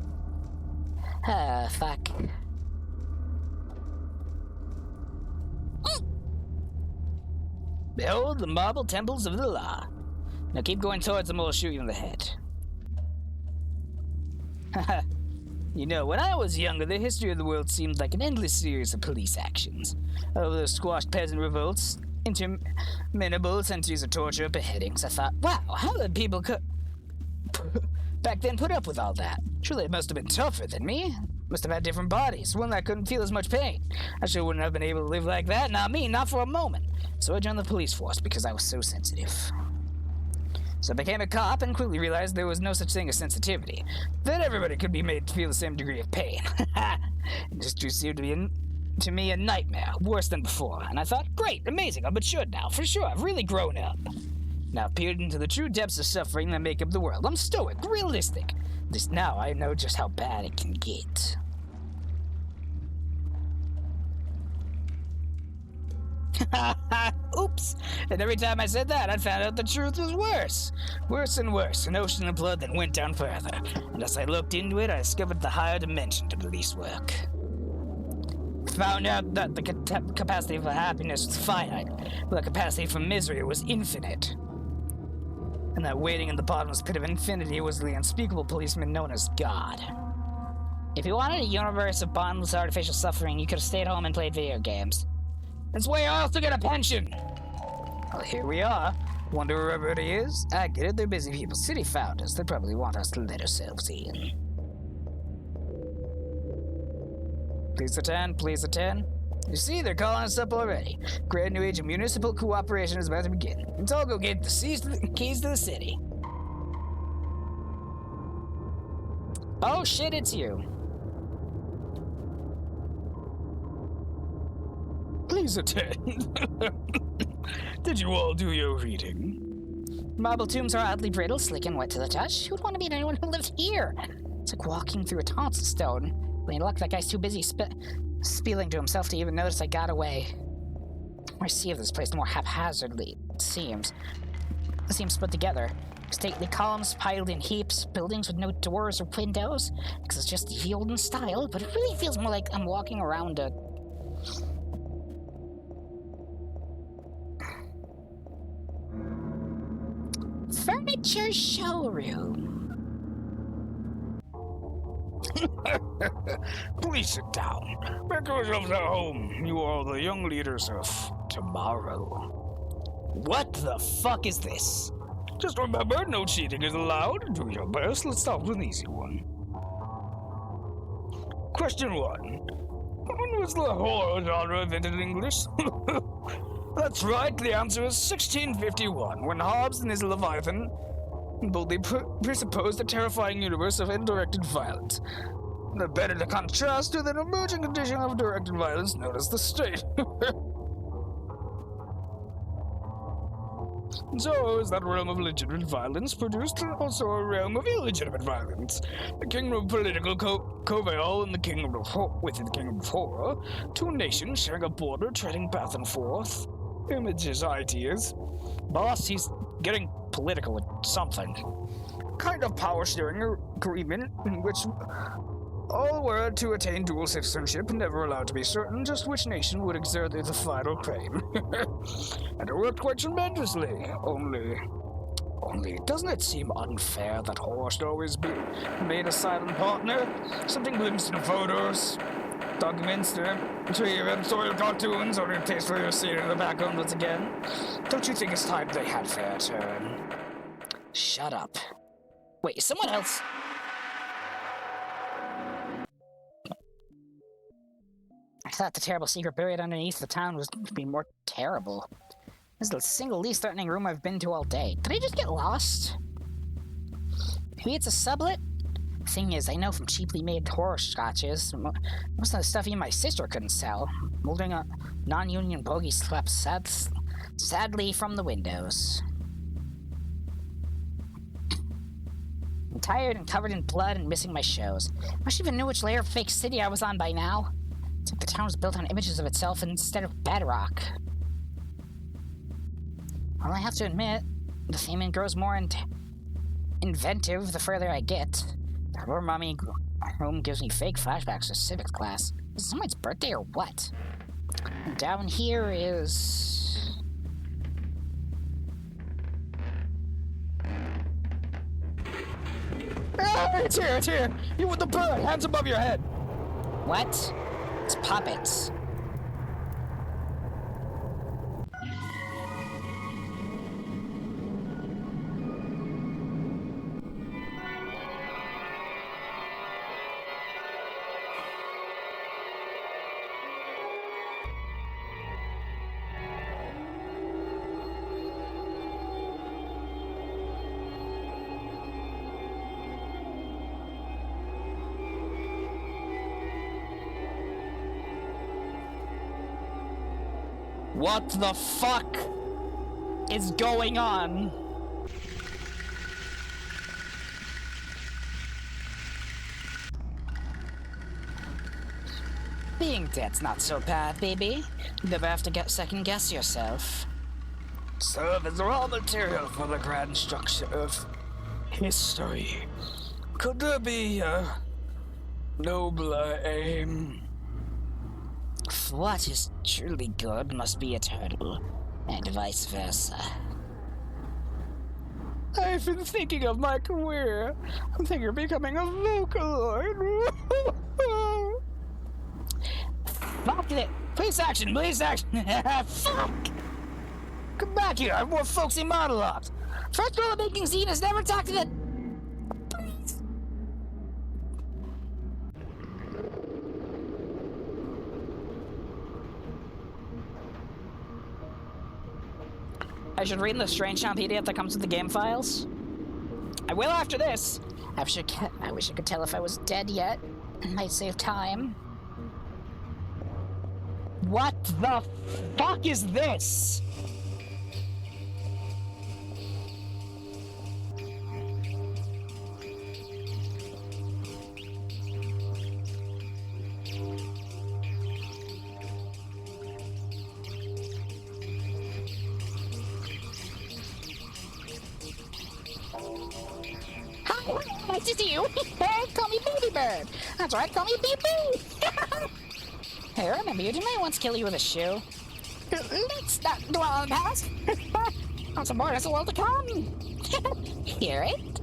Fuck. Behold the marble temples of the law. Now keep going towards them or I'll shoot you in the head. You know, when I was younger, the history of the world seemed like an endless series of police actions. Over the squashed peasant revolts, interminable centuries of torture, beheadings. I thought, wow, how did people back then put up with all that? Surely it must have been tougher than me. Must have had different bodies, one that couldn't feel as much pain. I sure wouldn't have been able to live like that, not me, not for a moment. So I joined the police force because I was so sensitive. So I became a cop and quickly realized there was no such thing as sensitivity. That everybody could be made to feel the same degree of pain. It just seemed to me a nightmare, worse than before. And I thought, great, amazing, I'm matured now, for sure, I've really grown up. Now I've peered into the true depths of suffering that make up the world. I'm stoic, realistic. At least now I know just how bad it can get. Oops. And every time I said that, I found out the truth was worse. Worse and worse, an ocean of blood that went down further. And as I looked into it, I discovered the higher dimension to police work. Found out that the capacity for happiness was finite, but the capacity for misery was infinite. And that waiting in the bottomless pit of infinity was the unspeakable policeman known as God. If you wanted a universe of bottomless artificial suffering, you could have stayed home and played video games. That's why I also get a pension. Well, here we are. Wonder where everybody is? I get it, they're busy people. City founders. They probably want us to let ourselves in. Please attend, please attend. You see, they're calling us up already. Great new age of municipal cooperation is about to begin. Let's all go get the keys to the city. Oh shit, it's you. Please attend. Did you all do your reading? Marble tombs are oddly brittle, slick and wet to the touch. Who would want to meet anyone who lived here? It's like walking through a tonsil stone. Well, luck, that guy's too busy spieling to himself to even notice I got away. The more I see of this place, the more haphazardly it seems. It seems put together. Stately columns piled in heaps, buildings with no doors or windows, because it's just the olden style, but it really feels more like I'm walking around a... furniture showroom. Please sit down. Make yourselves at home. You are the young leaders of tomorrow. What the fuck is this? Just remember, no cheating is allowed. Do your best. Let's start with an easy one. Question 1. When was the horror genre invented in English? That's right, the answer is 1651, when Hobbes and his Leviathan boldly presupposed a terrifying universe of undirected violence. The better to contrast with an emerging condition of directed violence known as the state. So, is that realm of legitimate violence produced also a realm of illegitimate violence? The kingdom of political coeval and the kingdom of within the kingdom of horror, two nations sharing a border, treading back and forth. Images, ideas. Boss, he's getting political with something. Kind of power sharing agreement in which all were to attain dual citizenship, never allowed to be certain just which nation would exert the final claim. And it worked quite tremendously. Only, doesn't it seem unfair that horror should always be made a silent partner? Something glimpsed in photos, documents, editorial cartoons, or tastefully seen in the background once again. Don't you think it's time they had their turn? Shut up. Wait, is someone else? I thought the terrible secret buried underneath the town was to be more terrible. This is the single least threatening room I've been to all day. Did I just get lost? Maybe it's a sublet? Thing is, I know from cheaply made horror scotches, most of the stuff even my sister couldn't sell. Moldering a non-union bogey slept sadly from the windows. I'm tired and covered in blood and missing my shows. I wish I even knew which layer of fake city I was on by now. It's like the town was built on images of itself instead of bedrock. Well, I have to admit, the theming grows more inventive the further I get. The horror mommy room gives me fake flashbacks to civics class. Is it someone's birthday or what? And down here is... Ah, it's here! You with the bird! Hands above your head! What? It's puppets. What the fuck is going on? Being dead's not so bad, baby. You never have to second guess yourself. Serve as raw material for the grand structure of history. Could there be a nobler aim? What is truly good must be eternal, and vice versa. I've been thinking of my career. I'm thinking of becoming a Vocaloid. Fuck it! Please action! Fuck! Come back here! I have more folksy monologues! First rule of making scene is never talk to the... Please! I should read the strange sound PDF that comes with the game files. I will after this. I wish I could tell if I was dead yet. It might save time. What the fuck is this? nice to see you. Call me Baby Bird. That's right, call me BB. Hey, I remember you. Didn't I once kill you with a shoe? Let's not dwell on the past. On some more, there's a world to come. Hear it?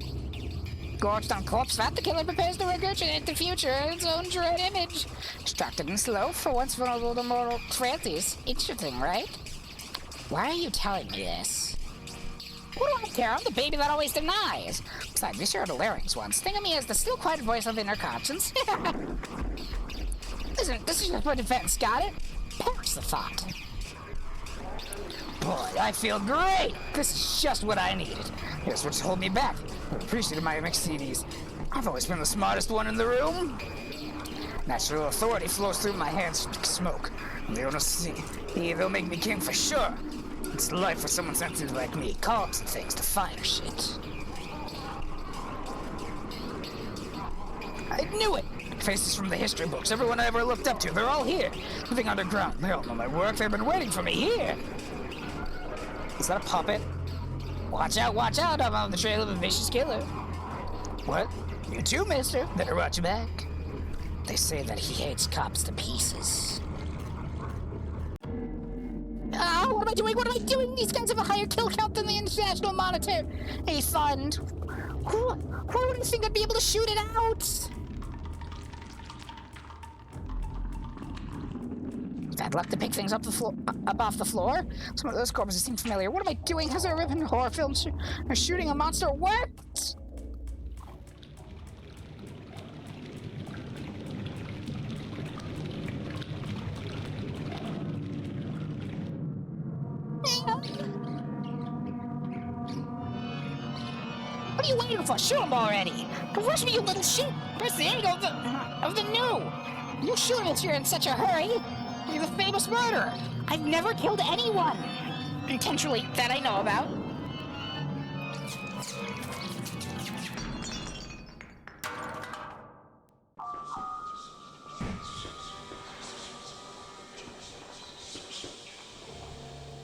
Gorged on corpse fat, the killer prepares to regurgitate the future in its own dread image. Distracted and slow, for once vulnerable to mortal frailties. Interesting, right? Why are you telling me this? What do I care? I'm the baby that always denies. Besides, we shared a larynx once. Think of me as the still quiet voice of inner conscience. Listen, this is just for defense, got it? Perish the thought. Boy, I feel great! This is just what I needed. Here's what's holding me back. I appreciated my mixed CDs. I've always been the smartest one in the room. Natural authority flows through my hands like smoke. They don't see. They'll make me king for sure. It's life for someone sensitive like me. Carbs and things to fire shit. I knew it! Faces from the history books, everyone I ever looked up to, they're all here. Living underground. They all know my work. They've been waiting for me here. Is that a puppet? Watch out, I'm on the trail of a vicious killer. What? You too, mister? Better watch your back. They say that he hates cops to pieces. What am I doing? What am I doing? These guys have a higher kill count than the International Monetary Fund. Who would you think I'd be able to shoot it out? Bad luck to pick things up off the floor. Some of those corpses seem familiar. What am I doing? Has a ripping horror film shooting a monster worked? What are you waiting for? Shoot him already! Rush me, you little shit! Press the angle of the new! You shoot it, you're in such a hurry! You're the famous murderer! I've never killed anyone! Intentionally, that I know about.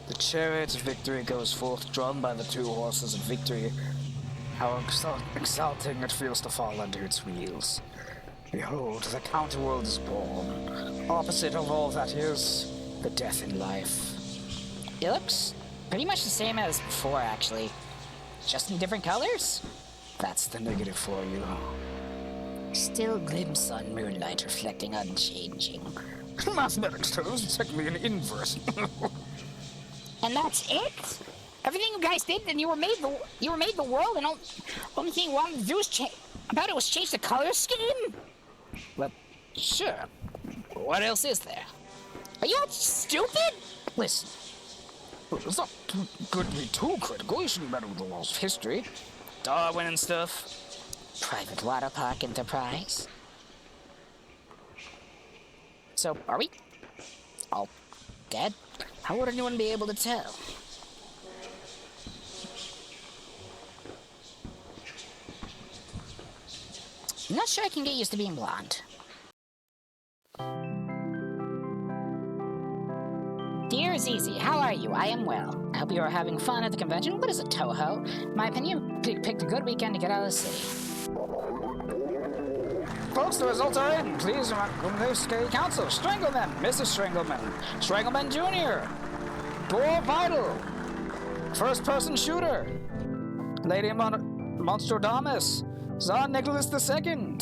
The chariot of victory goes forth, drawn by the two horses of victory. How exalting it feels to fall under its wheels. Behold, the counterworld is born. Opposite of all that is, the death in life. It looks pretty much the same as before, actually. Just in different colors? That's the negative for you. Still glimpse on moonlight reflecting unchanging. Mathematics tells it's technically an inverse. And that's it? Everything you guys did, and you were made the world, and only thing you wanted to do was change the color scheme? Well, sure. What else is there? Are you all stupid? Listen. It's not good to be too critical. You shouldn't meddle with the laws of history. Darwin and stuff. Private water park enterprise. So, are we all dead? How would anyone be able to tell? I'm not sure I can get used to being blonde. Dear Zizi, how are you? I am well. I hope you are having fun at the convention. What is a Toho? In my opinion, you picked a good weekend to get out of the city. Folks, the results are in. Please welcome the State Council. Strangleman, Mrs. Strangleman, Strangleman Jr., Gore Vital, First Person Shooter, Lady Monstrodamus, Tsar Nicholas II,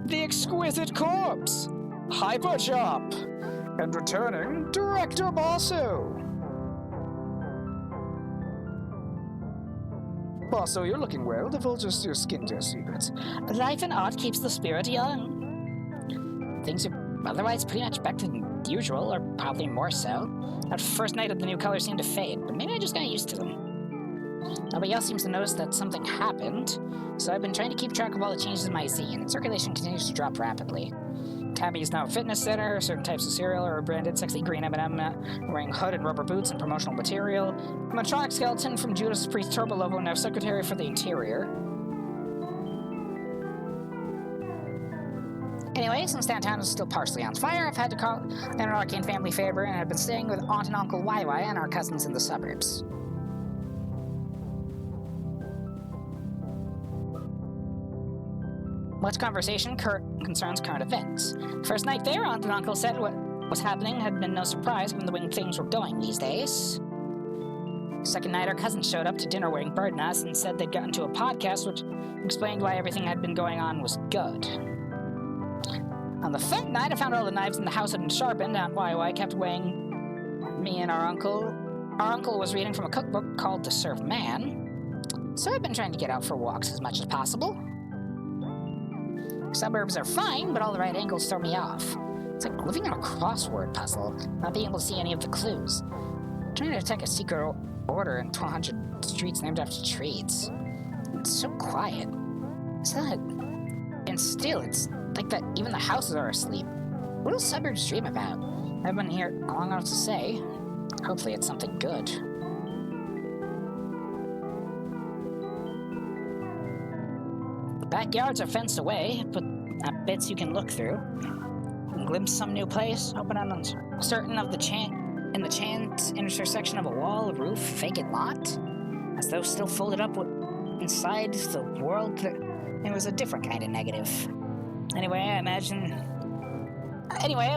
The Exquisite Corpse, Hyper Chop, and returning, Director Basso. Basso, you're looking well. Divulge us your skincare secrets. Life and art keeps the spirit young. Things are otherwise pretty much back to usual, or probably more so. That first night of the new colors seemed to fade, but maybe I just got used to them. Nobody else seems to notice that something happened, so I've been trying to keep track of all the changes in my zine, and circulation continues to drop rapidly. Tabby is now a fitness center, certain types of cereal are branded sexy green M&M, wearing hood and rubber boots and promotional material. Matronic skeleton from Judas Priest Turbo Lovo, now secretary for the interior. Anyway, since downtown is still partially on fire, I've had to call in an arcane family favor, and I've been staying with Aunt and Uncle YY and our cousins in the suburbs. Much conversation concerns current events. First night there, Aunt and Uncle said what was happening had been no surprise given the way things were going these days. Second night, our cousin showed up to dinner wearing bird nests and said they'd gotten to a podcast which explained why everything had been going on was good. On the third night, I found all the knives in the house had been sharpened. Aunt YY kept weighing me and our uncle. Our uncle was reading from a cookbook called To Serve Man, so I've been trying to get out for walks as much as possible. Suburbs are fine, but all the right angles throw me off. It's like living in a crossword puzzle, not being able to see any of the clues. I'm trying to detect a secret order in 1,200 streets named after trees. It's so quiet. And still, it's like that even the houses are asleep. What do suburbs dream about? I've been here long enough to say. Hopefully it's something good. The backyards are fenced away, but bits you can look through. You can glimpse some new place, open on certain of the chant intersection of a wall, roof, vacant lot, as though still folded up inside the world. It was a different kind of negative. Anyway, I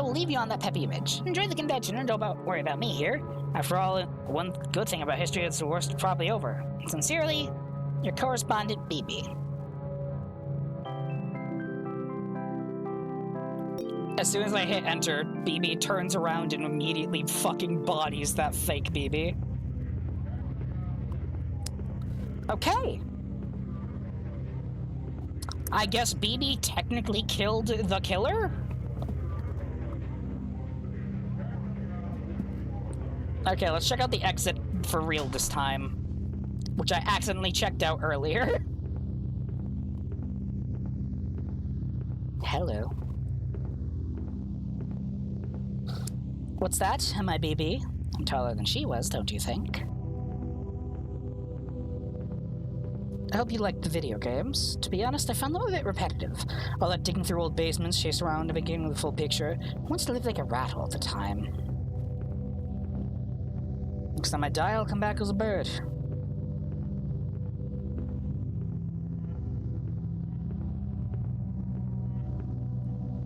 will leave you on that peppy image. Enjoy the convention and don't worry about me here. After all, one good thing about history is the worst is probably over. Sincerely, your correspondent, BB. As soon as I hit enter, BB turns around and immediately fucking bodies that fake BB. Okay. I guess BB technically killed the killer? Okay, let's check out the exit for real this time, which I accidentally checked out earlier. Hello. What's that? Am I BB? I'm taller than she was, don't you think? I hope you liked the video games. To be honest, I found them a bit repetitive. All that digging through old basements, chase around, and getting the full picture. I wants to live like a rat all the time. Next time I die, I'll come back as a bird.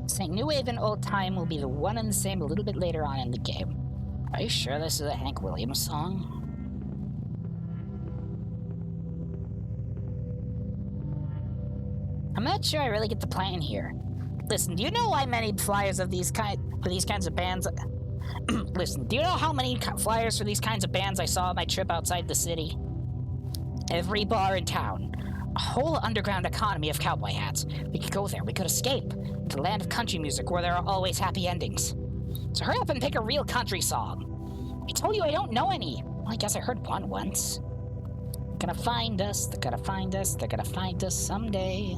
Saying New Wave and Old Time will be the one and the same a little bit later on in the game. Are you sure this is a Hank Williams song? I'm not sure I really get the plan here. Listen, do you know why many flyers of these kinds of bands... Listen, do you know how many flyers for these kinds of bands I saw on my trip outside the city? Every bar in town. A whole underground economy of cowboy hats. We could go there, we could escape. To the land of country music where there are always happy endings. So hurry up and pick a real country song. I told you I don't know any. Well, I guess I heard one once. They're gonna find us, they're gonna find us, they're gonna find us someday.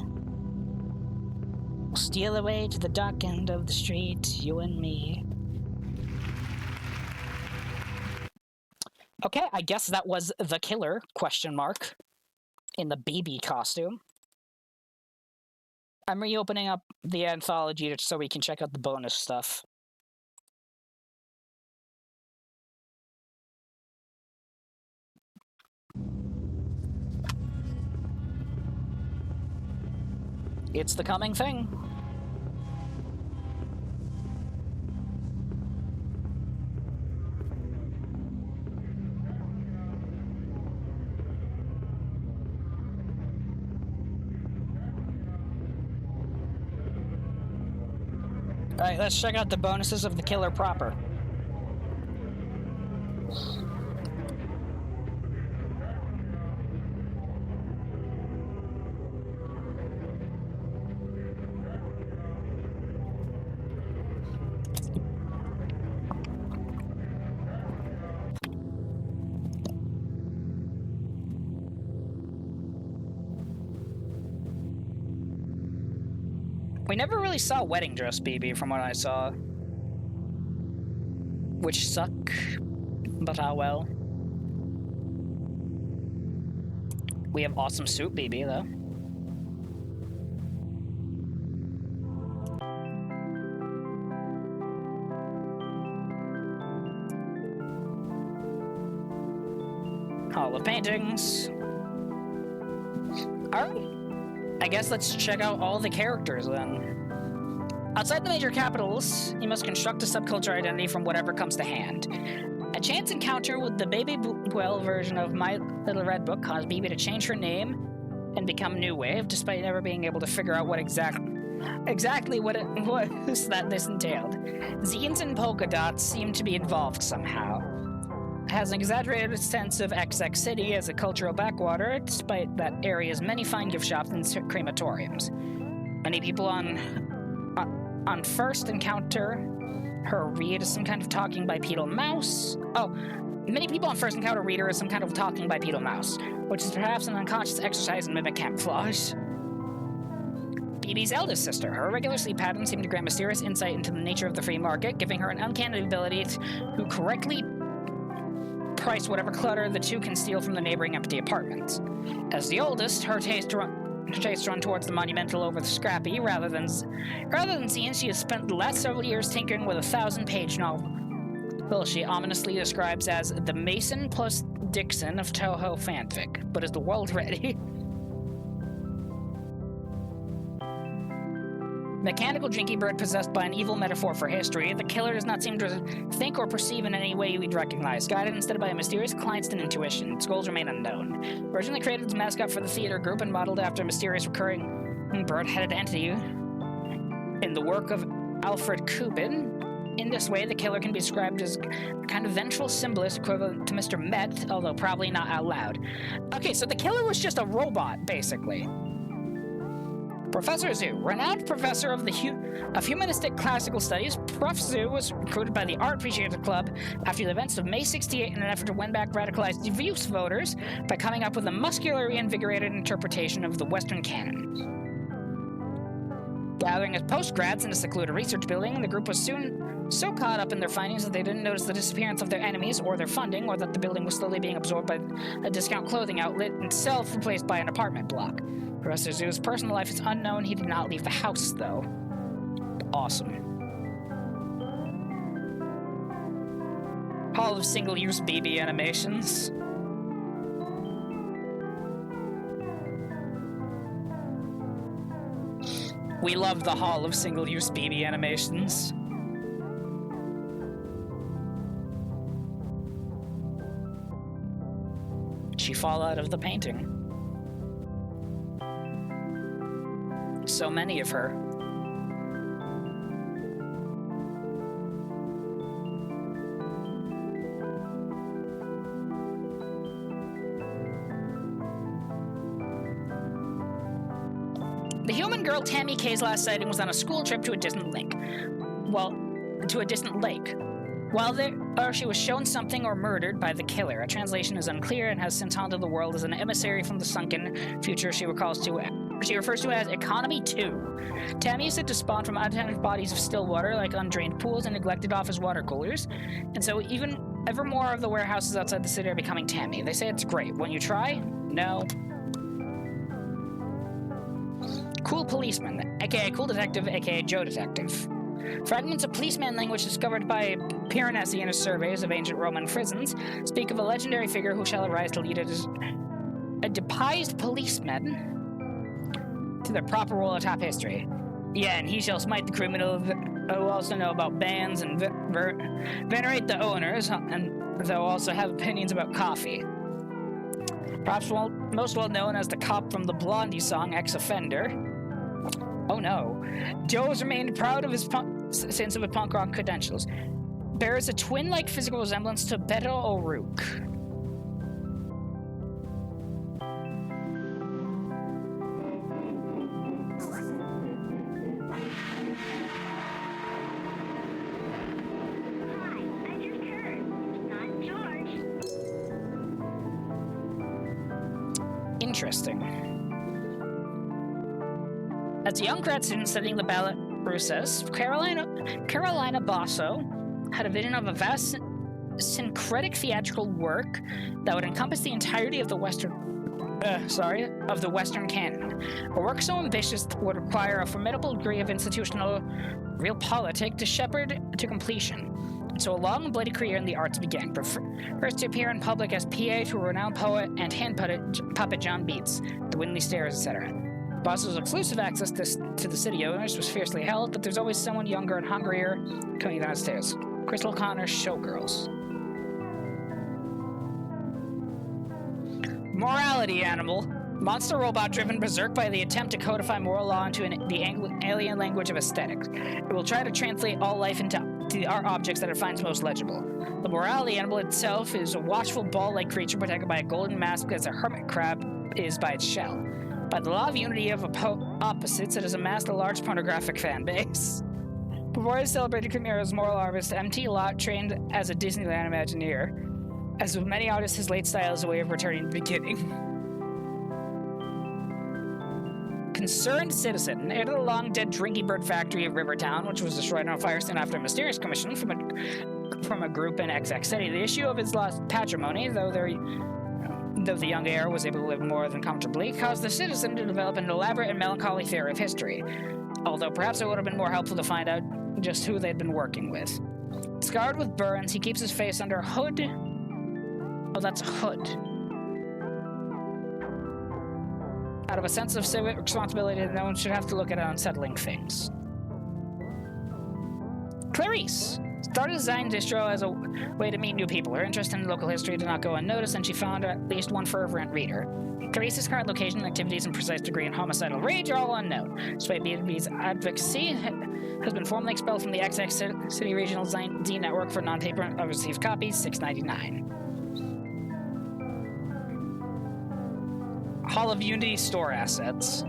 We'll steal away to the dark end of the street, you and me. Okay, I guess that was the killer, question mark, in the BB costume. I'm reopening up the Anthology so we can check out the bonus stuff. It's the coming thing. Alright, let's check out the bonuses of the killer proper. We never really saw Wedding Dress BB from what I saw. Which suck, but ah well. We have Awesome Suit BB though. Hall of Paintings. Alright. I guess let's check out all the characters then. Outside the major capitals, you must construct a subculture identity from whatever comes to hand. A chance encounter with the Baby Well version of My Little Red Book caused Bibi to change her name and become New Wave, despite never being able to figure out what exactly what it was that this entailed. Zines and polka dots seem to be involved somehow. It has an exaggerated sense of XX City as a cultural backwater, despite that area's many fine gift shops and crematoriums. Many people on first encounter her read as some kind of talking bipedal mouse. Many people on first encounter read her as some kind of talking bipedal mouse, which is perhaps an unconscious exercise in mimic camouflage. Bibi's eldest sister. Her irregular sleep patterns seem to grant mysterious insight into the nature of the free market, giving her an uncanny ability to correctly price whatever clutter the two can steal from the neighboring empty apartments. As the oldest, her taste run towards the monumental over the scrappy. Rather than zines, she has spent the last several years tinkering with a 1,000-page novel she ominously describes as the Mason plus Dixon of Toho fanfic. But is the world ready? Mechanical Jinky Bird possessed by an evil metaphor for history, the killer does not seem to think or perceive in any way we'd recognize, guided instead by a mysterious Kleinston intuition. Its goals remain unknown. Originally created as mascot for the theater group and modeled after a mysterious recurring bird-headed entity in the work of Alfred Kubin. In this way, the killer can be described as a kind of vengeful symbolist equivalent to Mr. Met, although probably not out loud. Okay, so the killer was just a robot, basically. Professor Zoo, renowned professor of humanistic classical studies, Prof. Zoo was recruited by the Art Appreciator Club after the events of May 68 in an effort to win back radicalized youth voters by coming up with a muscular, reinvigorated interpretation of the Western canon. Gathering as post-grads in a secluded research building, the group was soon so caught up in their findings that they didn't notice the disappearance of their enemies or their funding, or that the building was slowly being absorbed by a discount clothing outlet itself replaced by an apartment block. Professor Zoo's personal life is unknown. He did not leave the house, though. Awesome. Hall of single-use BB animations. We love the Hall of single-use BB animations. She fall out of the painting. So many of her. The human girl Tammy K's last sighting was on a school trip to a distant lake. While there, she was shown something or murdered by the killer. A translation is unclear and has since haunted the world as an emissary from the sunken future she refers to as Economy 2. Tammy is said to spawn from unattended bodies of still water, like undrained pools and neglected office water coolers. And so ever more of the warehouses outside the city are becoming Tammy. They say it's great. When you try, no. Cool Policeman, aka Cool Detective, aka Joe Detective. Fragments of policeman language discovered by Piranesi in his surveys of ancient Roman prisons speak of a legendary figure who shall arise to lead a depised policeman to their proper role atop history. Yeah, and he shall smite the criminal who also know about bans and venerate the owners, and they'll also have opinions about coffee. Perhaps most well known as the cop from the Blondie song Ex-Offender. Oh no. Joe has remained proud of his sense of his punk rock credentials. Bears a twin-like physical resemblance to Beto O'Rourke. Interesting. As a young grad student studying the ballet process, Carolina Basso had a vision of a vast syncretic theatrical work that would encompass the entirety of the Western canon. A work so ambitious would require a formidable degree of institutional realpolitik to shepherd to completion. And so a long and bloody career in the arts began. First to appear in public as PA to a renowned poet and hand puppet John Beats, The Winley Stairs, etc. Boss's exclusive access to the city owners was fiercely held, but there's always someone younger and hungrier coming downstairs. Crystal Connor's Showgirls. Morality animal. Monster robot driven berserk by the attempt to codify moral law into the alien language of aesthetics. It will try to translate all life into the art objects that it finds most legible. The morality animal itself is a watchful ball-like creature protected by a golden mask as a hermit crab is by its shell. By the law of unity of opposites, it has amassed a large pornographic fan base. Before his celebrated career as moral artist, M.T. Lott trained as a Disneyland Imagineer. As with many artists, his late style is a way of returning to the beginning. Concerned citizen, heir to the long-dead Drinky Bird factory of Rivertown, which was destroyed on a fire soon after a mysterious commission from a group in XX City. The issue of his lost patrimony, though the young heir was able to live more than comfortably, caused the citizen to develop an elaborate and melancholy theory of history. Although perhaps it would have been more helpful to find out just who they'd been working with. Scarred with burns, he keeps his face under a hood. Oh, that's a hood. Out of a sense of civic responsibility that no one should have to look at unsettling things. Clarice started designing distro as a way to meet new people. Her interest in local history did not go unnoticed, and she found at least one fervent reader. Clarice's current location, activities, and precise degree in homicidal rage are all unknown. Despite B&B's advocacy, has been formally expelled from the XX City Regional Z Network for non-paper received copies, $6.99. Hall of Unity store assets.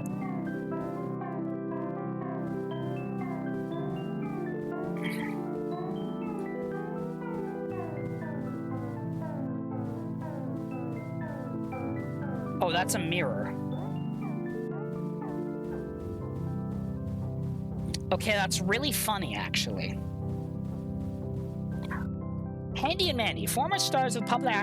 Oh, that's a mirror. Okay, that's really funny, actually. Handy and Manny, former stars of public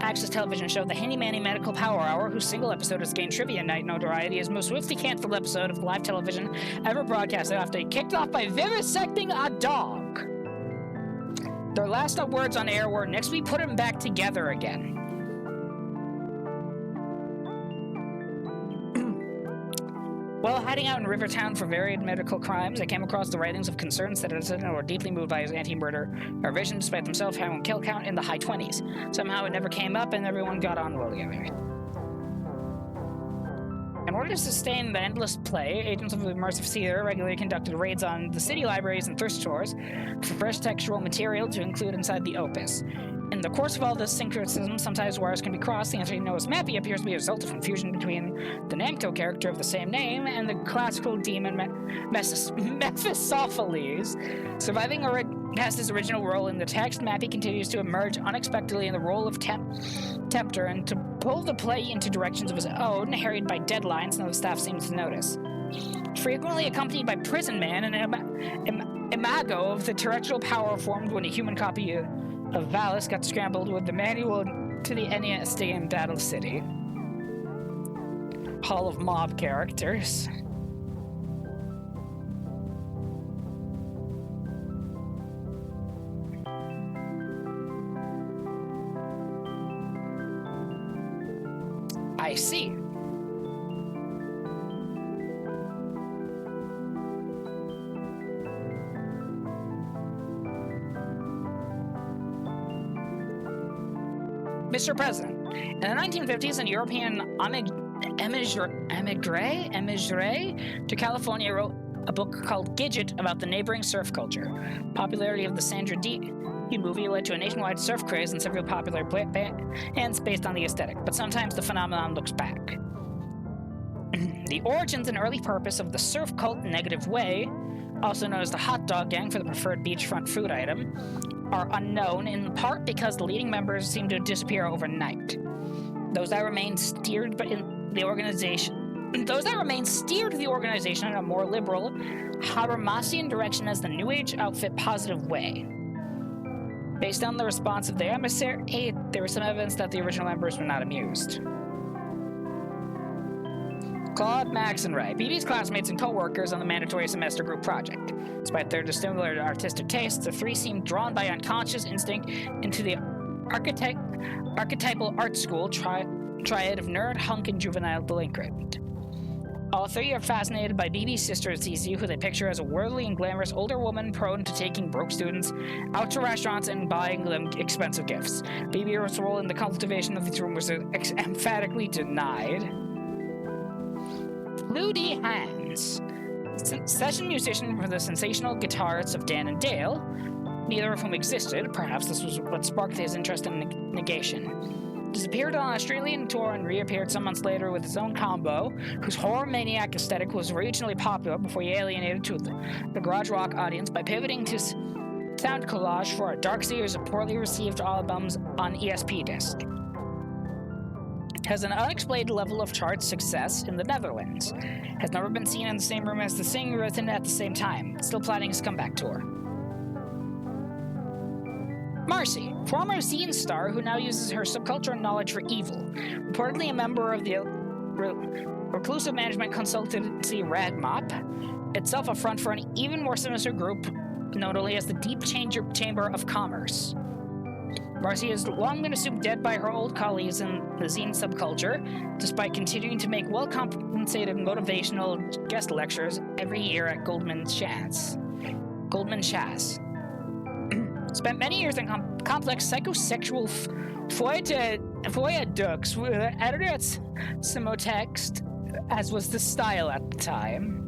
access television show The Handy Manny Medical Power Hour, whose single episode has gained trivia night notoriety as the most swiftly canceled episode of live television ever broadcasted after it kicked off by vivisecting a dog. Their last words on air were, "Next we put him back together again." While hiding out in Rivertown for varied medical crimes, I came across the writings of concerned citizens who were deeply moved by his anti-murder vision, despite themselves having a kill count in the high 20s. Somehow it never came up, and everyone got on well together. In order to sustain the endless play, agents of the immersive theater regularly conducted raids on the city libraries and thrift stores for fresh textual material to include inside the opus. In the course of all this syncretism, sometimes wires can be crossed. The entity known as Mappy appears to be a result of confusion between the Namco character of the same name and the classical demon Mephistopheles. Surviving past his original role in the text, Mappy continues to emerge unexpectedly in the role of Tempter and to pull the play into directions of his own, harried by deadlines none of the staff seems to notice. Frequently accompanied by Prison Man, an imago of the terrestrial power formed when a human copy of Valis got scrambled with the manual to the NES in Battle City. Hall of Mob characters. I see. Mr. President, in the 1950s, an European emigre to California wrote a book called Gidget about the neighboring surf culture. Popularity of the Sandra Dee movie led to a nationwide surf craze and several popular bands based on the aesthetic, but sometimes the phenomenon looks back. The origins and early purpose of the surf cult negative way, also known as the hot dog gang for the preferred beachfront food item, are unknown, in part because the leading members seem to disappear overnight. Those that remain steered the organization in a more liberal, Habermasian direction as the New Age outfit Positive Way. Based on the response of the emissary, there was some evidence that the original members were not amused. Claude, Max, and Ray, BB's classmates and co-workers on the mandatory semester group project. Despite their dissimilar artistic tastes, the three seemed drawn by unconscious instinct into the archetypal art school triad of nerd, hunk, and juvenile delinquent. All three are fascinated by BB's sister Zizi, who they picture as a worldly and glamorous older woman prone to taking broke students out to restaurants and buying them expensive gifts. BB's role in the cultivation of these rumors is emphatically denied. Flutie Hands, session musician for the sensational guitarists of Dan and Dale, neither of whom existed. Perhaps this was what sparked his interest in negation. Disappeared on an Australian tour and reappeared some months later with his own combo, whose horror maniac aesthetic was regionally popular before he alienated to the garage rock audience by pivoting to sound collage for a dark series of poorly received albums on ESP disc. Has an unexplained level of chart success in the Netherlands. Has never been seen in the same room as the singer written at the same time. Still planning his comeback tour. Marcy, former zine star who now uses her subcultural knowledge for evil. Reportedly a member of the reclusive management consultancy Radmop, itself a front for an even more sinister group known only as the Deep Chamber of Commerce. Marcy has long been assumed dead by her old colleagues in the zine subculture, despite continuing to make well-compensated motivational guest lectures every year at Goldman Sachs. Spent many years in complex psychosexual foiadux with an editor at Simotext, as was the style at the time.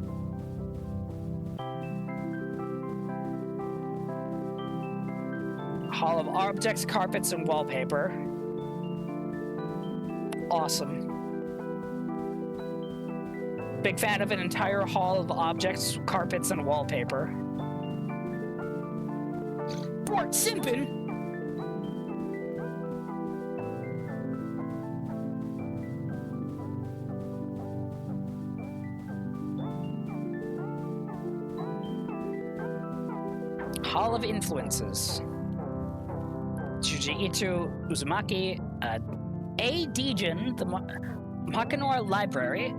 Hall of Objects, Carpets, and Wallpaper. Awesome. Big fan of an entire hall of objects, carpets, and wallpaper. Fort Simpin! Hall of Influences. Shuji Uzumaki, A. Dejin, the Makanor Library,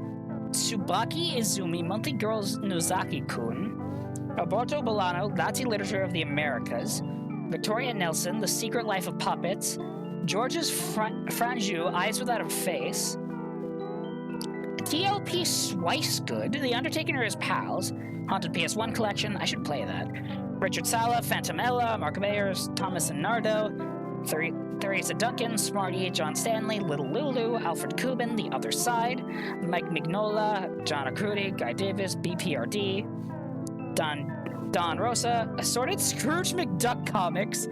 Tsubaki Izumi, Monthly Girls Nozaki-kun, Alberto Bolano, Nazi Literature of the Americas, Victoria Nelson, The Secret Life of Puppets, George's Franju, Eyes Without a Face, TLP Swicegood, The Undertaker and His Pals, Haunted PS1 Collection, I should play that, Richard Sala, Phantomella, Mark Bayers, Thomas and Nardo, Theresa Duncan, Smarty, John Stanley, Little Lulu, Alfred Kubin, The Other Side, Mike Mignola, John Akrudi, Guy Davis, BPRD, Don Rosa, Assorted Scrooge McDuck Comics,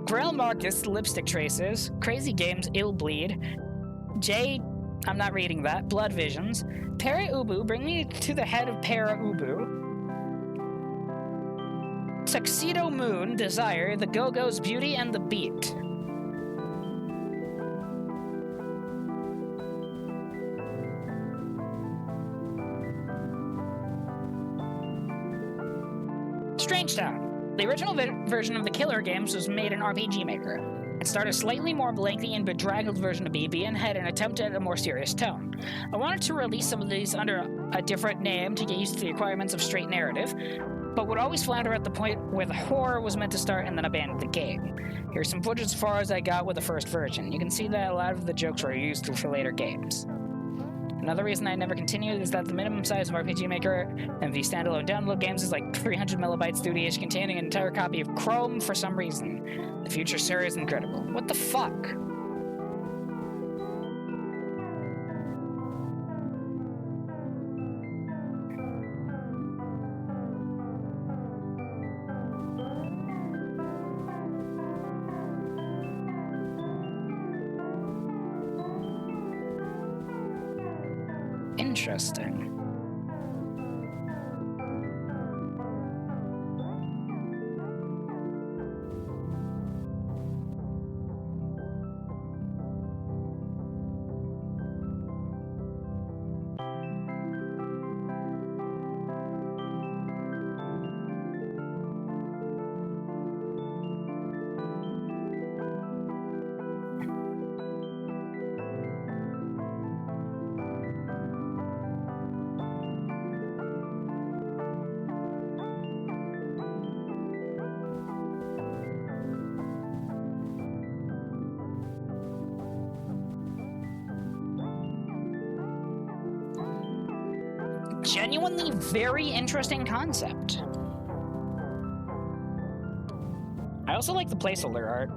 Grail Marcus, Lipstick Traces, Crazy Games, Ill Bleed, I'm not reading that, Blood Visions, Para Ubu, Bring Me to the Head of Para Ubu, Tuxedo Moon, Desire, The Go-Go's, Beauty and the Beat. Strange Town. The original version of the Killer games was made in RPG Maker. It started a slightly more lengthy and bedraggled version of BB and had an attempt at a more serious tone. I wanted to release some of these under a different name to get used to the requirements of straight narrative, but would always flounder at the point where the horror was meant to start and then abandon the game. Here's some footage as far as I got with the first version. You can see that a lot of the jokes were used for later games. Another reason I never continued is that the minimum size of RPG Maker and the standalone download games is like 300 megabytes through each, containing an entire copy of Chrome for some reason. The future, sir, is incredible. What the fuck? Interesting. genuinely very interesting concept. I also like the placeholder art.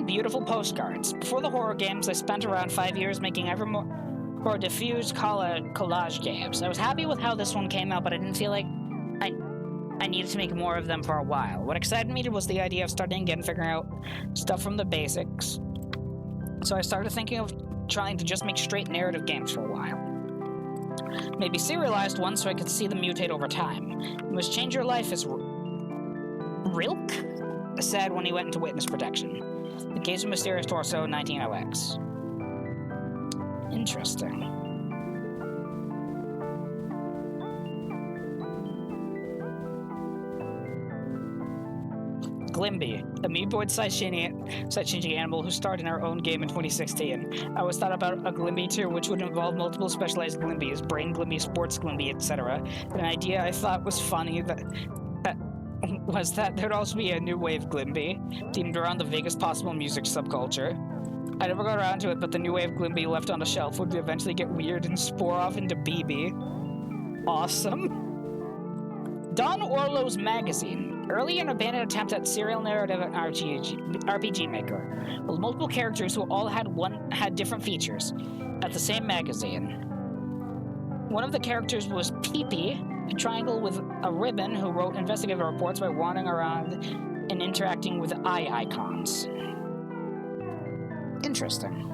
Beautiful postcards. Before the horror games, I spent around 5 years making ever more diffused collage games. I was happy with how this one came out, but I didn't feel like I needed to make more of them for a while. What excited me was the idea of starting again, figuring out stuff from the basics. So I started thinking of trying to just make straight narrative games for a while. Maybe serialized ones so I could see them mutate over time. You must change your life as Rilk said when he went into witness protection. The Case of Mysterious Torso, 1900X. Interesting. Glimby, a amoeboid-sized-changing animal who starred in our own game in 2016. I always thought about a Glimby too, which would involve multiple specialized Glimbys, brain Glimby, sports Glimby, etc. An idea I thought was funny was that there'd also be a new wave Glimby, themed around the vaguest possible music subculture. I never got around to it, but the new wave Glimby left on a shelf would eventually get weird and spore off into BB. Awesome. Don Orlo's Magazine. Early and abandoned attempt at serial narrative and RPG maker, with multiple characters who all had different features, at the same magazine. One of the characters was Pee-Pee, a triangle with a ribbon who wrote investigative reports by wandering around and interacting with eye icons. Interesting.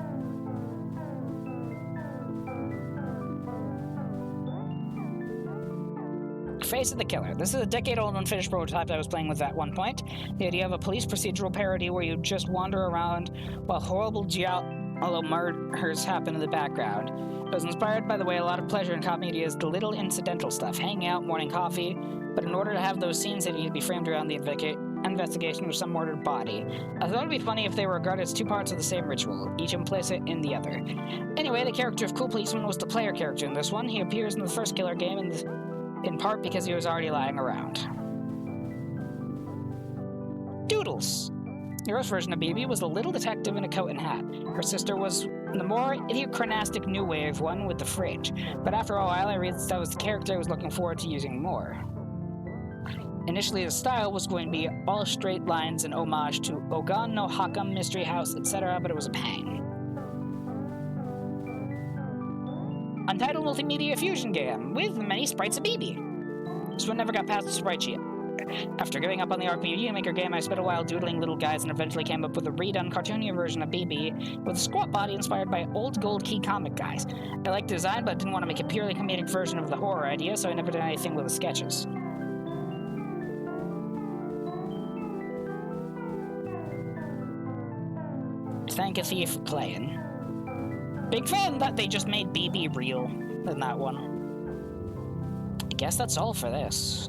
Face of the Killer. This is a decade-old unfinished prototype I was playing with at one point. The idea of a police procedural parody where you just wander around while horrible giallo murders happen in the background. It was inspired by the way a lot of pleasure in cop media is the little incidental stuff, hanging out, morning coffee, but in order to have those scenes, they need to be framed around the investigation of some murdered body. I thought it'd be funny if they were regarded as two parts of the same ritual, each implicit in the other. Anyway, the character of Cool Policeman was the player character in this one. He appears in the first Killer game in part because he was already lying around. Doodles. Hero's version of BB was the little detective in a coat and hat. Her sister was the more idiocratic new wave one with the fridge, but after a while I realized that was the character I was looking forward to using more. Initially the style was going to be all straight lines and homage to Ogan no Hakam, Mystery House, etc., but it was a pain. Untitled multimedia fusion game with many sprites of BB. This one never got past the sprite sheet. After giving up on the RPG Maker game, I spent a while doodling little guys and eventually came up with a redone cartoony version of BB with a squat body inspired by old Gold Key comic guys. I liked the design, but didn't want to make a purely comedic version of the horror idea, so I never did anything with the sketches. Thank a Thief for playing. Big fan that they just made BB real in that one. I guess that's all for this.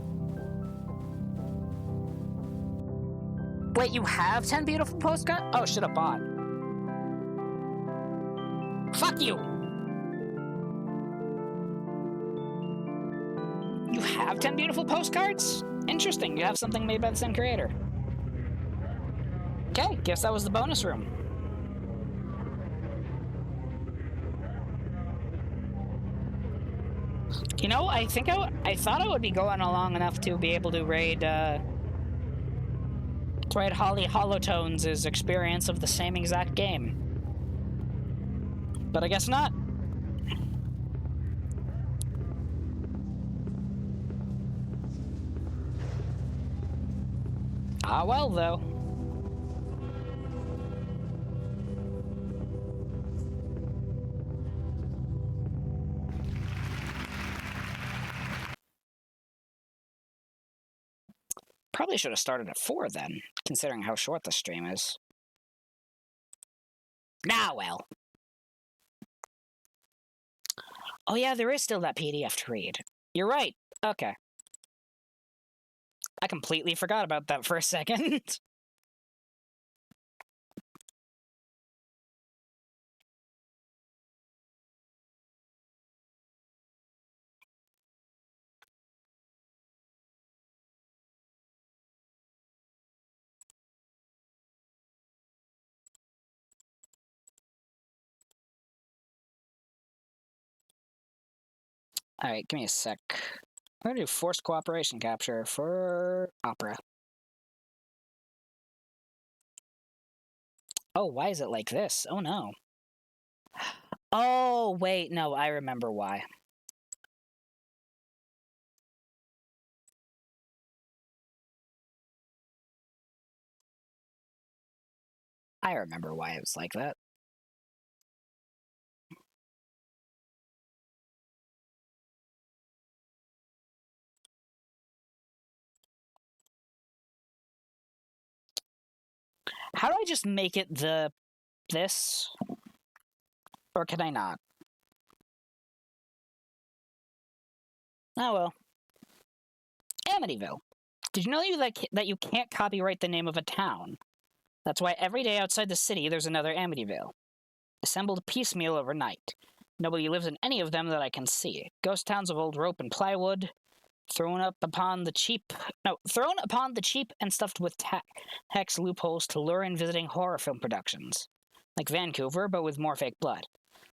Wait, you have 10 beautiful postcards? Oh, shit, a bot. Fuck you! You have 10 beautiful postcards? Interesting, you have something made by the same creator. Okay, guess that was the bonus room. You know, I thought I would be going along enough to be able to raid Holly Holotones' experience of the same exact game. But I guess not. Ah well, though. Probably should have started at 4 then, considering how short the stream is. Nah, well. Oh yeah, there is still that PDF to read. You're right. Okay. I completely forgot about that for a second. Alright, give me a sec. I'm gonna do forced cooperation capture for opera. Oh, why is it like this? Oh no. Oh, wait, no, I remember why. I remember why it was like that. How do I just make it this? Or can I not? Oh well. Amityville. Did you know that you can't copyright the name of a town? That's why every day outside the city there's another Amityville. Assembled piecemeal overnight. Nobody lives in any of them that I can see. Ghost towns of old rope and plywood, thrown upon the cheap and stuffed with hex loopholes to lure in visiting horror film productions. Like Vancouver, but with more fake blood.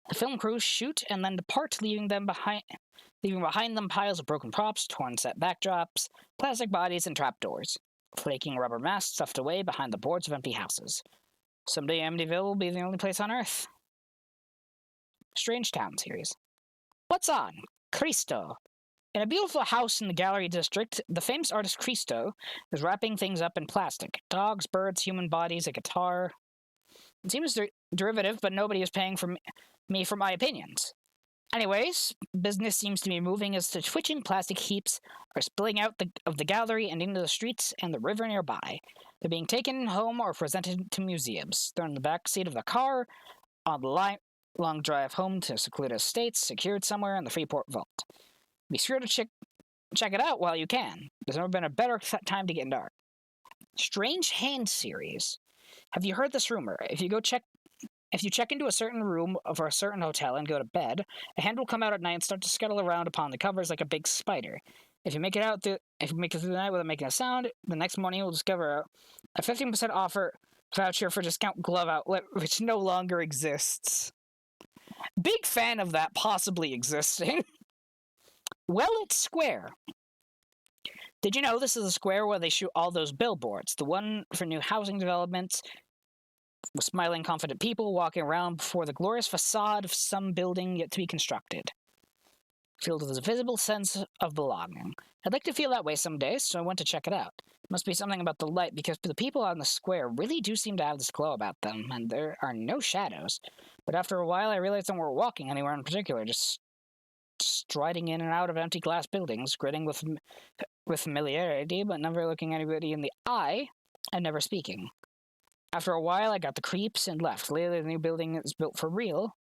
The film crews shoot and then depart, leaving behind them piles of broken props, torn set backdrops, plastic bodies, and trapdoors. Flaking rubber masks stuffed away behind the boards of empty houses. Someday Amityville will be the only place on Earth. Strange Town series. What's on? Cristo. In a beautiful house in the Gallery District, the famous artist Cristo is wrapping things up in plastic. Dogs, birds, human bodies, a guitar. It seems derivative, but nobody is paying me for my opinions. Anyways, business seems to be moving as the twitching plastic heaps are spilling out of the gallery and into the streets and the river nearby. They're being taken home or presented to museums. They're in the back seat of the car, on the long drive home to secluded estates, secured somewhere in the Freeport Vault. Be sure to check it out while you can. There's never been a better time to get in dark. Strange Hand series. Have you heard this rumor? If you check into a certain room of a certain hotel and go to bed, a hand will come out at night and start to scuttle around upon the covers like a big spider. If you make it through the night without making a sound, the next morning you'll discover a 15% offer voucher for discount glove outlet, which no longer exists. Big fan of that possibly existing. Wellet Square. Did you know this is a square where they shoot all those billboards? The one for new housing developments, with smiling, confident people walking around before the glorious facade of some building yet to be constructed, filled with a visible sense of belonging. I'd like to feel that way some days, so I went to check it out. It must be something about the light, because the people on the square really do seem to have this glow about them, and there are no shadows. But after a while, I realized they weren't walking anywhere in particular, just striding in and out of empty glass buildings, grinning with familiarity, but never looking anybody in the eye, and never speaking. After a while, I got the creeps and left. Lately, the new building is built for real,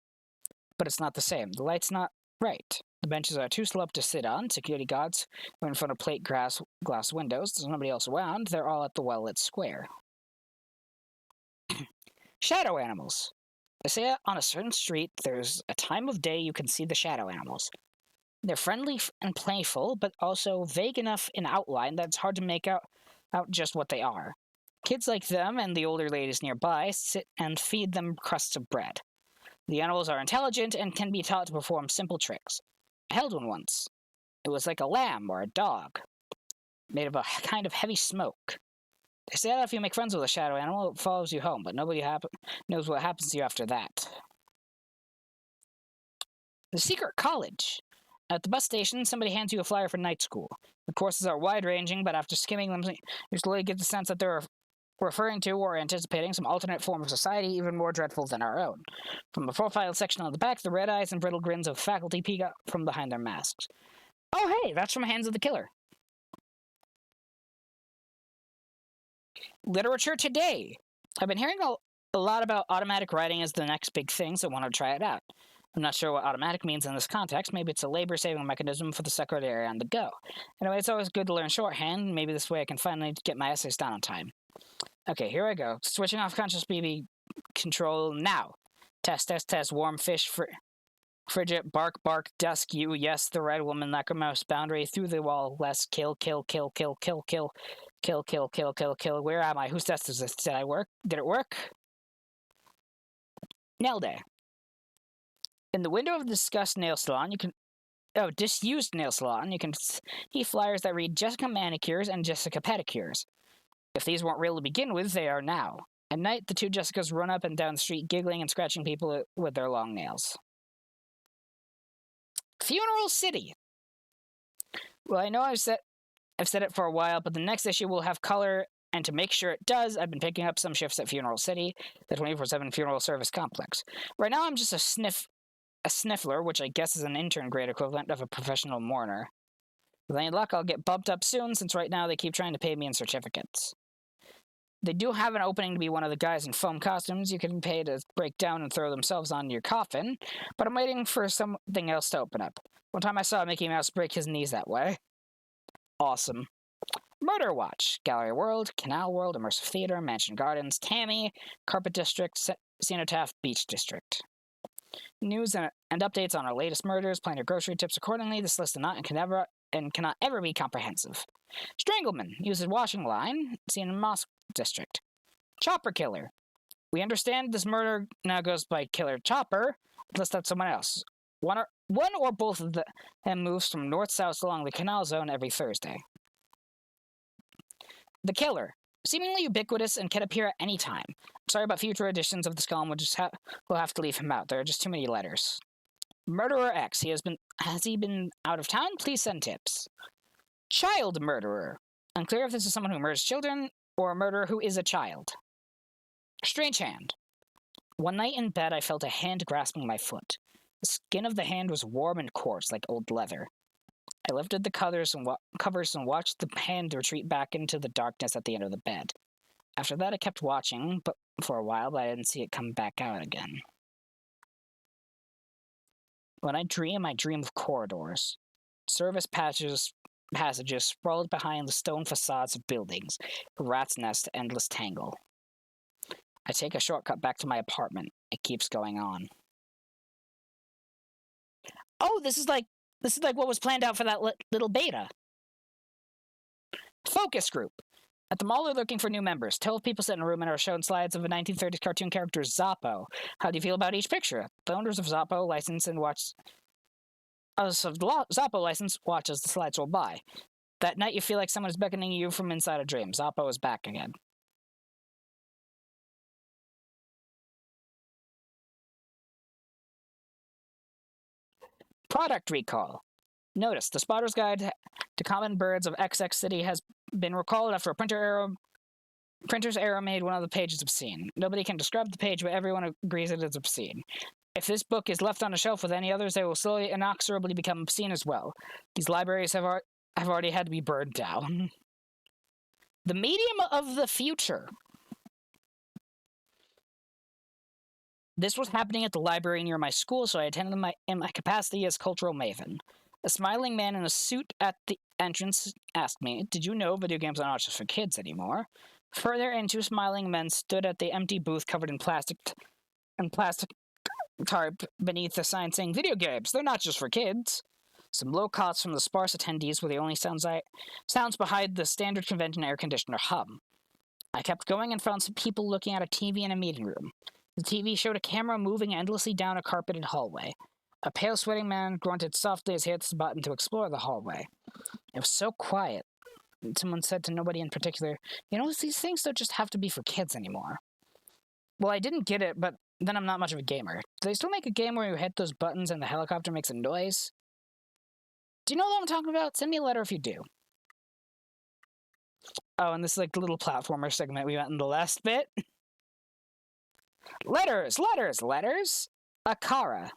but it's not the same. The light's not right. The benches are too slow to sit on. Security guards are in front of plate glass windows. There's nobody else around. They're all at the well-lit square. Shadow animals. They say on a certain street, there's a time of day you can see the shadow animals. They're friendly and playful, but also vague enough in outline that it's hard to make out just what they are. Kids like them and the older ladies nearby sit and feed them crusts of bread. The animals are intelligent and can be taught to perform simple tricks. I held one once. It was like a lamb or a dog, made of a kind of heavy smoke. They say that if you make friends with a shadow animal, it follows you home, but nobody knows what happens to you after that. The Secret College. At the bus station, somebody hands you a flyer for night school. The courses are wide-ranging, but after skimming them, you slowly get the sense that they're referring to or anticipating some alternate form of society even more dreadful than our own. From the profile section on the back, the red eyes and brittle grins of faculty peek out from behind their masks. Oh hey, that's from Hands of the Killer. Literature today. I've been hearing a lot about automatic writing as the next big thing, so I want to try it out. I'm not sure what automatic means in this context. Maybe it's a labor-saving mechanism for the secretary on the go. Anyway, it's always good to learn shorthand. Maybe this way I can finally get my essays done on time. Okay, here I go. Switching off conscious BB control now. Test, test, test. Warm fish, frigid, bark, bark, dusk, you. Yes, the red woman, like a mouse boundary. Through the wall, less. Kill, kill, kill, kill, kill, kill. Kill, kill, kill, kill, kill. Where am I? Whose test is this? Did I work? Did it work? Nail day. In the window of the discussed nail salon, you can... Oh, disused nail salon. You can see flyers that read Jessica Manicures and Jessica Pedicures. If these weren't real to begin with, they are now. At night, the two Jessicas run up and down the street, giggling and scratching people with their long nails. Funeral City. Well, I know I've said it for a while, but the next issue will have color, and to make sure it does, I've been picking up some shifts at Funeral City, the 24/7 funeral service complex. Right now, I'm just a sniffler, which I guess is an intern grade equivalent of a professional mourner. With any luck, I'll get bumped up soon, since right now they keep trying to pay me in certificates. They do have an opening to be one of the guys in foam costumes you can pay to break down and throw themselves on your coffin, but I'm waiting for something else to open up. One time I saw Mickey Mouse break his knees that way. Awesome. Murder Watch, Gallery World, Canal World, Immersive Theater, Mansion Gardens, Tammy, Carpet District, Cenotaph, Beach District. News and updates on our latest murders. Plan your grocery tips accordingly. This list cannot ever be comprehensive. Strangleman uses washing line, seen in Mosque District. Chopper Killer. We understand this murder now goes by Killer Chopper, unless that's someone else. One or both of them moves from north-south along the canal zone every Thursday. The Killer. Seemingly ubiquitous and can appear at any time. Sorry about future editions of this column, we'll have to leave him out. There are just too many letters. Murderer X. Has he been out of town? Please send tips. Child Murderer. Unclear if this is someone who murders children or a murderer who is a child. Strange Hand. One night in bed, I felt a hand grasping my foot. The skin of the hand was warm and coarse, like old leather. I lifted the covers and watched the hand retreat back into the darkness at the end of the bed. After that, I kept watching, but for a while, but I didn't see it come back out again. When I dream of corridors. Service passages sprawled behind the stone facades of buildings. A rat's nest, endless tangle. I take a shortcut back to my apartment. It keeps going on. Oh, this is like what was planned out for that little beta. Focus group. At the mall, they're looking for new members. 12 people sit in a room and are shown slides of a 1930s cartoon character, Zoppo. How do you feel about each picture? The owners of Zoppo license watch as the slides roll by. That night, you feel like someone is beckoning you from inside a dream. Zoppo is back again. Product recall. Notice, the Spotter's Guide to Common Birds of XX City has been recalled after a printer's error made one of the pages obscene. Nobody can describe the page, but everyone agrees it is obscene. If this book is left on a shelf with any others, they will slowly inexorably become obscene as well. These libraries have already had to be burned down. The medium of the future. This was happening at the library near my school, so I attended in my capacity as cultural maven. A smiling man in a suit at the entrance asked me, "Did you know video games are not just for kids anymore?" Further, and two smiling men stood at the empty booth covered in plastic tarp beneath the sign saying, "Video games, they're not just for kids." Some low coughs from the sparse attendees were the only sounds behind the standard convention air conditioner hum. I kept going and found some people looking at a TV in a meeting room. The TV showed a camera moving endlessly down a carpeted hallway. A pale, sweating man grunted softly as he hit the button to explore the hallway. It was so quiet. Someone said to nobody in particular, these things don't just have to be for kids anymore. Well, I didn't get it, but then I'm not much of a gamer. Do they still make a game where you hit those buttons and the helicopter makes a noise? Do you know what I'm talking about? Send me a letter if you do. Oh, and this little platformer segment we went in the last bit. Letters! Akara.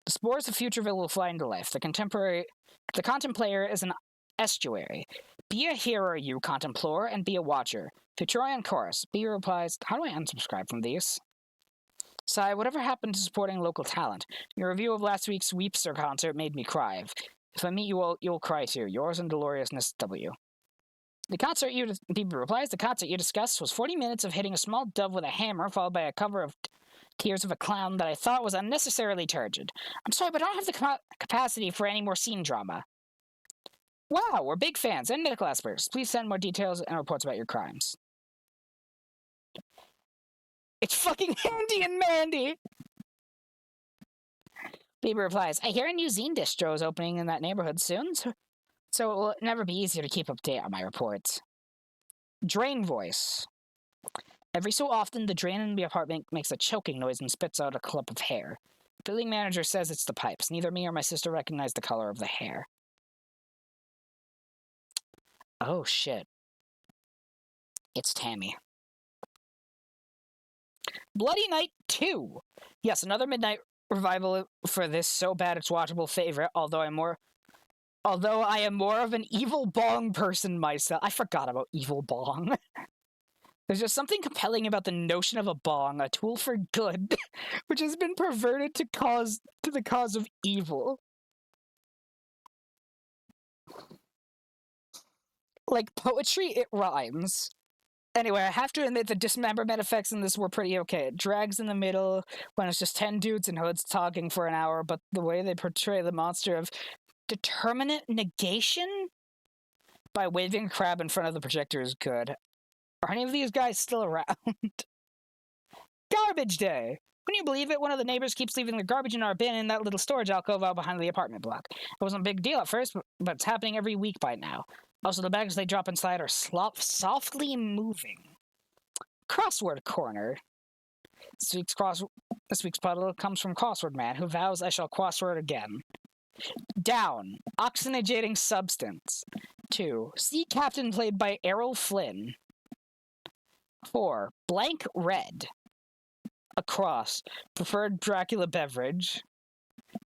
The spores of Futureville will fly into life. The contemplator is an estuary. Be a hero, you contemplorer, and be a watcher. Futurian chorus. B replies, how do I unsubscribe from these? Sigh, whatever happened to supporting local talent? Your review of last week's Weepster concert made me cry. If I meet you all, you'll cry too. Yours and Deloriousness W. Bieber replies, the concert you discussed was 40 minutes of hitting a small dove with a hammer, followed by a cover of Tears of a Clown that I thought was unnecessarily turgid. I'm sorry, but I don't have the capacity for any more scene drama. Wow, we're big fans and medical experts. Please send more details and reports about your crimes. It's fucking Handy and Mandy! Bieber replies, I hear a new zine distro is opening in that neighborhood soon, so it will never be easier to keep up to date on my reports. Drain voice. Every so often, the drain in the apartment makes a choking noise and spits out a clump of hair. The building manager says it's the pipes. Neither me or my sister recognize the color of the hair. Oh, shit. It's Tammy. Bloody Night 2! Yes, another midnight revival for this so bad it's watchable favorite, although I am more of an evil bong person myself. I forgot about evil bong. There's just something compelling about the notion of a bong, a tool for good, which has been perverted to the cause of evil. Like poetry, it rhymes. Anyway, I have to admit the dismemberment effects in this were pretty okay. It drags in the middle when it's just 10 dudes in hoods talking for an hour, but the way they portray the monster of determinate negation by waving a crab in front of the projector is good. Are any of these guys still around? Garbage day! Can you believe it? One of the neighbors keeps leaving the garbage in our bin in that little storage alcove out behind the apartment block. It wasn't a big deal at first, but it's happening every week by now. Also, the bags they drop inside are softly moving. Crossword corner. This week's puzzle comes from Crossword Man, who vows I shall crossword again. Down. Oxygenating substance. 2. Sea captain played by Errol Flynn. 4. Blank red. Across. Preferred Dracula beverage.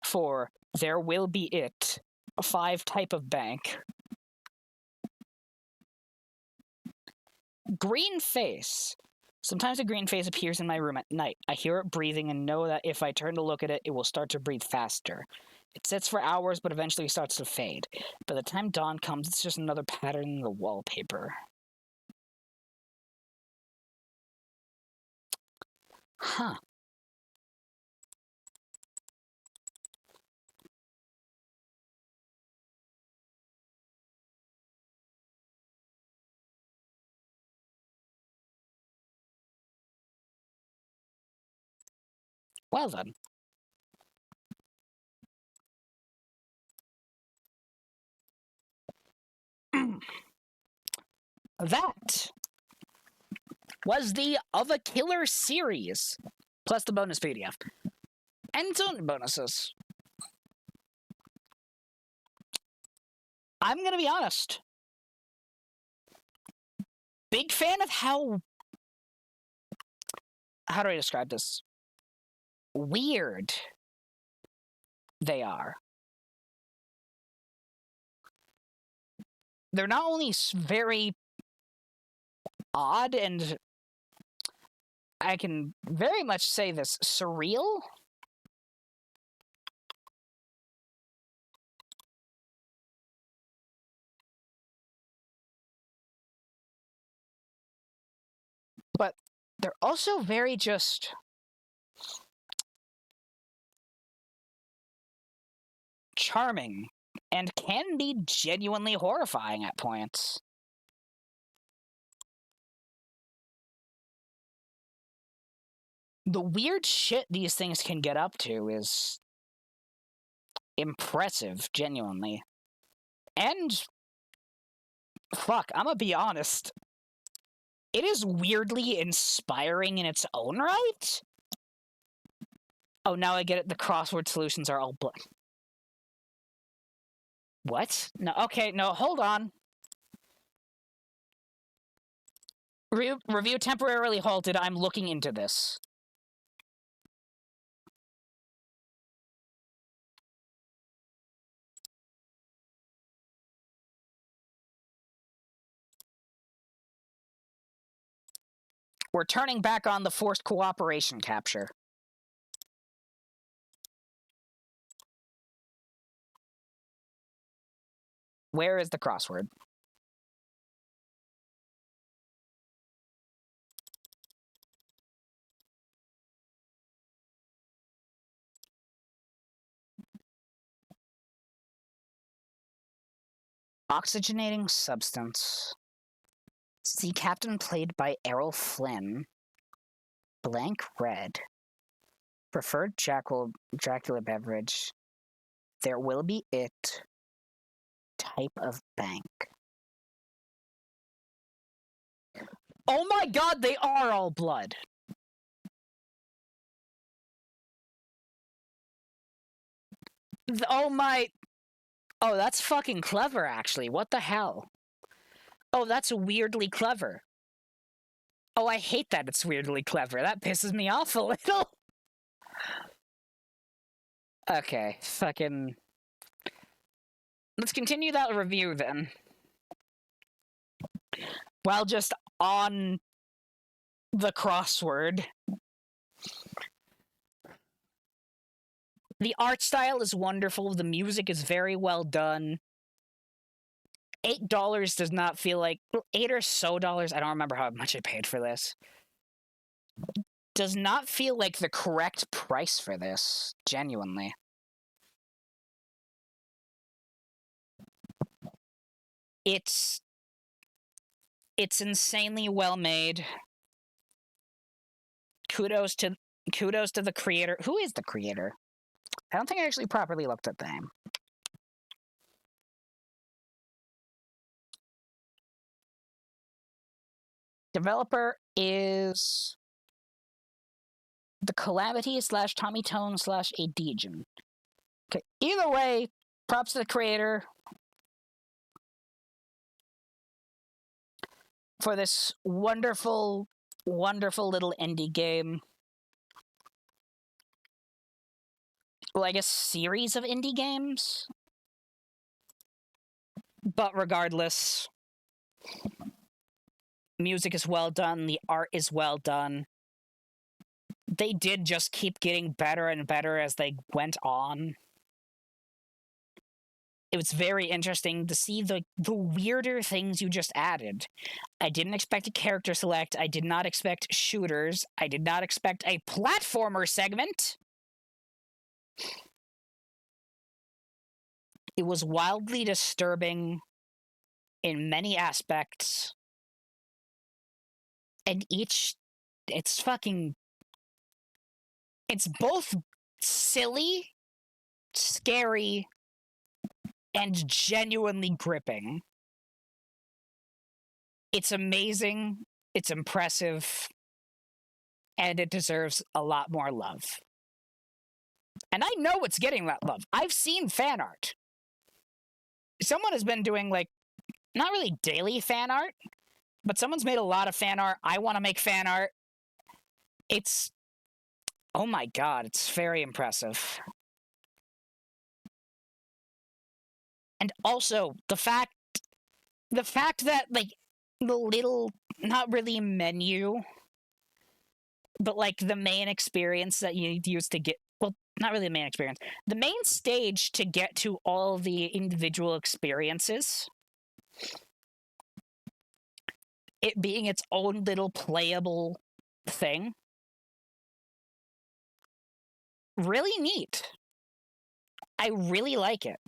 4. There will be it. 5. Type of bank. Green face. Sometimes a green face appears in my room at night. I hear it breathing and know that if I turn to look at it, it will start to breathe faster. It sits for hours, but eventually starts to fade. By the time dawn comes, it's just another pattern in the wallpaper. Huh. Well then. That was the Of a Killer series, plus the bonus PDF. And its own bonuses. I'm gonna be honest. Big fan of how do I describe this? Weird they are. They're not only very odd and, I can very much say this, surreal. But they're also very just charming and can be genuinely horrifying at points. The weird shit these things can get up to is impressive, genuinely. And, fuck, I'm gonna be honest, it is weirdly inspiring in its own right. Oh, now I get it, the crossword solutions are all What? No, okay, no, hold on. Review temporarily halted, I'm looking into this. We're turning back on the forced cooperation capture. Where is the crossword? Oxygenating substance. Sea captain played by Errol Flynn. Blank red. Preferred Dracula beverage. There will be it. Type of bank. Oh my god, they are all blood. Oh my... Oh, that's fucking clever, actually. What the hell? Oh, that's weirdly clever. Oh, I hate that it's weirdly clever. That pisses me off a little. Okay, fucking... Let's continue that review, then. While just on the crossword. The art style is wonderful. The music is very well done. $8 does not feel like... $8 or so dollars, I don't remember how much I paid for this. Does not feel like the correct price for this, genuinely. It's insanely well made. Kudos to the creator. Who is the creator? I don't think I actually properly looked at the name. Developer is the Calamity / Tommy Tone / Adegian. Okay, either way, props to the creator for this wonderful, wonderful little indie game. Well, I guess series of indie games. But regardless, music is well done, the art is well done. They did just keep getting better and better as they went on. It was very interesting to see the weirder things you just added. I didn't expect a character select. I did not expect shooters. I did not expect a platformer segment. It was wildly disturbing in many aspects. And it's both silly, scary, and genuinely gripping. It's amazing, it's impressive, and it deserves a lot more love. And I know it's getting that love. I've seen fan art. Someone has been doing, like, not really daily fan art, but someone's made a lot of fan art. I want to make fan art. It's... Oh my god, it's very impressive. And also, the fact that, like, the little, not really menu, but, like, the main experience that you use to get... Well, not really the main experience. The main stage to get to all the individual experiences, it being its own little playable thing, really neat. I really like it.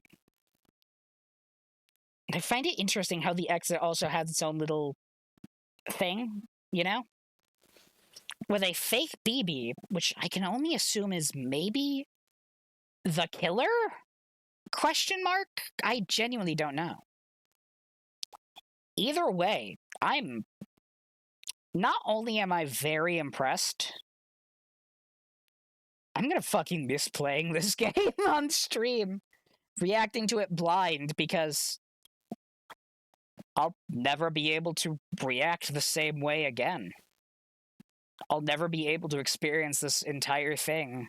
I find it interesting how the exit also has its own little thing, you know? With a fake BB, which I can only assume is maybe the killer? Question mark? I genuinely don't know. Either way, not only am I very impressed, I'm gonna fucking miss playing this game on stream, reacting to it blind, because I'll never be able to react the same way again. I'll never be able to experience this entire thing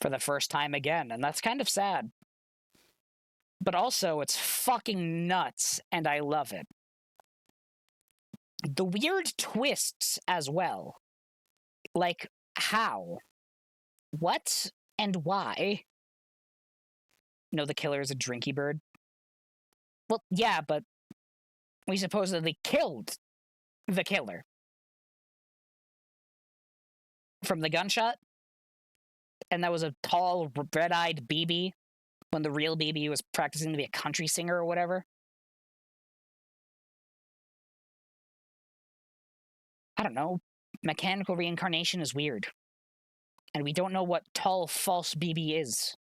for the first time again, and that's kind of sad. But also, it's fucking nuts, and I love it. The weird twists as well. Like, how? What? And why? No, the killer is a drinky bird. Well, yeah, but we supposedly killed the killer from the gunshot, and that was a tall, red-eyed BB when the real BB was practicing to be a country singer or whatever. I don't know. Mechanical reincarnation is weird. And we don't know what tall, false BB is.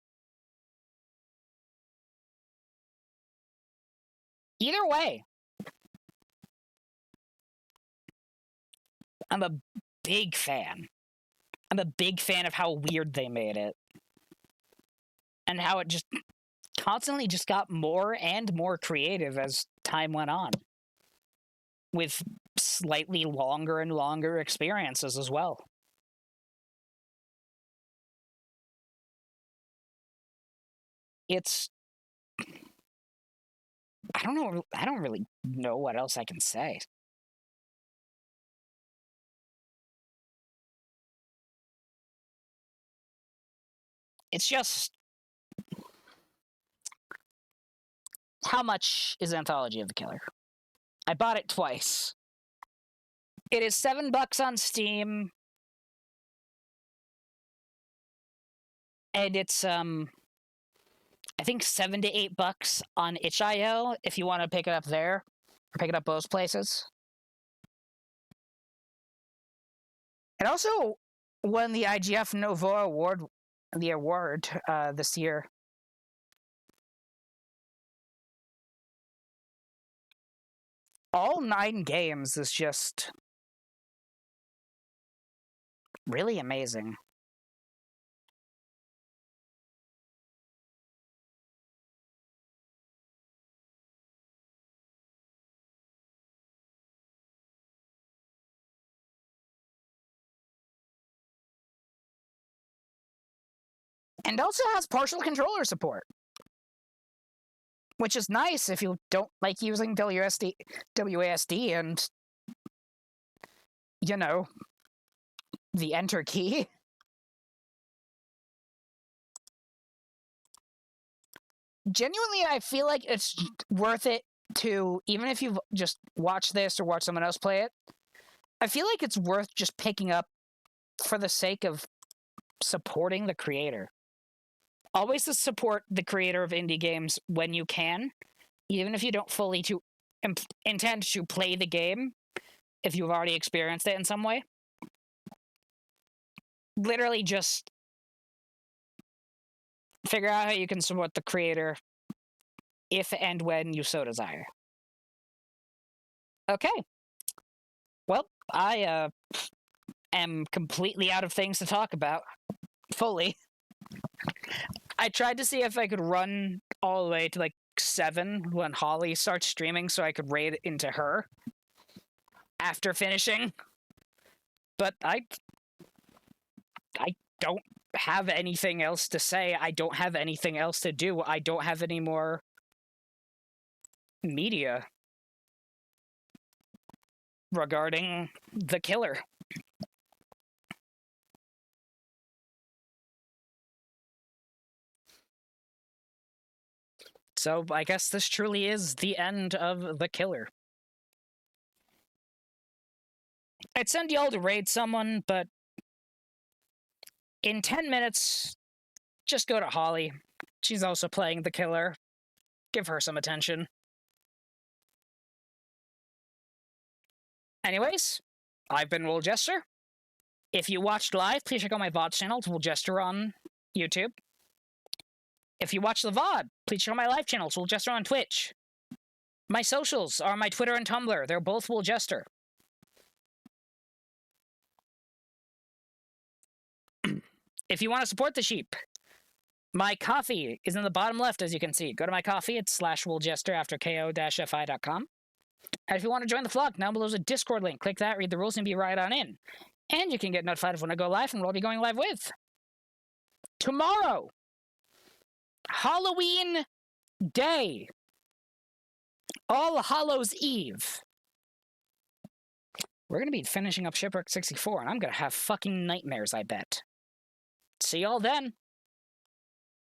Either way, I'm a big fan. I'm a big fan of how weird they made it. And how it just constantly just got more and more creative as time went on. With slightly longer and longer experiences as well. It's... I don't really know what else I can say. It's just... How much is Anthology of the Killer? I bought it twice. It is $7 on Steam. And it's, I think $7 to $8 on itch.io if you want to pick it up there. Or pick it up both places. It also won the IGF Nouveau Award, this year. All 9 games is just really amazing. And also has partial controller support. Which is nice if you don't like using WASD and, you know, the enter key. Genuinely, I feel like it's worth it to, even if you've just watched this or watched someone else play it, I feel like it's worth just picking up for the sake of supporting the creator. Always to support the creator of indie games when you can, even if you don't fully intend to play the game, if you've already experienced it in some way. Literally just figure out how you can support the creator if and when you so desire. Okay. Well, I am completely out of things to talk about. Fully. I tried to see if I could run all the way to like 7 when Holly starts streaming so I could raid into her after finishing. But I don't have anything else to say. I don't have anything else to do. I don't have any more media regarding the killer. So I guess this truly is the end of the killer. I'd send y'all to raid someone, but in 10 minutes, just go to Holly. She's also playing the killer. Give her some attention. Anyways, I've been WoolJester. If you watched live, please check out my VOD channel, it's WoolJester on YouTube. If you watch the VOD, please check out my live channel, it's WoolJester on Twitch. My socials are my Twitter and Tumblr. They're both WoolJester. If you want to support the sheep, my coffee is in the bottom left, as you can see. Go to my coffee, it's /WoolJester after ko-fi.com. And if you want to join the vlog, down below is a Discord link. Click that, read the rules, and be right on in. And you can get notified of when I go live and what I'll be going live with. Tomorrow, Halloween Day. All Hallows Eve. We're going to be finishing up Shipwreck 64, and I'm going to have fucking nightmares, I bet. See y'all then.